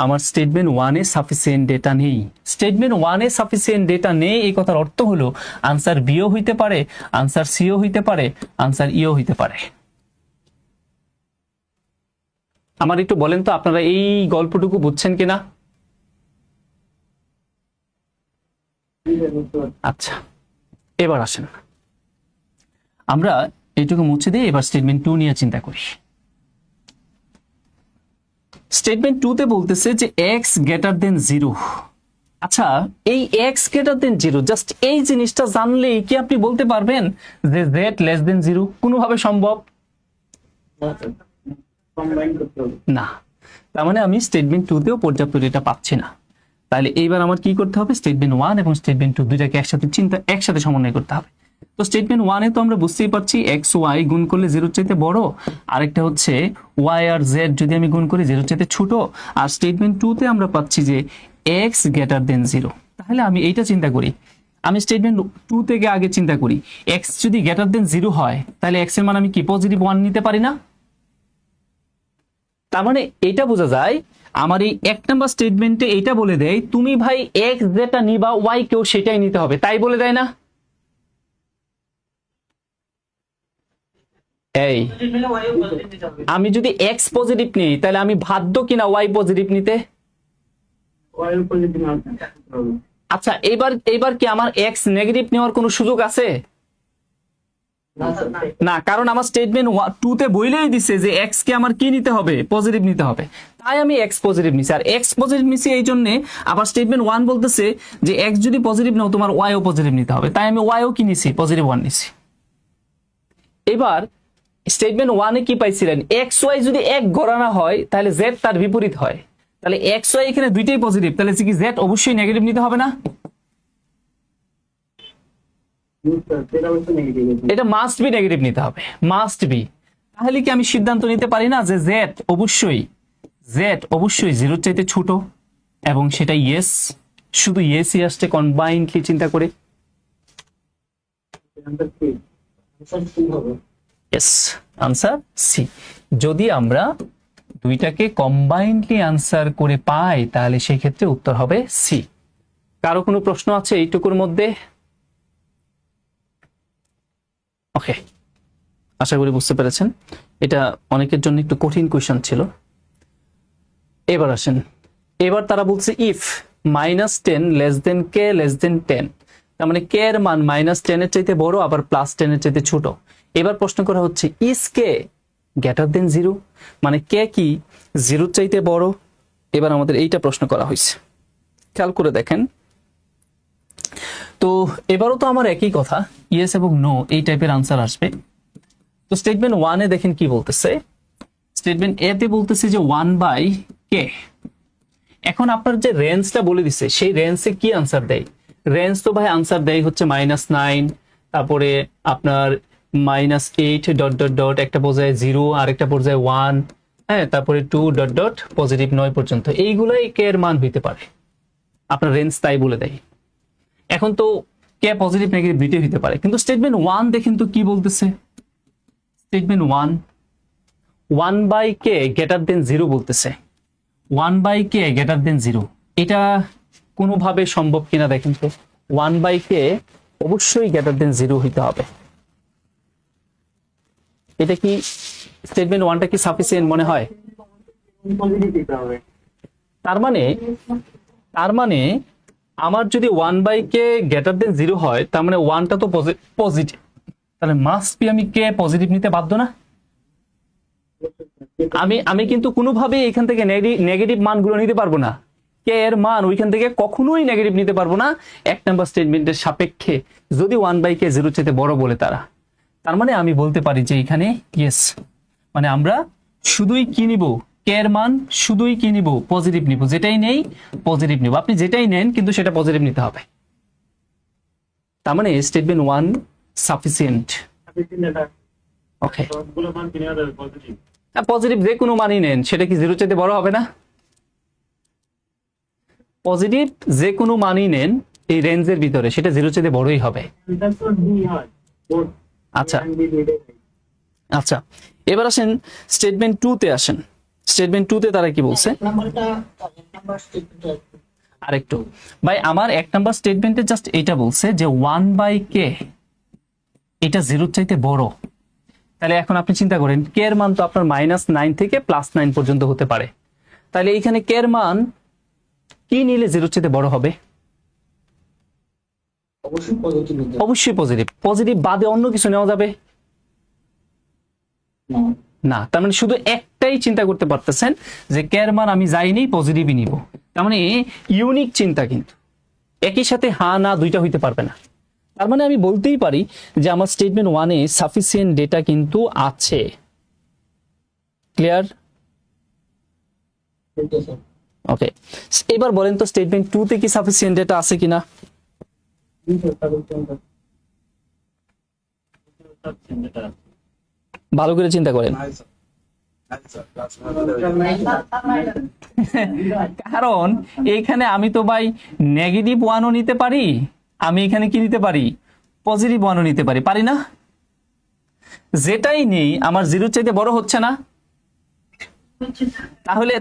আমার স্টেটমেন্ট ওয়ানে সাফিসিয়েন্ট ডেটা নেই। স্টেটমেন্ট ওয়ানে সাফিসিয়েন্ট ডেটা নেই এই কথার অর্থ হলো আনসার বিও হইতে পারে, আনসার সিও হইতে পারে, আনসার ইও হইতে পারে। আমার একটু বলেন তো আপনারা এই গল্পটুকু বুঝছেন কিনা? আচ্ছা, এবার আসেন আমরা এইটুকু মুছে দিয়ে এবার স্টেটমেন্ট 2 নিয়ে চিন্তা করি। স্টেটমেন্ট 2 তে বলতেছে যে x গ্রেটার দেন 0। আচ্ছা, এই x গ্রেটার দেন 0 জাস্ট এই জিনিসটা জানলেই কি আপনি বলতে পারবেন যে z লেস দেন 0? কোনোভাবে সম্ভব কম্বাইন করতে হবে। না। তার মানে আমি স্টেটমেন্ট 2 তেও পর্যাপ্ত ডেটা পাচ্ছি না। তাহলে এইবার আমার কি করতে হবে? স্টেটমেন্ট 1 এবং স্টেটমেন্ট 2 দুইটাকে একসাথে সমন্বয় করতে হবে। তো স্টেটমেন্ট 1 এ তো আমরা বুঝতেই পারছি x y গুণ করলে 0 চাইতে বড়, আরেকটা হচ্ছে y আর z যদি আমি গুণ করি 0 চাইতে ছোট, আর স্টেটমেন্ট 2 তে আমরা পাচ্ছি যে x গ্রেটার দেন 0। তাহলে আমি এইটা চিন্তা করি, আমি স্টেটমেন্ট 2 থেকে আগে চিন্তা করি x যদি গ্রেটার দেন 0 হয় তাহলে x এর মান আমি কি পজিটিভ 1 নিতে পারি না? তার মানে এটা বোঝা যায় আমার এই 1 নাম্বার স্টেটমেন্টে এইটা বলে দেয় তুমি ভাই x যেটা নিবা y কেও সেটাই নিতে হবে, তাই বলে দেয় না? এই আমি যদি x পজিটিভ নিই তাহলে আমি বাধ্য কিনা y পজিটিভ নিতে? ওয়াইল পজিটিভ আনসার করতে হবে। আচ্ছা, এবার কি আমার x নেগেটিভ নেওয়ার কোনো সুযোগ আছে? না, কারণ আমার স্টেটমেন্ট 2 তে বইলেই দিছে যে x কে আমার কি নিতে হবে? পজিটিভ নিতে হবে। তাই আমি x পজিটিভ নিছি, আর x পজিটিভ নিছি এই জন্য আবার স্টেটমেন্ট 1 বলতেছে যে x যদি পজিটিভ নাও তোমার y ও পজিটিভ নিতে হবে, তাই আমি y ও কি নিছি? পজিটিভ 1 নিছি। এবার স্টেটমেন্ট 1 এ কি পাইছিলেন? xy যদি এক গণনা হয় তাহলে z তার বিপরীত হয়, তাহলে xy এখানে দুইটাই পজিটিভ, তাহলে কি z অবশ্যই নেগেটিভ নিতে হবে না? সেটা হচ্ছে নেগেটিভ। এটা মাস্ট বি নেগেটিভ নিতে হবে, মাস্ট বি। তাহলে কি আমি সিদ্ধান্ত নিতে পারি না যে z অবশ্যই 0 চাইতে ছোট, এবং সেটা ইয়েস, শুধু ইয়েসই আসছে কম্বাইন্ডলি চিন্তা করে? আনসার কি? আনসার কি হবে? Yes, answer C. যদি আমরা দুইটাকে কম্বাইন্ডলি আনসার করে পাই তাহলে সেই ক্ষেত্রে উত্তর হবে সি। কারো কোনো প্রশ্ন আছে এইটুকুর মধ্যে? ওকে, আশা করি বুঝতে পেরেছেন। এটা অনেকের জন্য একটু কঠিন কোয়েশ্চন ছিল। এবার আসেন, এবার তারা বলছে if -10 less than k less than 10, তার মানে কে এর মান -10 এর চাইতে বড় আবার +10 এর চাইতে ছোট। এবার প্রশ্ন করা হচ্ছে ইজ কে গ্রেটার দেন 0, মানে কে কি 0 চাইতে বড়? এবার আমাদের এইটা প্রশ্ন করা হয়েছে, খেয়াল করে দেখেন। তো এবারও তো আমার একই কথা, ইয়েস এবং নো এই টাইপের আনসার আসবে। তো স্টেটমেন্ট 1 এ দেখেন কি বলতেছে, স্টেটমেন্ট এ তে বলতেছে যে 1/k। এখন আপনার যে রেঞ্জটা বলে দিছে সেই রেঞ্জে কি আনসার দেয়? রেঞ্জ তো ভাই আনসার দেয় হচ্ছে -9, তারপরে আপনার -8 ডট ডট ডট, একটা বোঝায় 0 আর একটা বোঝায় 1, হ্যাঁ, তারপরে 2 ডট ডট পজিটিভ 9 পর্যন্ত, এইগুলাই কে এর মান হইতে পারে। আপনার রেঞ্জ তাই বলে দেয়। এখন তো কে পজিটিভ নেগেটিভ দুইটাই হইতে পারে, কিন্তু স্টেটমেন্ট 1 দেখেন তো কি বলতেছে। স্টেটমেন্ট 1/k গ্রেটার দেন 0 বলতেছে। 1/k গ্রেটার দেন 0, এটা কোনোভাবে সম্ভব কিনা দেখেন তো। 1/k অবশ্যই গ্রেটার দেন 0 হইতে হবে। এটা কি স্টেটমেন্ট 1টা কি সাফিসিয়েন্ট মনে হয়? পজিটিভ দিতে হবে। তার মানে আমার যদি 1/k গ্রেটার দেন 0 হয় তার মানে 1টা তো পজিটিভ, তাহলে মাস্ট বি আমি কে পজিটিভ নিতে বাধ্য না? আমি কিন্তু কোনোভাবেই এখান থেকে নেগেটিভ মানগুলো নিতে পারবো না। কে এর মান ওইখান থেকে কখনোই নেগেটিভ নিতে পারবো না 1 নাম্বার স্টেটমেন্টের সাপেক্ষে, যদি 1/k 0 চাইতে বড় বলে তারা। তার মানে আমি বলতে পারি যে এখানে ইয়েস, মানে আমরা শুধুই কি নিব? কে এর মান শুধুই কি নিব? পজিটিভ নিব, যেটাই নেই পজিটিভ নিব। আপনি যেটাই নেন কিন্তু সেটা পজিটিভ নিতে হবে। তার মানে স্টেটমেন্ট 1 সাফিসিয়েন্ট। ওকে, সবগুলো মান কিনে দেবে পজিটিভ। পজিটিভ যে কোনো মানই নেন সেটা কি 0 চাইতে বড় হবে না? পজিটিভ যে কোনো মানই নেন এই রেঞ্জের ভিতরে সেটা 0 চেয়ে বড়ই হবে। এটা তো দুই হয় both আচ্ছা A and B দুইটাই হয়। আচ্ছা, এবার আসেন স্টেটমেন্ট 2 তে আসেন। স্টেটমেন্ট 2 তে তারা কি বলছে নাম্বার স্টেটমেন্ট আরেকটু ভাই, আমার 1 নাম্বার স্টেটমেন্টে জাস্ট এটা বলছে যে 1/k এটা 0 চাইতে বড়। তাহলে এখন আপনি চিন্তা করেন k এর মান তো আপনার -9 থেকে +9 পর্যন্ত হতে পারে। তাহলে এইখানে k এর মান কি নিলে 0 চাইতে বড় হবে? অবশ্যই পজিটিভ নিতে হবে। অবশ্যই পজিটিভ। পজিটিভ বাদে অন্য কিছু নেওয়া যাবে না, না। তার মানে শুধু একটাই চিন্তা করতে পারতেছেন যে k এর মান আমি যাইনি পজিটিভই নিব। তার মানে ইউনিক চিন্তা, কিন্তু একই সাথে হ্যাঁ না দুইটা হইতে পারবে না। তার মানে আমি বলতেই পারি যে আমার স্টেটমেন্ট 1 এ সাফিসিয়েন্ট ডেটা কিন্তু আছে। ক্লিয়ার? ঠিক আছে। ওকে, এবার বলেন তো স্টেটমেন্ট 2 তে কি সাফিসিয়েন্ট ডেটা আছে কিনা? ভালো করে চিন্তা করেন। কারণ এইখানে আমি তো ভাই নেগেটিভ 1ও নিতে পারি, আমি এখানে কি নিতে পারি পজিটিভ 1ও নিতে পারি, পারি না? যেটাই নেই আমার 0 চাইতে বড় হচ্ছে না।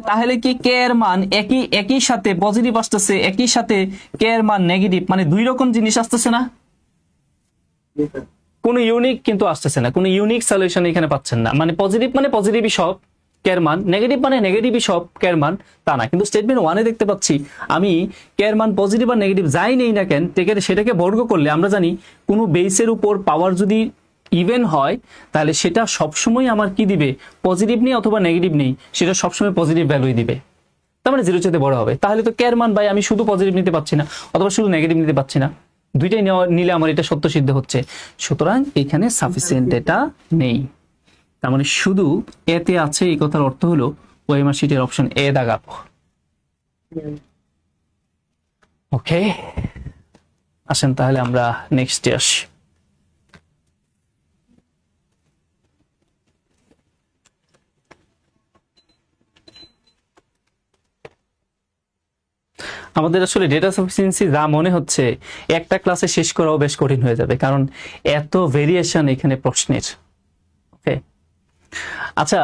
তাহলে কি k এর মান একই সাথে পজিটিভ আসতেছে, একই সাথে k এর মান নেগেটিভ, মানে দুই রকম জিনিস আসতেছে না। কোনো ইউনিক কিন্তু আসতেছে না, কোনো ইউনিক সলিউশন এখানে পাচ্ছেন না। মানে পজিটিভ মানে পজিটিভই সব k এর মান, নেগেটিভ মানে নেগেটিভই সব k এর মান, তা না। কিন্তু স্টেটমেন্ট 1 এ দেখতে পাচ্ছি আমি k এর মান পজিটিভ আর নেগেটিভ যাই নেই না কেন, সেটাকে বর্গ করলে আমরা জানি কোনো বেসের উপর পাওয়ার যদি ইভেন হয় তাহলে সেটা সবসময় আমার কি দিবে, পজিটিভ নেই অথবা নেগেটিভ নেই, সেটা সবসময় পজিটিভ ভ্যালুই দিবে। তার মানে 0 চেয়ে বড় হবে। তাহলে তো k এর মান ভাই আমি শুধু পজিটিভ নিতে পারছি না অথবা শুধু নেগেটিভ নিতে পারছি না, দুইটাই নিলে আমার এটা সত্য সিদ্ধ হচ্ছে। সুতরাং এখানে সাফিসিয়েন্ট ডেটা নেই। তার মানে শুধু এতে আছে, এই কথার অর্থ হলো ওএমআর শিটের অপশন এ দাগাবো। ওকে, আসেন তাহলে আমরা নেক্সটে আসি। আমাদের আসলে ডেটা সাফিসিয়েন্সি যা মনে হচ্ছে একটা ক্লাসে শেষ করাও বেশ কঠিন হয়ে যাবে, কারণ এত ভেরিয়েশন এখানে প্রশ্নের। ওকে, আচ্ছা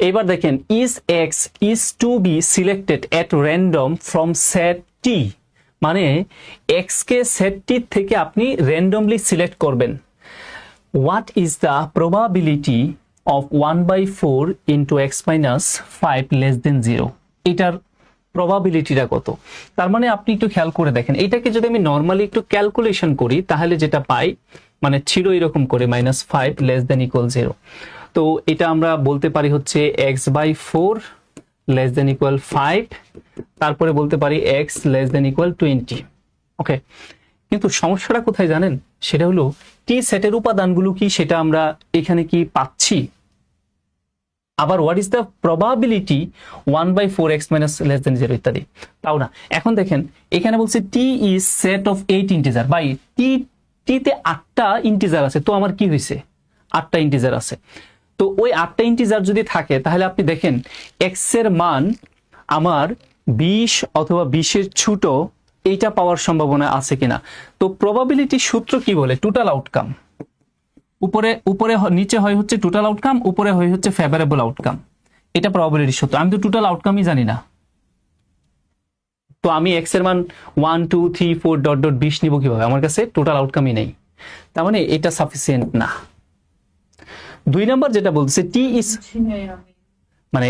এবার দেখেন, is x is to be selected at random from set T, মানে এক্স কে সেট টি থেকে আপনি র্যান্ডমলি সিলেক্ট করবেন। What is the probability of 1/4 into x minus 5 less than 0? এটার প্রবাবিলিটিটা কত? তার মানে আপনি একটু খেয়াল করে দেখেন, এটাকে যদি আমি নর্মালি একটু ক্যালকুলেশন করি তাহলে যেটা পাই, মানে ছিল এরকম করে -5 লেস দেন ইকুয়াল 0। তো এটা আমরা বলতে পারি হচ্ছে x/4 লেস দেন ইকুয়াল 5, তারপরে বলতে পারি x লেস দেন ইকুয়াল 20। ওকে, কিন্তু সমস্যাটা কোথায় জানেন? সেটা হলো টি সেটের উপাদানগুলো কি সেটা আমরা এখানে কি পাচ্ছি? আবার what is the probability 1/4 x minus less than 0 ইত্যাদি, তাও না। এখন দেখেন এখানে বলছে T is set of 8 integer. বাই টিতে 8টা ইন্টিজার আছে, তো আমার কি হয়েছে 8টা ইন্টিজার আছে। তো ওই 8টা ইন্টিজার যদি থাকে তাহলে আপনি দেখেন এক্স এর মান আমার 20 অথবা 20-এর ছোট এইটা পাওয়ার সম্ভাবনা আছে কিনা। তো প্রবাবিলিটি সূত্র কি বলে? Total outcome. উপরে নিচে হয় হচ্ছে টোটাল আউটকাম, উপরে হয় হচ্ছে ফেভারেবল আউটকাম। এটা প্রবাবিলিটি সূত্র। আমি তো টোটাল আউটকামই জানি না, তো আমি এক্স এর মান 1 2 3 4 ডট ডট 20 নিব কিভাবে? আমার কাছে টোটাল আউটকামই নেই, তার মানে এটা সাফিসিয়েন্ট না। 2 নাম্বার যেটা বলছে টি ইজ, মানে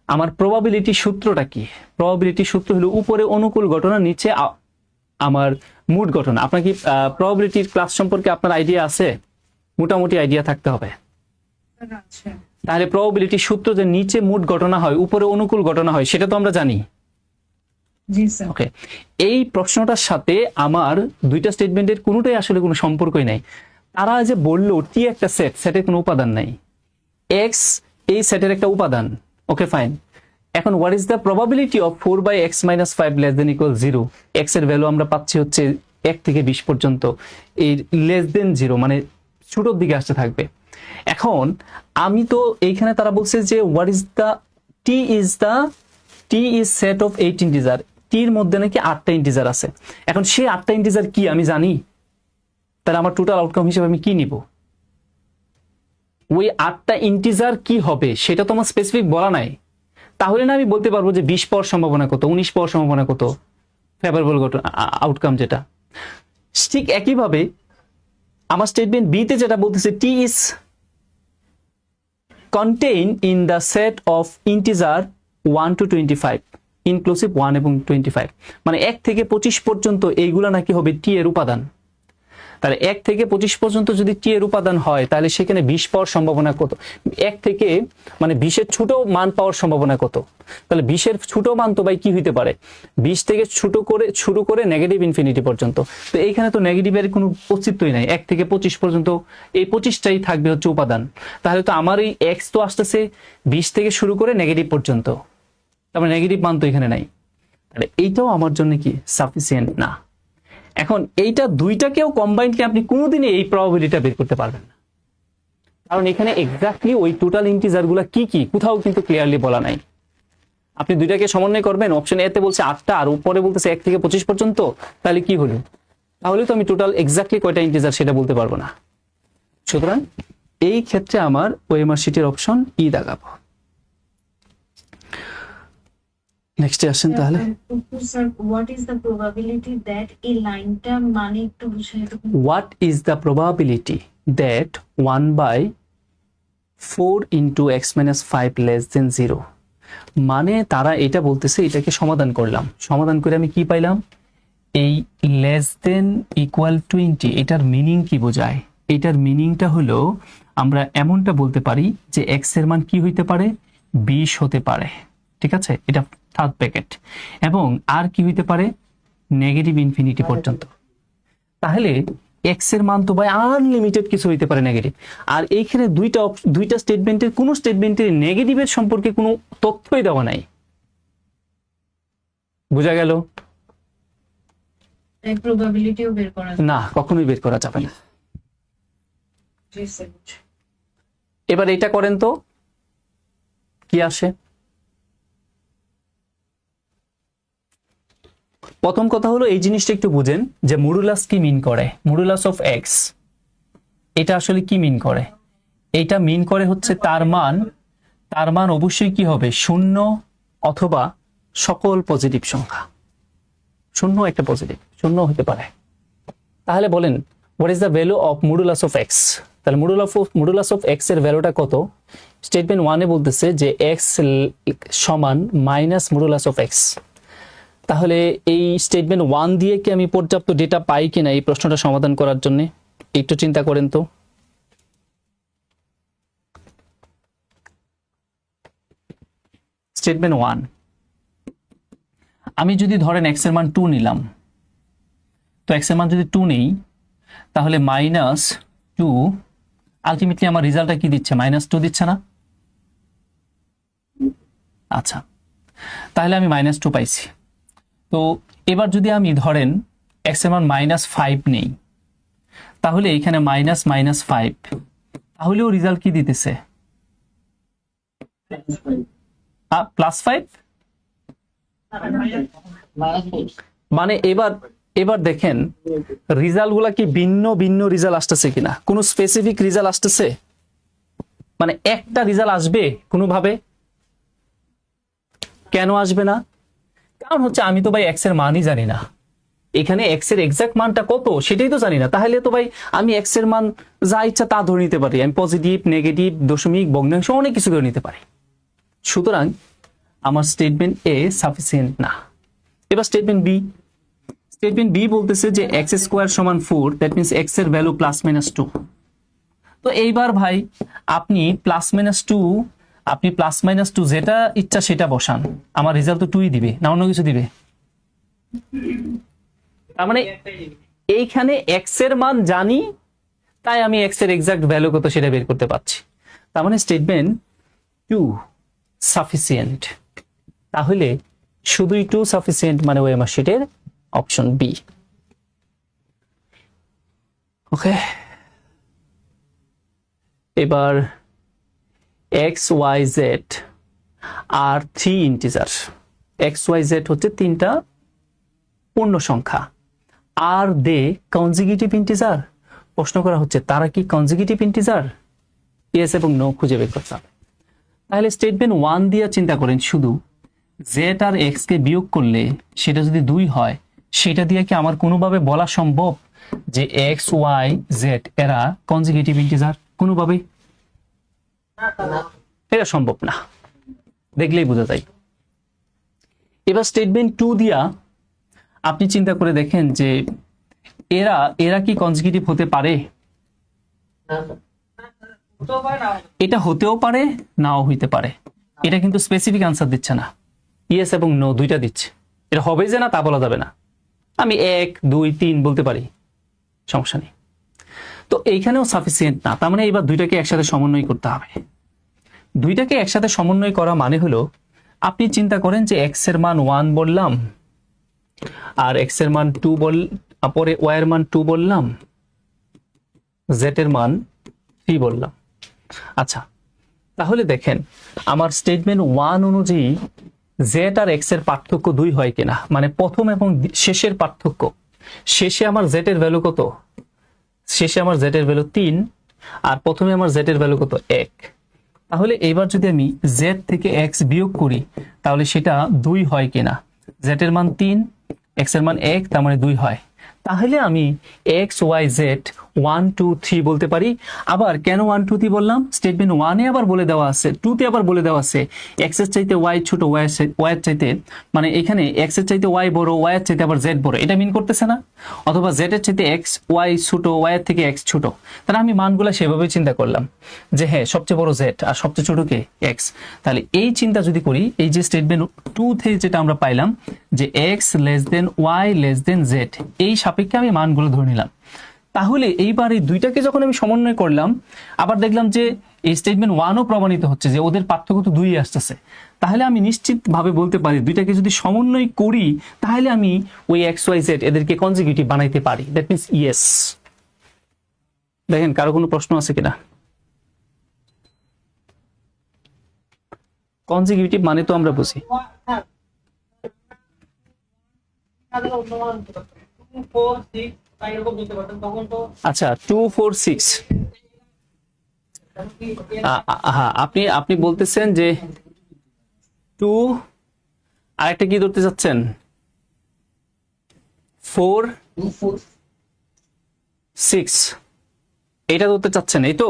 আমার প্রবাবিলিটি সূত্রটা কি? প্রবাবিলিটি সূত্র হলো উপরে অনুকূল ঘটনা, নিচে আমার মুড ঘটনা। আপনার কি প্রবাবিলিটির ক্লাস সম্পর্কে আপনার আইডিয়া আছে? মোটামুটি আইডিয়া থাকতে হবে। তাহলে প্রবাবিলিটি সূত্র যে নিচে মুড ঘটনা হয় উপরে অনুকূল ঘটনা হয় সেটা তো আমরা জানি। ওকে, এই প্রশ্নটার সাথে আমার দুইটা স্টেটমেন্টের কোনোটাই আসলে কোনো সম্পর্কই নাই। তারা যে বললো টি একটা সেট, সেটের কোনো উপাদান নাই, এক্স এই সেটের একটা উপাদান। ওকে ফাইন, এখন what is the probability of 4/x minus 5 less than equal 0? X এর ভ্যালু আমরা পাচ্ছি হচ্ছে 1 থেকে 20 পর্যন্ত, এই লেস দেন 0 মানে ছোটোর দিকে আসতে থাকবে। এখন আমি তো এইখানে তারা বলছে যে what is the T is set of 8 integer. টির মধ্যে নাকি 8টা ইন্টিজার আছে। এখন সেই 8টা ইন্টিজার কি আমি জানি, তাহলে আমার টোটাল আউটকাম হিসেবে আমি কি নিব? ওই 8টা ইন্টিজার কি হবে সেটা তো আমার স্পেসিফিক বলা নাই। তাহলে না আমি বলতে পারবো যে 20 পাওয়ার সম্ভাবনা কত, 19 পাওয়ার সম্ভাবনা কত, ফেভারেবল আউটকাম যেটা। ঠিক একইভাবে আমার স্টেটমেন্ট বি তে যেটা বলতেছে টি is contained in the set of integer 1 to 25 inclusive 1 এবং 25, মানে 1 থেকে 25 পর্যন্ত এইগুলা নাকি হবে টি এর উপাদান। তাহলে 1 থেকে 25 পর্যন্ত যদি টি এর উপাদান হয় তাহলে সেখানে 20 পাওয়ার সম্ভাবনা কত? 1 থেকে মানে 20 এর ছোট মান পাওয়ার সম্ভাবনা কত? তাহলে 20 এর ছোট মান তো ভাই কি হইতে পারে? 20 থেকে শুরু করে নেগেটিভ ইনফিনিটি পর্যন্ত। তো এইখানে তো নেগেটিভের কোনো অস্তিত্বই নাই। 1 থেকে 25 পর্যন্ত এই 25টাই থাকবে হচ্ছে উপাদান। তাহলে তো আমার এই x তো আসতেছে 20 থেকে শুরু করে নেগেটিভ পর্যন্ত, তার মানে নেগেটিভ মান তো এখানে নাই। তাহলে এইটাও আমার জন্য কি সাফিসিয়েন্ট না। এখন এইটা দুইটাকেও কম্বাইন্ডলি আপনি কোনোদিনই এই প্রবাবিলিটিটা বের করতে পারবেন না, কারণ এখানে এক্স্যাক্টলি ওই টোটাল ইন্টিজার গুলা কি কি কোথাও কিন্তু ক্লিয়ারলি বলা নাই। আপনি দুইটাকে সমন্বয় করবেন, অপশন এ তে বলছে 8টা আর উপরে বলতেছে 1 থেকে 25 পর্যন্ত, তাহলে কি হলো? তাহলে তো আমি টোটাল এক্স্যাক্টলি কয়টা ইন্টিজার সেটা বলতে পারবো না। সুতরাং এই ক্ষেত্রে আমার ওএমআর শিটের অপশন ই দাগাবো। নেক্সটে আসেন তাহলে। Sir, what is the probability that এই লাইনটা মানে একটু বুঝাই দেবেন? What is the probability that 1/4 into x minus 5 less than 0? মানে তারা এটা বলতেছে, এটাকে সমাধান করলাম, সমাধান করে আমি কি পাইলাম? এই লেস দেন ইকুয়াল 20 এটার মিনিং কি বোঝায়? এটার মিনিংটা হলো আমরা এমনটা বলতে পারি যে x এর মান কি হইতে পারে? 20 হতে পারে, ঠিক আছে? এটা থার্ড ব্র্যাকেট। এবং আর কি হইতে পারে? নেগেটিভ ইনফিনিটি পর্যন্ত। তাহলে x এর মান তো ভাই আনলিমিটেড কিছু হইতে পারে নেগেটিভ। আর এইখানে দুইটা স্টেটমেন্টের কোনো স্টেটমেন্টের নেগেটিভের সম্পর্কে কোনো তথ্যই দেওয়া নাই। বোঝা গেল? এই প্রবাবিলিটিও বের করা যায় না, কখনোই বের করা যাবে না। না। এবার এটা করেন তো কি আসে। প্রথম কথা হলো এই জিনিসটা একটু বুঝেন যে মডুলাস কি মিন করে। মডুলাস অফ এক্স এটা আসলে কি মিন করে? এটা মিন করে হচ্ছে তার মান অবশ্যই কি হবে? 0 অথবা সকল পজিটিভ সংখ্যা। 0 একটা পজিটিভ, 0 হতে পারে। তাহলে বলেন what is the value of modulus of x? তাহলে মডুলাস অফ এক্স এর ভ্যালুটা কত? স্টেটমেন্ট 1 এ বলতেছে যে এক্স সমান মাইনাস মডুলাস অফ এক্স। তাহলে এই স্টেটমেন্ট 1 দিয়ে কি আমি পর্যাপ্ত ডেটা পাই কিনা এই প্রশ্নটা সমাধান করার জন্য? একটু চিন্তা করেন তো। স্টেটমেন্ট 1, আমি যদি ধরেন x এর মান 2 নিলাম, তো x এর মান যদি 2 নেই তাহলে -2 আলটিমেটলি আমার রেজাল্টটা কি দিচ্ছে? -2 দিচ্ছে না? আচ্ছা, তাহলে আমি -2 পাইছি। তো এবার যদি আমি ধরেন x এর মান -5 নেই, তাহলে এখানে -5, তাহলেও রেজাল্ট কি দিতেছে? +5। মানে এবার দেখেন রেজাল্ট গুলা কি ভিন্ন ভিন্ন রেজাল্ট আসতেছে কিনা, কোন স্পেসিফিক রেজাল্ট আসতেছে? মানে একটা রেজাল্ট আসবে কোনোভাবে? কেন আসবে না? কারণ হচ্ছে আমি তো ভাই x এর মানই জানি না। এখানে x এর এক্সাক্ট মানটা কত সেটাই তো জানি না। তাহলে তো ভাই আমি x এর মান যা ইচ্ছা তা ধরে নিতে পারি। আমি পজিটিভ, নেগেটিভ, দশমিক, ভগ্নাংশ অনেক কিছু ধরে নিতে পারি। সুতরাং আমার স্টেটমেন্ট এ সাফিসিয়েন্ট না। এবার স্টেটমেন্ট বি বলতেছে যে x স্কয়ার সমান 4, দ্যাট মিন্স x এর ভ্যালু +-2। তো এইবার ভাই আপনি +-2 যেটা ইচ্ছা সেটা বসান, আমার রেজাল্ট তো 2ই দিবে, না অন্য কিছু দিবে? তার মানে এইখানে x এর মান জানি, তাই আমি x এর এক্সাক্ট ভ্যালু কত সেটা বের করতে পারছি। তার মানে স্টেটমেন্ট 2 সাফিসিয়েন্ট। তাহলে শুধুই 2 সাফিসিয়েন্ট মানে ওএমআর শিটের অপশন বি। ওকে, এবার x y z আর 3 ইন্টিজার। x y z হচ্ছে 3টা পূর্ণ সংখ্যা। আর দে কনজিকিউটিভ ইন্টিজার? প্রশ্ন করা হচ্ছে তারা কি কনজিকিউটিভ ইন্টিজার? ইয়েস এবং নো খুঁজে বের করতে হবে। তাহলে স্টেটমেন্ট 1 দিয়ে চিন্তা করেন, শুধু জেড আর এক্স কে বিয়োগ করলে সেটা যদি 2 হয়, সেটা দিয়ে কি আমার কোনোভাবে বলা সম্ভব যে এক্স ওয়াই জেড এরা কনজিকিউটিভ ইন্টিজার? কোনোভাবেই এটা সম্ভব না, দেখলেই বোঝা যায়। এবার স্টেটমেন্ট 2 দিয়া আপনি চিন্তা করে দেখেন যে এরা কি কনজিকিউটিভ হতে পারে? এটা হতেও পারে, নাও হইতে পারে। এটা কিন্তু স্পেসিফিক আনসার দিচ্ছে না, ইয়েস এবং নো দুইটা দিচ্ছে। এটা হবে যে না তা বলা যাবে না, আমি 1 2 3 বলতে পারি, সমস্যা নেই। তো এইখানেও সাফিসিয়েন্ট না, তার মানে এবার দুইটাকে একসাথে সমন্বয় করতে হবে। দুইটাকে একসাথে সমন্বয় করা মানে হলো, আপনি চিন্তা করেন যে এক্স এর মান 1 বললাম, আর এক্স এর মান 2 পরে ওয়াই এর মান 2 বললাম, জেড এর মান 3 বললাম। আচ্ছা, তাহলে দেখেন আমার স্টেটমেন্ট 1 অনুযায়ী জেড আর এক্স এর পার্থক্য 2 হয় কিনা, মানে প্রথম এবং শেষের পার্থক্য। শেষে আমার জেড এর ভ্যালু কত? শেষে আমার জেড এর ভ্যালু 3, আর প্রথমে আমার জেড এর ভ্যালু কত? 1। তাহলে এবার যদি আমি জেড থেকে এক্স বিয়োগ করি তাহলে সেটা 2 হয় কিনা? জেড এর মান 3, এক্স এর মান 1, তার মানে 2 হয়। তাহলে আমি এক্স ওয়াই জেড 1 2 3 বলতে পারি। আবার কেন 1 2 3 বললাম? স্টেটমেন্ট 1 এ আবার বলে দেওয়া আছে, 2 তে আবার বলে দেওয়া আছে এক্স এর চাইতে ওয়াই ছোট, ওয়াই এর চাইতে, মানে এখানে এক্স এর চাইতে ওয়াই বড়, ওয়াই এর চাইতে আবার জেড বড়, এটা মিন করতেছে না? অথবা জেড এর চাইতে এক্স ওয়াই ছোট, ওয়াই এর থেকে এক্স ছোট। তাহলে আমি মানগুলো সেভাবে চিন্তা করলাম যে হ্যাঁ সবচেয়ে বড় জেড আর সবচেয়ে ছোট কে? এক্স। তাহলে এই চিন্তা যদি করি, এই যে স্টেটমেন্ট 2 থেকে যেটা আমরা পাইলাম যে x less than y less than z, এই সাপেক্ষে আমি মানগুলো ধরে নিলাম। তাহলে এইবার এই দুইটাকে যখন আমি সমন্বয় করলাম, আবার দেখলাম যে এই স্টেটমেন্ট 1ও প্রমাণিত হচ্ছে যে ওদের পার্থক্য তো 2 আসতেছে। তাহলে আমি নিশ্চিতভাবে বলতে পারি দুইটাকে যদি সমন্বয় করি তাহলে আমি ওই এক্স ওয়াই জেড এদেরকে কনজিকিউটিভ বানাইতে পারি। That means yes. দেখেন কারো কোনো প্রশ্ন আছে কিনা? কনজিকিউটিভ মানে তো আমরা বুঝি। আচ্ছা 2 4 6, হ্যাঁ আপনি বলতেছেন যে 2, আরেকটা কি ধরতে চাচ্ছেন? 4 6, এটা ধরতে চাচ্ছেন, এই তো?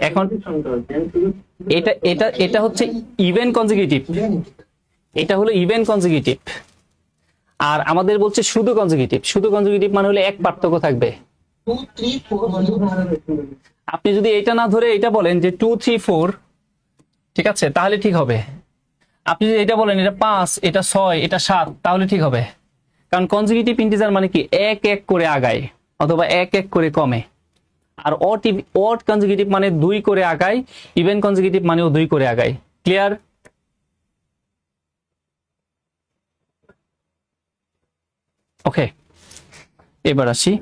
এখন এটা হচ্ছে ইভেন কনজিকিউটিভ, এটা হলো ইভেন কনজিকিউটিভ। আর আমাদের বলছে শুধু কনজিকিউটিভ। শুধু কনজিকিউটিভ মানে হলে এক পার্থক্য থাকবে। 2 3 4 আপনি যদি এটা না ধরে এটা বলেন যে 2 3 4, ঠিক আছে, তাহলে ঠিক হবে। আপনি যদি এটা বলেন এটা 5, এটা 6, এটা 7, তাহলে ঠিক হবে। কারণ কনজিকিউটিভ ইন্টিজার মানে কি এক এক করে আগায় অথবা এক এক করে কমে। আর অড কনজিকিউটিভ মানে 2 করে আগায়, ইভেন কনজিকিউটিভ মানেও 2 করে আগায়। ক্লিয়ার? ওকে, এবার আসি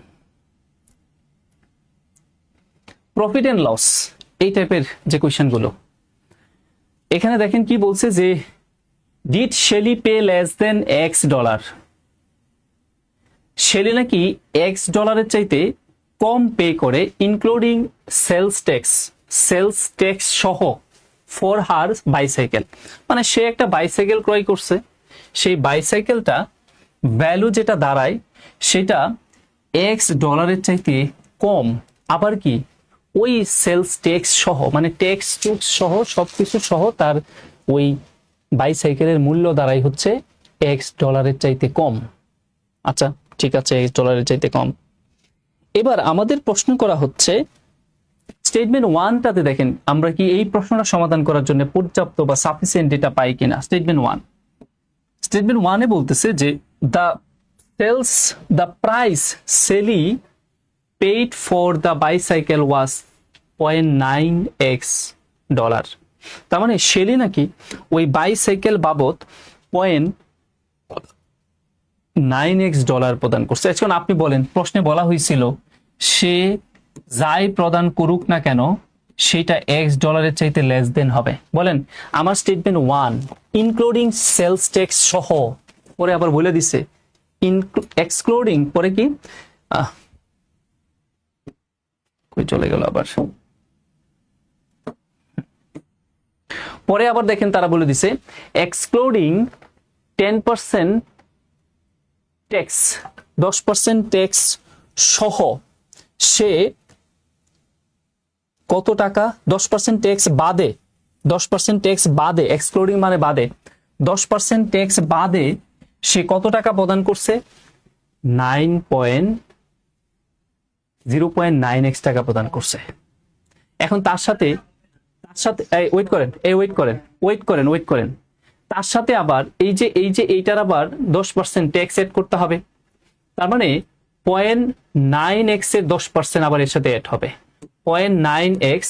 প্রফিট এন্ড লস, এই টাইপের যে কোয়েশ্চেনগুলো। এখানে দেখেন কি বলছে যে did Shelley pay less than x dollar. Shelley নাকি এক্স ডলারের চাইতে কম পে করে ইনক্লুডিং সেলস ট্যাক্স সহ ফর হার বাইসাইকেল। মানে সে একটা বাইসাইকেল ক্রয় করছে, সেই বাইসাইকেলটা ভ্যালু যেটা দাঁড়ায় সেটা এক্স ডলারের চাইতে কম, আবার কি ওই সেলস ট্যাক্স সহ, মানে ট্যাক্স টুক্স সহ সবকিছু সহ তার ওই বাইসাইকেলের মূল্য দাঁড়ায় হচ্ছে এক্স ডলারের চাইতে কম। আচ্ছা ঠিক আছে, এক্স ডলারের চাইতে কম। এবার আমাদের প্রশ্ন করা হচ্ছে স্টেটমেন্ট 1টাতে দেখেন আমরা কি এই প্রশ্নটা সমাধান করার জন্য পর্যাপ্ত বা সাফিসিয়েন্ট ডেটা পাই কিনা। স্টেটমেন্ট 1 এ বলতেছে যে the price Sally paid for the bicycle was 0.9x dollar. তার মানে শেলি নাকি ওই বাইসাইকেল বাবদ 0.9x ডলার প্রদান করছে। এখন আপনি বলেন, প্রশ্নে বলা হয়েছিল সে যাই প্রদান করুক না কেন সেটা এক্স ডলারের চাইতে লেস দেন হবে। বলেন আমার স্টেটমেন্ট 1 ইনক্লুডিং সেলস ট্যাক্স সহ, পরে আবার বলে দিছে এক্সক্লুডিং, পরে কি কই চলে গেল আবার, পরে আবার দেখেন তারা বলে দিছে এক্সক্লুডিং 10% ট্যাক্স, 10% ট্যাক্স সহ সে কত টাকা, 10% ট্যাক্স বাদে, 10% ট্যাক্স বাদে, এক্সক্লুডিং মানে বাদে, 10% ট্যাক্স বাদে সে কত টাকা প্রদান করছে, 0.9x টাকা প্রদান করছে। এখন তার সাথে ওয়েট করেন, তার সাথে আবার এই যে এইটার আবার 10% ট্যাক্স এড করতে হবে, তার মানে 0.9x এর 10% আবার এর সাথে এড হবে, 0.9x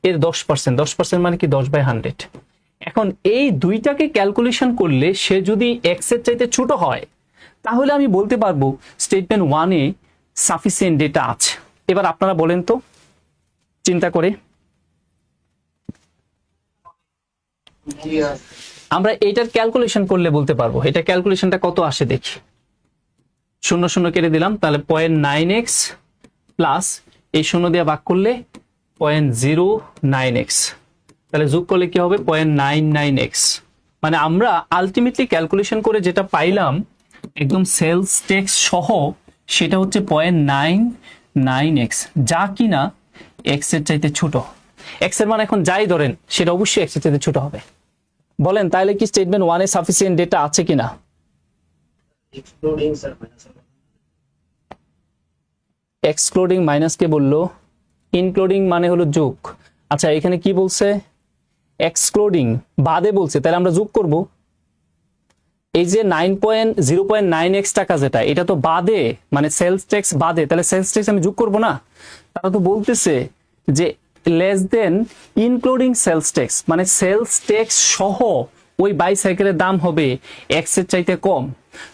এর 10%, মানে কি 10/100। এখন এই দুইটাকে ক্যালকুলেশন করলে সে যদি x এর চাইতে ছোট হয়, তাহলে আমি বলতে পারবো স্টেটমেন্ট 1 এ সাফিসিয়েন্ট ডেটা আছে। এবার আপনারা বলেন তো চিন্তা করে, আমরা এটার ক্যালকুলেশন করলে বলতে পারবো, এটা ক্যালকুলেশনটা কত আসে দেখি, 0 কেটে দিলাম, তাহলে 0.9x প্লাস এই 0 দিয়ে ভাগ করলে 0.09x, তাহলে যোগ করলে কি হবে 0.99x। মানে আমরা আলটিমেটলি ক্যালকুলেশন করে যেটা পাইলাম একদম সেলস ট্যাক্স সহ, সেটা হচ্ছে 0.99x, যা কিনা x এর চাইতে ছোট। x এর মান এখন যাই ধরেন সেটা অবশ্যই x এর চাইতে ছোট হবে। বলেন তাহলে কি স্টেটমেন্ট 1 এ সাফিসিয়েন্ট ডেটা আছে কিনা? Excluding sir minus, excluding minus কে বললো, ইনক্লুডিং মানে হলো যোগ। আচ্ছা এখানে কি বলছে, এক্সক্লুডিং বাদে বলছে, তাহলে আমরা যোগ করব। এই যে 0.9x টাকা যেটা, এটা তো বাদে, মানে সেলস ট্যাক্স বাদে, তাহলে সেলস ট্যাক্স আমি যোগ করব না। তারা তো বলতেছে যে less than including sales tax, মানে সেলস ট্যাক্স সহ ওই বাইসাইকেলের দাম হবে x এর চাইতে কম।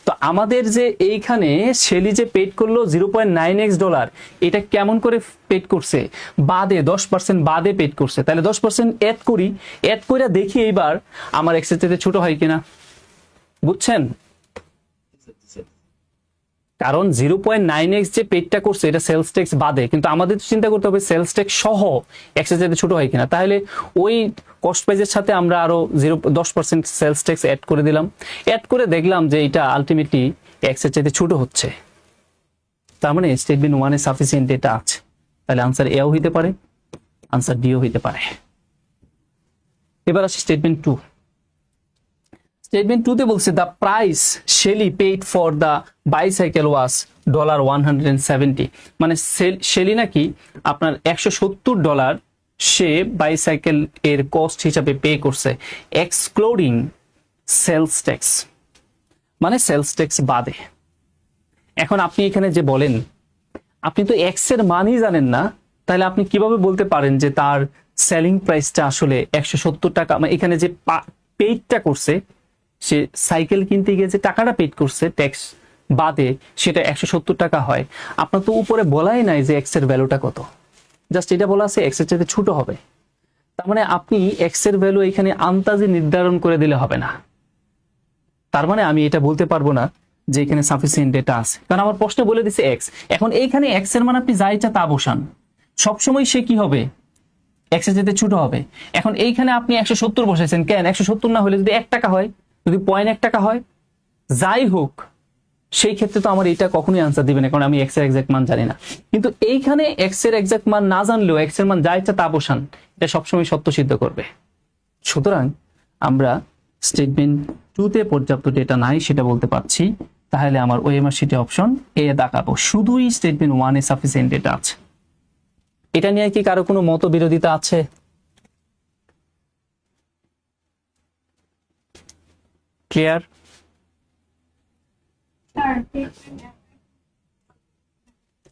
তো আমাদের যে এইখানে শেলি যে পেড করলো 0.9x ডলার, এটা কেমন করে পেড করছে, বাদে 10% বাদে পেড করছে। তাহলে 10% অ্যাড করি, অ্যাড করে দেখি এইবার আমার x এর চাইতে ছোট হয় কিনা, বুঝছেন? কারণ 0.9x যে পেডটা করছে এটা সেলস ট্যাক্স বাদে, কিন্তু আমাদের চিন্তা করতে হবে সেলস ট্যাক্স সহ x এর চাইতে ছোট হয় কিনা। তাহলে ওই কস্ট প্রাইসের সাথে আমরা আরো 10% সেলস ট্যাক্স অ্যাড করে দিলাম, অ্যাড করে দেখলাম যে এটা আলটিমেটলি x এর চাইতে ছোট হচ্ছে। তার মানে স্টেটমেন্ট 1 এ সাফিসিয়েন্ট ডেটা আছে। তাহলে আনসার এও হইতে পারে, আনসার ডিও হইতে পারে। এবার আসি স্টেটমেন্ট 2। স্টেটমেন্ট 2 তে বলছে the price Shelley paid for the bicycle was $170, মানে শেলি নাকি আপনার $170 সে বাইসাইকেল এর কস্ট হিসাবে পে করছে, এক্সক্লুডিং সেলস ট্যাক্স, মানে সেলস ট্যাক্স বাদে। এখন আপনি এখানে যে বলেন আপনি তো এক্স এর মানই জানেন না, তাহলে আপনি কিভাবে বলতে পারেন যে তার সেলিং প্রাইসটা আসলে 170 টাকা, মানে এখানে যে পেইডটা করছে, সে সাইকেল কিনতে গিয়ে যে টাকাটা পেড করছে ট্যাক্স বাদে, সেটা 170 টাকা হয়। আপনার তো উপরে বলাই নাই যে এক্স এর ভ্যালুটা কত, জাস্ট এটা বলা আছে এক্স এর চাইতে ছোট হবে। তার মানে আপনি এক্স এর ভ্যালু এখানে আন্দাজে নির্ধারণ করে দিলে হবে না। তার মানে আমি এটা বলতে পারবো না যে এখানে সাফিসিয়েন্ট ডেটা আছে, কারণ আমার প্রশ্নে বলে দিছে এক্স। এখন এইখানে এক্স এর মান আপনি যা ইচ্ছা তা বসান, সবসময় সে কি হবে, এক্স এর চাইতে ছোট হবে। এখন এইখানে আপনি 170 বসাইছেন, কেন 170 না হলে যদি 1 টাকা হয়, যদি 0.1 টাকা হয়, যাই হোক, সেই ক্ষেত্রে তো আমার এটা কখনোই আনসার দিবে না, কারণ আমি এক্স এর এক্সাক্ট মান জানি না। কিন্তু এইখানে এক্স এর এক্সাক্ট মান না জানলেও এক্স এর মান যা ইচ্ছা তা বসান, এটা সবসময় সত্য সিদ্ধ করবে। সুতরাং আমরা স্টেটমেন্ট 2 তে পর্যাপ্ত ডেটা নাই সেটা বলতে পারছি, তাহলে আমার ওএমআর শিটে অপশন এ দেখাবো, শুধুই স্টেটমেন্ট 1 এ সাফিসিয়েন্ট ডেটা আছে। এটা নিয়ে কি কারো কোনো মতবিরোধিতা আছে? ক্লিয়ার?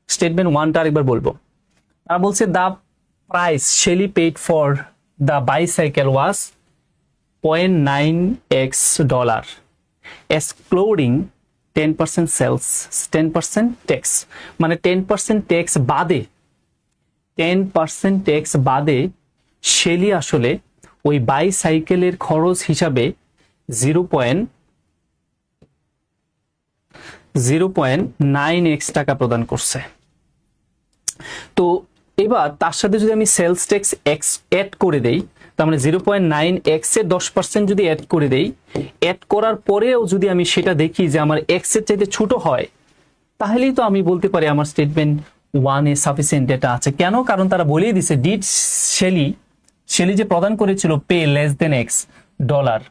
স্টেটমেন্ট 1টা আরেকবার বলবো। তারা বলছে the price Shelley paid for the bicycle was $0.9x excluding 10% sales, 10% tax, মানে 10% ট্যাক্স বাদে, 10% ট্যাক্স বাদে শেলি আসলে ওই বাইসাইকেলের খরচ হিসাবে 0.9x টাকা প্রদান করছে। তো এবার তার সাথে যদি আমি সেলস ট্যাক্স এক্স অ্যাড করে দেই, তার মানে 0.9x এর 10% যদি অ্যাড করে দেই, অ্যাড করার পরেও যদি আমি সেটা দেখি যে আমার এক্স এর চাইতে ছোট হয়, তাহলেই তো আমি বলতে পারি আমার স্টেটমেন্ট 1 এ সাফিসিয়েন্ট ডেটা আছে। কেন? কারণ তারা বলেই দিছে ডিড শেলি যে প্রদান করেছিল pay less than x dollar,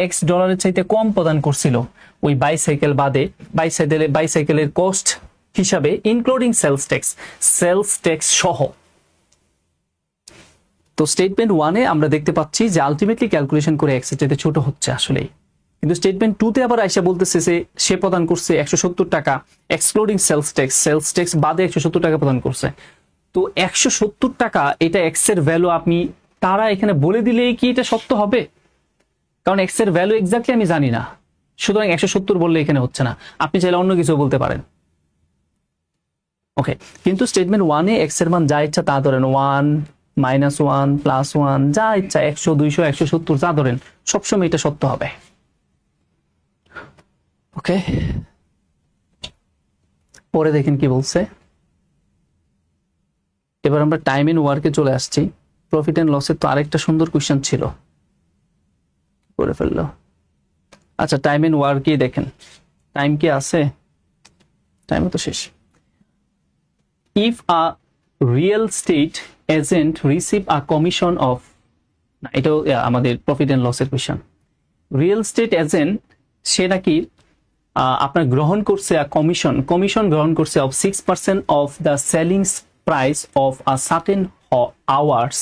x ডলারের চাইতে কম প্রদান করছিল ওই বাইসাইকেল বাদে, বাইসাইকেলের কস্ট হিসাবে ইনক্লুডিং সেলস ট্যাক্স সহ। তো স্টেটমেন্ট 1 এ আমরা দেখতে পাচ্ছি যে আলটিমেটলি ক্যালকুলেশন করে এক্স এর চাইতে ছোট হচ্ছে আসলেই। কিন্তু স্টেটমেন্ট 2 তে আবার আইসা বলতেছে যে সে প্রদান করছে 170 টাকা এক্সক্লুডিং সেলস ট্যাক্স বাদে 170 টাকা প্রদান করছে। তো 170 টাকা এটা এক্স এর ভ্যালু, আপনি তারা এখানে বলে দিলেই কি এটা সত্য হবে? কারণ এক্স এর ভ্যালু এক্স্যাক্টলি আমি জানি না, সুতরাং 170 বললে এখানে হচ্ছে না। আপনি চাইলে অন্য কিছু বলতে পারেন। ওকে, কিন্তু স্টেটমেন্ট 1 এ এক্স এর মান যা ইচ্ছা তা ধরেন, 1 -1 +1 যা ইচ্ছা, 100 200 170 যা ধরেন, সবসময় এটা সত্য হবে। ওকে, পরে দেখেন কি বলছে। এবার আমরা টাইম ইন ওয়ার্কে চলে আসছি। প্রফিট এন্ড লসের তো আরেকটা সুন্দর কোশ্চেন ছিল, করে ফেললো। আচ্ছা, টাইম ইন ওয়ার্কে দেখেন, টাইম কি আছে? টাইম তো শেষ। If a real estate agent receive a commission of, না এটাও আমাদের প্রফিট এন্ড লসের কোশ্চেন। রিয়েল স্টেট এজেন্ট সে নাকি আপনার গ্রহণ করছে কমিশন গ্রহণ করছে of 6% of the selling price of a certain hours.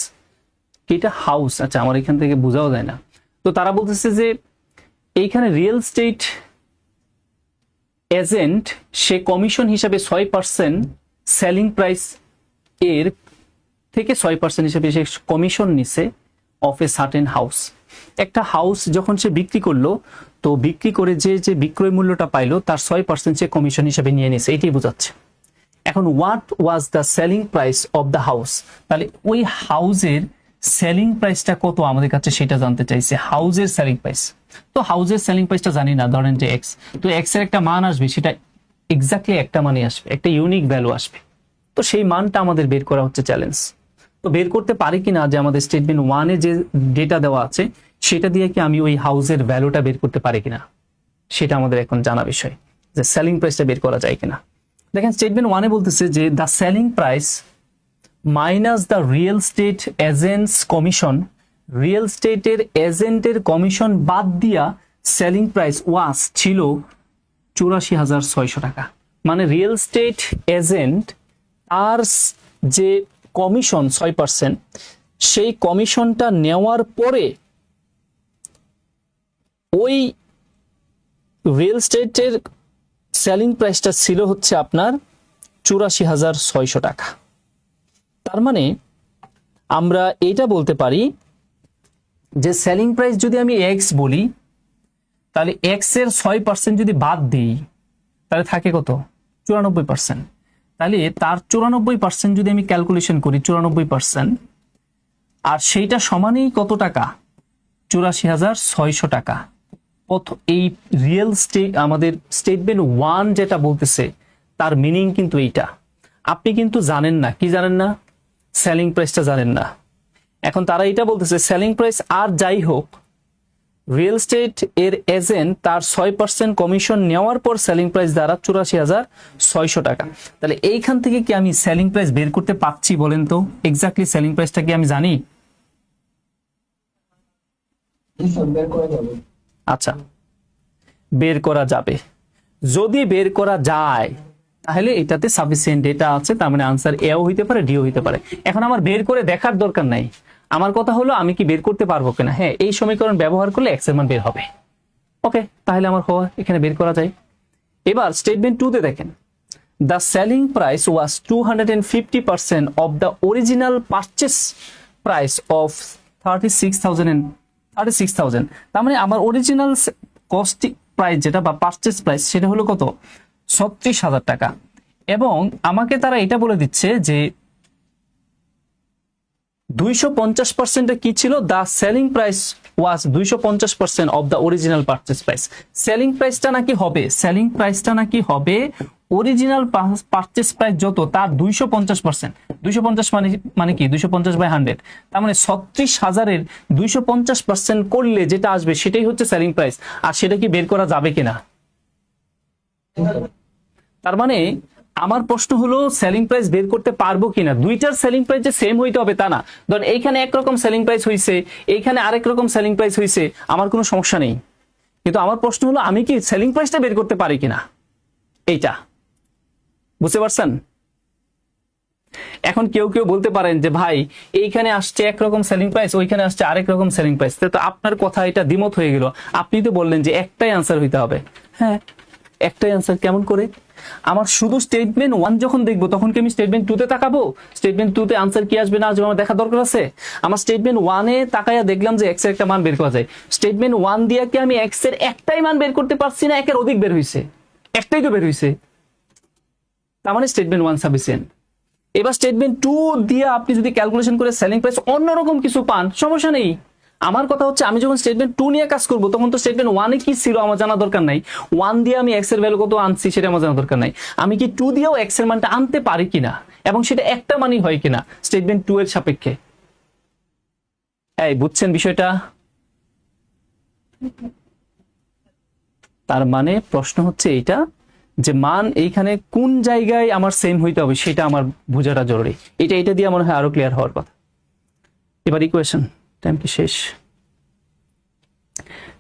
এটা হাউস, আচ্ছা আমার এখান থেকে বোঝাও যায় না। তো তারা বলতেছে যে এইখানে রিয়েল স্টেট এজেন্ট সে কমিশন হিসাবে 6% সেলিং প্রাইস এর থেকে 6% হিসাবে সে কমিশন নিছে অফ এ সার্টেন হাউস। একটা হাউস যখন সে বিক্রি করলো, তো বিক্রি করে যে বিক্রয় মূল্যটা পাইলো তার 6% সে কমিশন হিসাবে নিয়ে নিছে, এটাই বোঝাচ্ছে। এখন what was the selling price of the house, তাহলে ওই হাউসের সেলিং প্রাইসটা কত আমাদের কাছে সেটা জানতে চাইছে, হাউসের সেলিং প্রাইস। তো হাউসের সেলিং প্রাইসটা জানি না, ধরেন যে এক্স, তো এক্স এর একটা মান আসবে, সেটা এক্স্যাক্টলি একটা মানই আসবে, একটা ইউনিক ভ্যালু আসবে। তো সেই মানটা আমাদের বের করা হচ্ছে চ্যালেঞ্জ। তো বের করতে পারি কিনা যে আমাদের স্টেটমেন্ট 1 এ যে ডেটা দেওয়া আছে সেটা দিয়ে কি আমি ওই হাউসের ভ্যালুটা বের করতে পারি কিনা, সেটা আমাদের এখন জানা বিষয়, যে সেলিং প্রাইসটা বের করা যায় কিনা। দেখেন স্টেটমেন্ট 1 এ বলতেছে যে the selling price minus the real estate agents commission, real স্টেটের এজেন্টের কমিশন বাদ দিয়া সেলিং প্রাইস ওয়াস ছিল 84,600 টাকা। মানে রিয়েল স্টেট এজেন্ট আর যে কমিশন 6%, সেই কমিশনটা নেওয়ার পরে ওই রিয়েল স্টেটের সেলিং প্রাইসটা ছিল হচ্ছে আপনার 84,600 টাকা। তার মানে আমরা এটা বলতে পারি যে সেলিং প্রাইস যদি আমি এক্স বলি, তাহলে এক্স এর 6% যদি বাদ দিই তাহলে থাকে কত? 94%। তাহলে তার 94% যদি আমি ক্যালকুলেশন করি, 94%, আর সেইটা সমানেই কত টাকা? 84,600 টাকা। এই রিয়েল স্টেট আমাদের স্টেটমেন্ট 1 যেটা বলতেছে তার মিনিং কিন্তু এইটা। আপনি কিন্তু জানেন না, কি জানেন না? সেলিং প্রাইসটা জানেন না। এখন তারা এটা বলতেছে সেলিং প্রাইস আর যাই হোক, রিয়েল স্টেট এর এজেন্ট তার 6% কমিশন নেওয়ার পর সেলিং প্রাইস দ্বারা 84,600 টাকা। তাহলে এইখান থেকে কি আমি সেলিং প্রাইস বের করতে পারছি বলেন তো? এক্স্যাক্টলি সেলিং প্রাইসটা কি আমি জানি? বের করা যাবে। আচ্ছা, বের করা যাবে। যদি বের করা যায় তাহলে এটাতে সাফিসিয়েন্ট ডেটা আছে, তার মানে আনসার এও হইতে পারে, ডিও হইতে পারে। এখন আমার বের করে দেখার দরকার নাই, আমার কথা হলো আমি কি বের করতে পারবো কিনা। হ্যাঁ, এই সমীকরণ ব্যবহার করলে এক্স এর মান বের হবে। ওকে, তাহলে আমার হওয়া এখানে বের করা যায়। এবার স্টেটমেন্ট 2 তে দেখেন, the selling price was 250% of the original purchase price of 36,000। তার মানে আমার অরিজিনাল কস্ট প্রাইস যেটা বা পারচেস প্রাইস সেটা হলো কত? 36,000 টাকা। এবং আমাকে তারা এটা বলে দিচ্ছে যে 250% কি ছিল? The selling price was 250% of the original purchase price. Selling প্রাইসটা নাকি হবে অরিজিনাল পারচেস প্রাইস যত তার 250%। 250 মানে কি? 250/100, তার মানে 36,000-এর 250% করলে যেটা আসবে সেটাই হচ্ছে সেলিং প্রাইস। আর সেটা কি বের করা যাবে কিনা? তার মানে আমার প্রশ্ন হলো সেলিং প্রাইস বের করতে পারবো কিনা। দুইটার সেলিং প্রাইস যে সেম হইতে হবে তা না। ধরেন এইখানে একরকম সেলিং প্রাইস হইছে, এইখানে আরেক রকম সেলিং প্রাইস হইছে, আমার কোনো সমস্যা নেই। কিন্তু আমার প্রশ্ন হলো আমি কি সেলিং প্রাইসটা বের করতে পারি কিনা, এইটা। বুঝতে পারছেন? এখন কেউ বলতে পারেন যে ভাই এইখানে আসছে একরকম সেলিং প্রাইস, ওইখানে আসছে আরেক রকম সেলিং প্রাইস, তো আপনার কথা এটা দ্বিমত হয়ে গেল। আপনি তো বললেন যে একটাই আনসার হইতে হবে। হ্যাঁ, একটাই আনসার। কেমন করে? আমার শুধু স্টেটমেন্ট 1 যখন দেখবো তখন কি আমি স্টেটমেন্ট 2 তে তাকাবো? স্টেটমেন্ট 2 তে আনসার কি আসবে না আসবে আমার দেখা দরকার আছে? আমার স্টেটমেন্ট 1 এ তাকায়া দেখলাম যে x এর একটা মান বের করা যায়, স্টেটমেন্ট 1 দিয়ে কি আমি x এর একটাই মান বের করতে পারছি না একের অধিক বের হইছে? একটাই তো বের হইছে, তার মানে স্টেটমেন্ট 1 সাফিসিয়েন্ট। এবার স্টেটমেন্ট 2 দিয়ে আপনি যদি ক্যালকুলেশন করে সেলিং প্রাইস অন্যরকম কিছু পান, সমস্যা নেই। আমার কথা হচ্ছে আমি যখন স্টেটমেন্ট 2 নিয়ে কাজ করব তখন তো স্টেটমেন্ট 1 এ কি ছিল আমার জানা দরকার নাই। 1 দিয়ে আমি x এর ভ্যালু কত আনছি সেটা আমার জানা দরকার নাই। আমি কি 2 দিয়েও x এর মানটা আনতে পারি কিনা এবং সেটা একটা মানই হয় কিনা স্টেটমেন্ট 2 এর সাপেক্ষে। এই বুঝছেন বিষয়টা? তার মানে প্রশ্ন হচ্ছে এইটা যে মান এইখানে কোন জায়গায় আমার সেম হইতে হবে সেটা আমার বোঝাটা জরুরি। এটা দিয়ে মনে হয় আরো ক্লিয়ার হওয়ার কথা। এবার ইকুয়েশন, টাইম কি শেষ?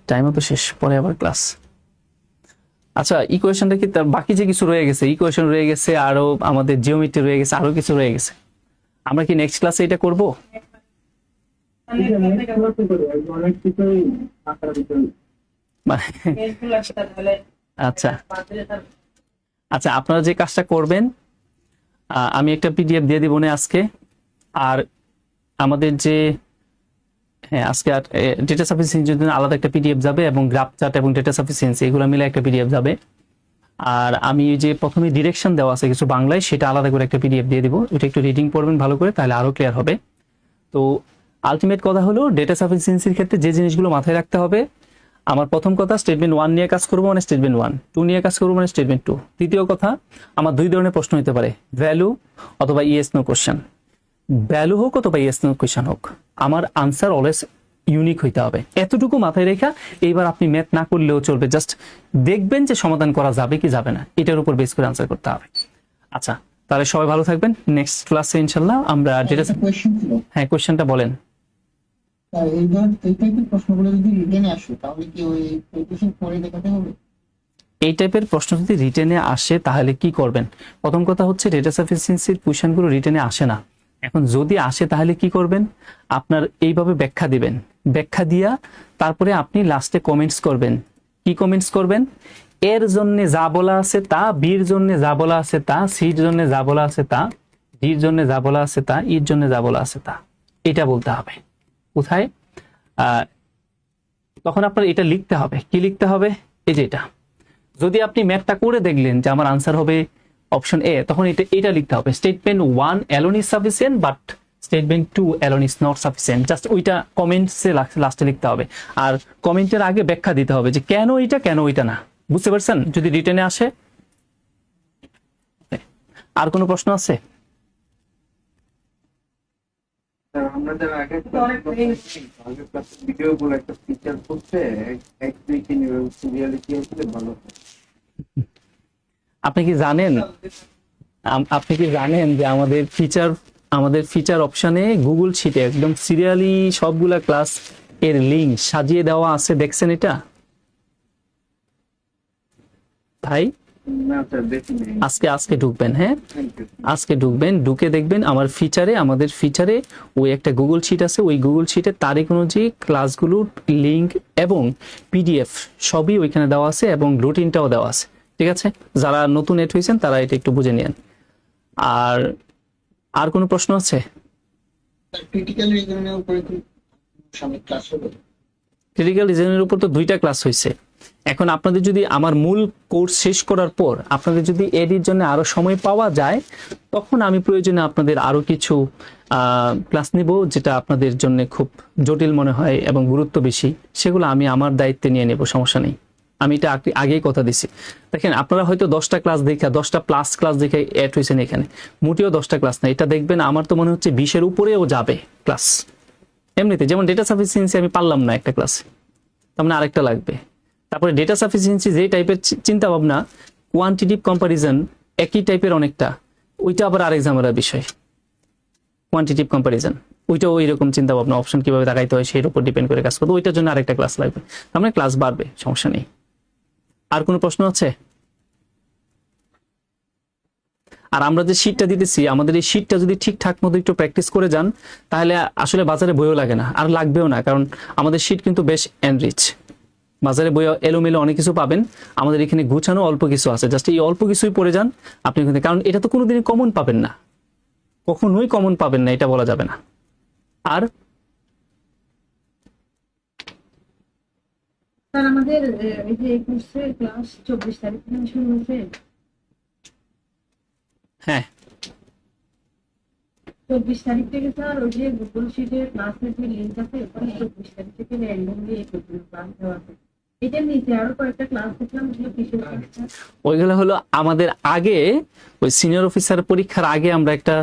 টাইমও তো শেষ, পরে আবার ক্লাস। আচ্ছা, ইকুয়েশনটা কি তার বাকি যে কিছু রয়ে গেছে, ইকুয়েশন রয়ে গেছে, আরো আমাদের জিওমেট্রি রয়ে গেছে, আরো কিছু রয়ে গেছে। আমরা কি নেক্সট ক্লাসে এটা করব? আচ্ছা আচ্ছা, আপনারা যে কাজটা করবেন, আমি একটা পিডিএফ দিয়ে দিব না আজকে। আর আমাদের যে আজকে ডেটা সাফিসিয়েন্সির জন্য আলাদা একটা পিডিএফ যাবে এবং গ্রাফ চার্ট এবং ডেটা সাফিসিয়েন্সি এগুলো মিলে একটা পিডিএফ যাবে। আর আমি যে প্রথমে ডিরেকশন দেওয়া আছে কিছু বাংলায়, সেটা আলাদা করে একটা পিডিএফ দিয়ে দিব। ওটা একটু রিডিং পড়বেন ভালো করে, তাহলে আরো ক্লিয়ার হবে। তো আলটিমেট কথা হলো ডেটা সাফিসিয়েন্সির ক্ষেত্রে যে জিনিসগুলো মাথায় রাখতে হবে, আমার প্রথম কথা স্টেটমেন্ট 1 নিয়ে কাজ করবো মানে স্টেটমেন্ট 1, 2 নিয়ে কাজ করবো মানে স্টেটমেন্ট 2। তৃতীয় কথা, আমার দুই ধরনের প্রশ্ন হতে পারে, ভ্যালু অথবা ইয়েস নো কোশ্চেন। ভ্যালু হোক অথবা ইয়েস নো কোশ্চেন হোক, আমার আনসার অলওয়েজ ইউনিক হইতে হবে। এতটুকু মাথায় রেখা এইবার আপনি ম্যাথ না করলেও চলবে, জাস্ট দেখবেন যে সমাধান করা যাবে কি যাবে না, এটার উপর বেস করে আনসার করতে হবে। আচ্ছা, তাহলে সবাই ভালো থাকবেন। নেক্সট ক্লাসে ইনশাল্লাহ আমরা ডেটা। হ্যাঁ, কোশ্চেনটা বলেন। এইবার এই টাইপের প্রশ্নগুলো যদি রিটেনে আসে তাহলে কি ওই প্রেজেন্টেশন করে দেখাতে হবে? এই টাইপের প্রশ্ন যদি রিটেনে আসে তাহলে কি করবেন? প্রথম কথা হচ্ছে ডেটা সাফিসিয়েন্সির কোশ্চেনগুলো রিটেনে আসে না। এখন যদি আসে তাহলে কি করবেন? আপনার এইভাবে ব্যাখ্যা দিবেন, ব্যাখ্যা দিয়া তারপরে আপনি লাস্টে কমেন্টস করবেন। কি কমেন্টস করবেন? এর জন্য যা বলা আছে তা, বির জন্য যা বলা আছে তা, সির জন্য যা বলা আছে তা, ডির জন্য যা বলা আছে তা, ইর জন্য যা বলা আছে তা, এটা বলতে হবে। কোথায়? তখন আপনার এটা লিখতে হবে। কি লিখতে হবে? এই যে এটা। যদি আপনি ম্যাথটা করে দেখলেন যে আমার আনসার হবে অপশন এ, তখন এটা লিখতে হবে, statement 1 alone is sufficient but statement 2 alone is not sufficient। Just ওইটা কমেন্টসে লাস্টে লিখতে হবে। আর কমেন্টের আগে ব্যাখ্যা দিতে হবে যে কেন এটা কেন ওইটা না। বুঝতে পারছেন? যদি রিটেনে আসে। আর কোনো প্রশ্ন আছে? আমাদের আগে ভিডিও গুলো একটা ফিচার করতে এক দুই তিন সিরিয়ালি কি হচ্ছে ভালো। আপনি কি জানেন যে আমাদের ফিচার অপশনে গুগল শিটে একদম সিরিয়ালি সবগুলা ক্লাস এর লিংক সাজিয়ে দেওয়া আছে? দেখছেন এটা ভাই? আজকে ঢুকবেন। হ্যাঁ, আজকে ঢুকবেন, ঢুকে দেখবেন আমাদের ফিচারে ওই একটা গুগল শিট আছে। ওই গুগল শিটে তারিখ অনুযায়ী ক্লাসগুলোর লিংক এবং পিডিএফ সবই ওইখানে দেওয়া আছে এবং রুটিনটাও দেওয়া আছে। ঠিক আছে, যারা নতুন এড হয়েছেন তারা এটা একটু বুঝে নিন। আর কোনো প্রশ্ন আছে? ক্রিটিক্যাল রিজনিংয়ের উপরে কি সামনে ক্লাস হবে? ক্রিটিক্যাল রিজনিংয়ের উপর তো 2টা ক্লাস হয়েছে। এখন আপনাদের যদি আমার মূল কোর্স শেষ করার পর আপনাদের যদি এডির জন্য আরো সময় পাওয়া যায়, তখন আমি প্রয়োজনে আপনাদের আরো কিছু ক্লাস নিব যেটা আপনাদের জন্য খুব জটিল মনে হয় এবং গুরুত্ব বেশি, সেগুলো আমি আমার দায়িত্বে নিয়ে নেব, সমস্যা নেই। আমি এটা আগেই কথা দিছি। দেখেন আপনারা হয়তো 10টা ক্লাস দেখে 10টা প্লাস ক্লাস দেখে অ্যাড হয়েছেন এখানে, মোটেও 10টা ক্লাস না। এটা দেখবেন আমার তো মনে হচ্ছে 20-এর উপরেও যাবে ক্লাস এমনিতে। যেমন ডেটা সাফিসিয়েন্সি আমি পারলাম না একটা ক্লাসে, তার মানে আরেকটা লাগবে। তারপরে ডেটা সাফিসিয়েন্সি যে টাইপের চিন্তা ভাবনা, কোয়ান্টিটিভ কম্পারিজন একই টাইপের অনেকটা, ওইটা আবার আরেক ঝামেলার বিষয়। কোয়ান্টিটিভ কম্পারিজন ওইটাও ওইরকম চিন্তা ভাবনা, অপশন কিভাবে দেখাইতে হয় সেই উপর ডিপেন্ড করে কাজ করবে, ওইটার জন্য আরেকটা ক্লাস লাগবে। তার মানে ক্লাস বাড়বে, সমস্যা নেই। আর কোনো প্রশ্ন আছে? আর আমরা যে শীটটা দিতেছি, আমাদের এই শীটটা যদি ঠিকঠাক মতো একটু প্র্যাকটিস করে যান, তাহলে আসলে বাজারে বইও লাগে না, আর লাগবেও না। কারণ আমাদের শীট কিন্তু বেশ এনরিচ, বাজারে বই এলোমেলো অনেক কিছু পাবেন, আমাদের এখানে গুছানো অল্প কিছু আছে। জাস্ট এই অল্প কিছুই পড়ে যান আপনি, কারণ এটা তো কোনোদিনই কমন পাবেন না, কখনোই কমন পাবেন না, এটা বলা যাবে না। আর স্যার আমাদের এই যে এই কোর্সের ক্লাস 24 তারিখ থেকে শুরু হয়েছে। হ্যাঁ, 24 তারিখ থেকে স্যার ওই যে গুগল শিটের ক্লাসের যে লিঙ্ক আছে, ওখানে 24 তারিখ থেকে র্যান্ডমলি এই ক্লাস দেওয়া আছে। এটা নিচে আরো কয়েকটা ক্লাস দেখলাম, ওগুলো কিসের ক্লাস? ওইগুলো হলো আমাদের আগে ওই সিনিয়র অফিসার পরীক্ষার আগে আমরা একটা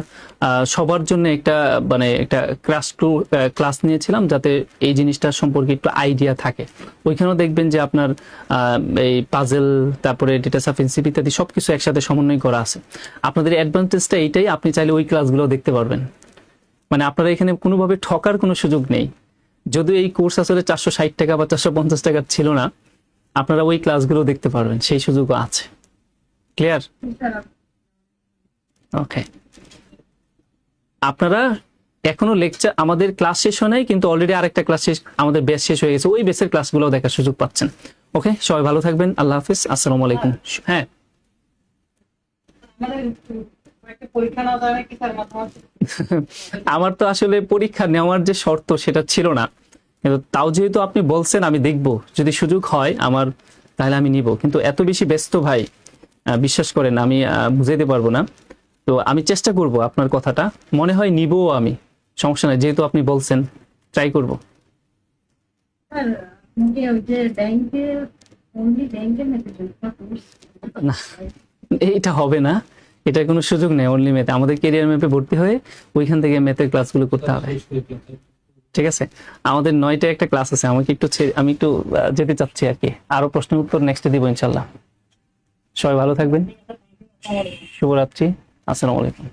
সবার জন্য একটা মানে একটা ক্লাস নিয়েছিলাম, যাতে এই জিনিসটা সম্পর্কে একটু আইডিয়া থাকে। ওইখানেও দেখবেন যে আপনার এই পাজেল, তারপরে ডেটা সাফিসিয়েন্সি ইত্যাদি সবকিছু একসাথে সমন্বয় করা আছে। আপনাদের অ্যাডভান্টেজটা এইটাই, আপনি চাইলে ওই ক্লাসগুলো দেখতে পারবেন। মানে আপনারা এখানে কোনোভাবে ঠকার কোনো সুযোগ নেই। যদিও এই কোর্স আসলে 460 টাকা বা 450 টাকা ছিল না, আপনারা ওই ক্লাসগুলো দেখতে পারবেন, সেই সুযোগও আছে। ক্লিয়ার? ওকে, আপনারা এখনো লেকচার, আমাদের ক্লাস শেষ হয় নাই, কিন্তু অলরেডি আরেকটা ক্লাস শেষ, আমাদের ব্যাচ শেষ হয়ে গেছে, ওই ব্যাচের ক্লাসগুলো দেখার সুযোগ পাচ্ছেন। ওকে, সবাই ভালো থাকবেন, আল্লাহ হাফিজ, আসসালামু আলাইকুম। হ্যাঁ, আমাদের একটা পরীক্ষা না দেওয়া কি স্যার মাঝে? আমার তো আসলে পরীক্ষা নেওয়ার যে শর্ত সেটা ছিল না, কিন্তু তাও যেহেতু আপনি বলছেন, আমি দেখব, যদি সুযোগ হয় আমার তাহলে আমি নিব। কিন্তু এত বেশি ব্যস্ত ভাই, বিশ্বাস করেন আমি বুঝাইতে পারবো না। তো আমি চেষ্টা করব, আপনার কথাটা মনে হয় নিবও আমি, সমস্যা নাই, যেহেতু আপনি বলছেন ট্রাই করব। স্যার আমাকে ওই যে ব্যাংকের অনলি ব্যাংকের মেসেজ না, এইটা হবে না, এটা কোনো সুযোগ নেই। অনলি ম্যাথে আমাদের ক্যারিয়ার ম্যাপে ভর্তি হয়ে ওইখান থেকে ম্যাথের ক্লাসগুলো করতে হবে। ঠিক আছে, আমাদের 9টা একটা ক্লাস আছে, আমাকে একটু আমি একটু যেতে চাচ্ছি আর কি। আরো প্রশ্নের উত্তর নেক্সটে দিব ইনশাল্লাহ। সবাই ভালো থাকবেন, শুভরাত্রি, আসসালামু আলাইকুম।